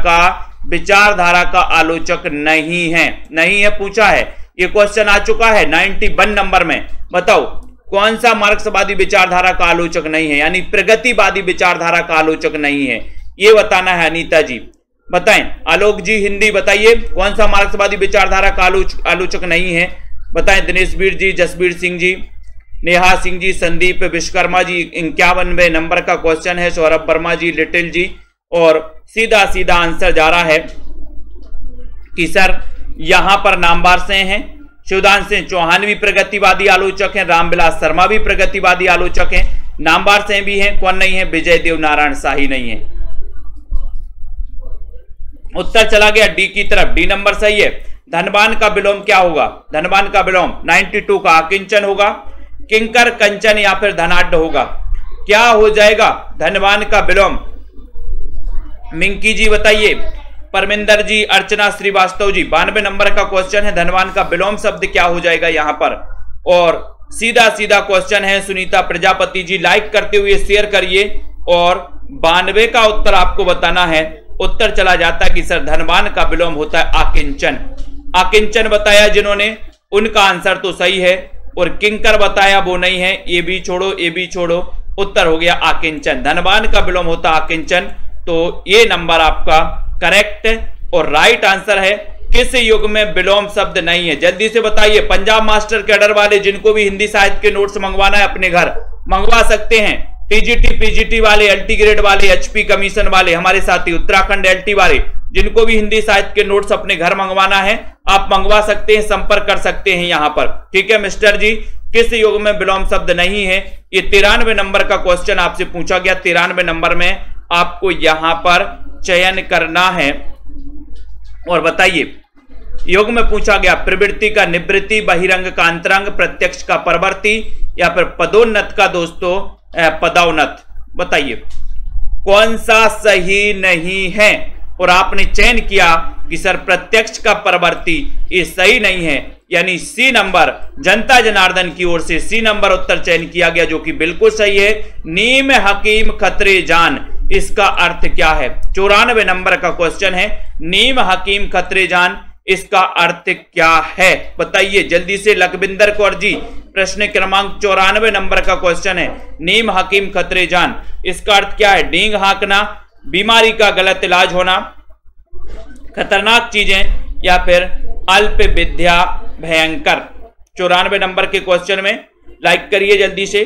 का आलोचक नहीं है पूछा है। ये क्वेश्चन आ चुका है 91 नंबर में। बताओ कौन सा मार्क्सवादी विचारधारा का आलोचक नहीं है, यानी प्रगतिवादी विचारधारा का आलोचक नहीं है, ये बताना है। अनीता जी बताएं। आलोक जी हिंदी बताइए, कौन सा मार्क्सवादी विचारधारा का आलोचक नहीं है? बताएं। दिनेश वीर जी, जसबीर सिंह जी, नेहा सिंह जी, संदीप विश्वकर्मा जी। 51वें नंबर का क्वेश्चन है। सौरभ वर्मा जी, लिटिल जी। और सीधा सीधा आंसर जा रहा है कि सर यहां पर नामवार से हैं। शिवदान सिंह चौहान भी प्रगतिवादी आलोचक हैं, रामविलास शर्मा भी प्रगतिवादी आलोचक हैं, नामवार से भी हैं। कौन नहीं है? विजय देव नारायण शाही नहीं है। उत्तर चला गया डी की तरफ। डी नंबर सही है। धनवान का विलोम क्या होगा? धनवान का विलोम 92 का आकिंचन होगा, किंकर, कंचन या फिर धनाढ्य होगा। क्या हो जाएगा धनवान का विलोम? मिंकी जी बताइए। परमिंदर जी, अर्चना श्रीवास्तव जी। 92 नंबर का क्वेश्चन है, धनवान का विलोम शब्द क्या हो जाएगा यहां पर? और सीधा सीधा क्वेश्चन है। सुनीता प्रजापति जी लाइक करते हुए शेयर करिए। और 92 का उत्तर आपको बताना है। उत्तर चला जाता है कि सर धनवान का विलोम होता है आकिंचन। आकिंचन बताया जिन्होंने उनका आंसर तो सही है, और किंकर बताया वो नहीं है। ये भी छोड़ो, ये भी छोड़ो, उत्तर हो गया आकिंचन। धनवान का विलोम होता आकिंचन। तो ये नंबर आपका करेक्ट और राइट आंसर है किस युग में विलोम शब्द नहीं है? जल्दी से बताइए। पंजाब मास्टर कैडर वाले जिनको भी हिंदी साहित्य के नोट्स मंगवाना है अपने घर मंगवा सकते हैं। टीजीटी पीजीटी वाले, एलटी ग्रेड वाले, एचपी कमीशन वाले, हमारे साथी उत्तराखंड एलटी वाले, जिनको भी हिंदी साहित्य के नोट्स अपने घर मंगवाना है आप मंगवा सकते हैं, संपर्क कर सकते हैं यहां पर। ठीक है मिस्टर जी, किस युग में विलोम शब्द नहीं है? ये 93 नंबर का क्वेश्चन आपसे पूछा गया। 93 नंबर में आपको यहां पर चयन करना है और बताइए। योग में पूछा गया प्रवृत्ति का निवृत्ति, बहिरंग का अंतरंग, प्रत्यक्ष का परवर्ती या फिर पदोन्नत का दोस्तों पदोन्नत। बताइए कौन सा सही नहीं है? और आपने चयन किया कि सर प्रत्यक्ष का परवर्ती, ये सही नहीं है, यानी सी नंबर जनता जनार्दन की ओर से सी नंबर उत्तर चयन किया गया, जो कि बिल्कुल सही है। नीम हकीम खतरे जान, इसका अर्थ क्या है? 94 नंबर का क्वेश्चन है, नीम हकीम खतरे जान, इसका अर्थ क्या है? बताइए जल्दी से लखविंदर कौर जी। प्रश्न क्रमांक 94 नंबर का क्वेश्चन है, नीम हकीम खतरे जान, इसका अर्थ क्या है? डींग हाँकना, बीमारी का गलत इलाज होना, खतरनाक चीजें या फिर अल्प विद्या भयंकर। 94 नंबर के क्वेश्चन में लाइक करिए जल्दी से।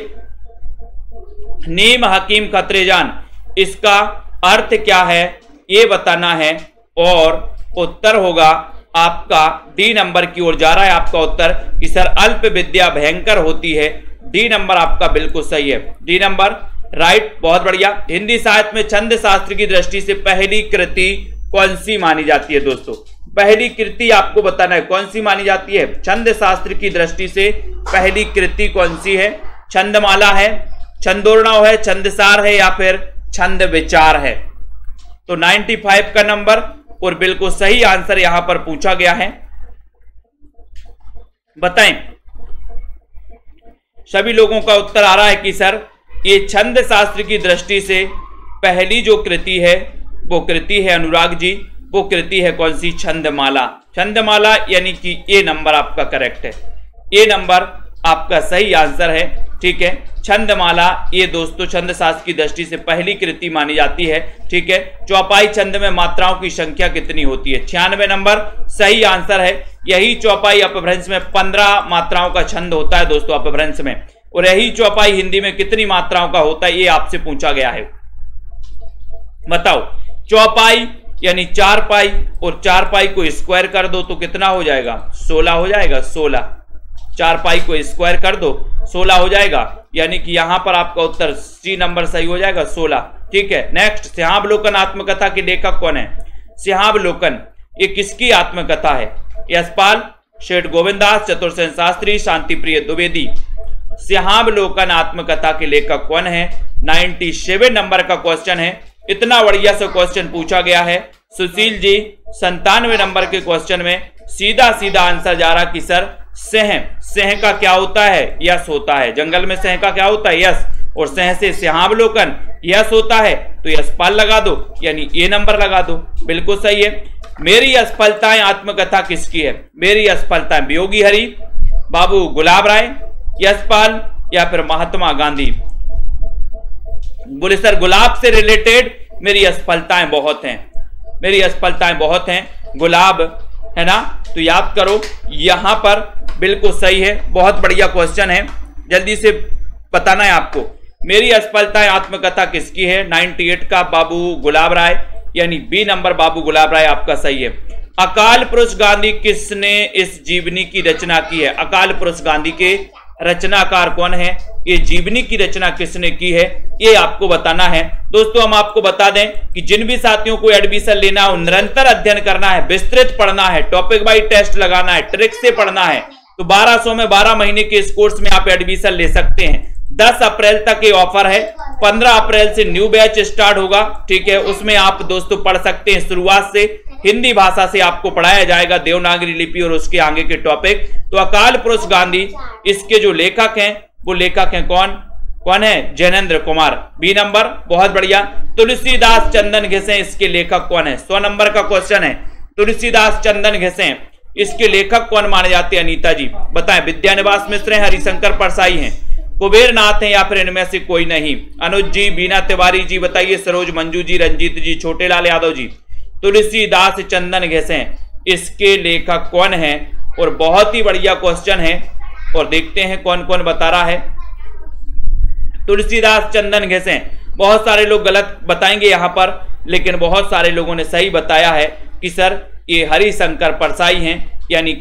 नीम हकीम खतरे जान, इसका अर्थ क्या है ये बताना है और उत्तर होगा आपका डी नंबर की ओर जा रहा है आपका उत्तर कि सर अल्प विद्या भयंकर होती है। डी नंबर आपका बिल्कुल सही है, डी नंबर राइट, बहुत बढ़िया। हिंदी साहित्य में छंद शास्त्र की दृष्टि से पहली कृति कौन सी मानी जाती है? दोस्तों पहली कृति आपको बताना है कौन सी मानी जाती है। छंद शास्त्र की दृष्टि से पहली कृति कौन सी है? छंदमाला है, छंदोर्णव है, छंदसार है या फिर छंद विचार है? तो 95 का नंबर और बिल्कुल सही आंसर यहां पर पूछा गया है। बताएं सभी लोगों का उत्तर आ रहा है कि सर ये छंद शास्त्र की दृष्टि से पहली जो कृति है वो कृति है अनुराग जी, वो कृति है कौन सी? छंदमाला। छंदमाला यानी कि ए नंबर आपका करेक्ट है, ए नंबर आपका सही आंसर है। ठीक है, छंदमाला ये दोस्तों छंद शास्त्र की दृष्टि से पहली कृति मानी जाती है। ठीक है, चौपाई छंद में मात्राओं की संख्या कितनी होती है? 96 नंबर सही आंसर है। यही चौपाई अपभ्रंश में 15 मात्राओं का छंद होता है दोस्तों अपभ्रंश में, और यही चौपाई हिंदी में कितनी मात्राओं का होता है ये आपसे पूछा गया है। बताओ चौपाई यानी 4 पाई, और 4 पाई को स्क्वायर कर दो तो कितना हो जाएगा? 16 हो जाएगा, 16। 4 पाई को स्क्वायर कर दो 16 हो जाएगा, यानी कि यहां पर आपका उत्तर सी नंबर सही हो जाएगा 16। ठीक है, नेक्स्ट सिंहावलोकन आत्मकथा के लेखक कौन है? सिंहावलोकन ये किसकी आत्मकथा है? यशपाल, शेठ गोविंदास, चतुर्सेन शास्त्री, शांति प्रिय द्विवेदी। सिंहावलोकन आत्मकथा के लेखक कौन है? 97 नंबर का क्वेश्चन है। इतना बढ़िया सा क्वेश्चन पूछा गया है सुशील जी। 97 नंबर के क्वेश्चन में सीधा सीधा आंसर जा रहा कि सर सिंह, सिंह का क्या होता है? यश होता है। जंगल में सिंह का क्या होता है? यश, और सिंह से सिंहावलोकन यश होता है, तो यशपाल लगा दो यानी ए नंबर लगा दो, बिल्कुल सही है। मेरी असफलताएं आत्मकथा किसकी है? मेरी असफलताएं वियोगी हरि, बाबू गुलाब राय, यशपाल या फिर महात्मा गांधी? बोले सर गुलाब से रिलेटेड मेरी असफलताएं बहुत हैं, मेरी असफलताएं बहुत हैं, गुलाब है ना, तो याद करो यहां पर बिल्कुल सही है। बहुत बढ़िया क्वेश्चन है, जल्दी से बताना है आपको। मेरी असफलताएं आत्मकथा किसकी है? 98 का बाबू गुलाब राय, यानी बी नंबर बाबू गुलाब राय आपका सही है। अकाल पुरुष गांधी किसने इस जीवनी की रचना की है? अकाल पुरुष गांधी के रचनाकार कौन है? ये जीवनी की रचना किसने की है ये आपको बताना है। दोस्तों हम आपको बता दें कि जिन भी साथियों को एडमिशन लेना हो, निरंतर अध्ययन करना है, विस्तृत पढ़ना है, टॉपिक वाइज टेस्ट लगाना है, ट्रिक से पढ़ना है, तो 1200 में 12 महीने के इस कोर्स में आप एडमिशन ले सकते हैं। 10 अप्रैल तक ये ऑफर है, 15 अप्रैल से न्यू बैच स्टार्ट होगा। ठीक है, उसमें आप दोस्तों पढ़ सकते हैं। शुरुआत से हिंदी भाषा से आपको पढ़ाया जाएगा, देवनागरी लिपि और उसके आगे के टॉपिक। तो अकाल पुरुष गांधी इसके जो लेखक हैं वो लेखक हैं कौन है? जैनेन्द्र कुमार, बी नंबर, बहुत बढ़िया। तुलसीदास चंदन घिसें इसके लेखक कौन है? 100 नंबर का क्वेश्चन है। तुलसीदास चंदन घिसें इसके लेखक कौन माने जाते हैं? अनीता जी बताएं। विद्यानिवास मिश्र हैं, हरिशंकर परसाई हैं, कुबेर नाथ हैं या फिर इनमें से कोई नहीं? अनुज जी, बीना तिवारी जी बताइए, सरोज मंजू जी, रंजीत जी, छोटे लाल यादव जी। तुलसीदास चंदन घिसें इसके लेखक कौन है? और बहुत ही बढ़िया क्वेश्चन है और देखते हैं कौन कौन बता रहा है। तुलसीदास चंदन घिसें, बहुत सारे लोग गलत बताएंगे यहां पर, लेकिन बहुत सारे लोगों ने सही बताया है कि सर ये हरिशंकर परसाई हैं, यानी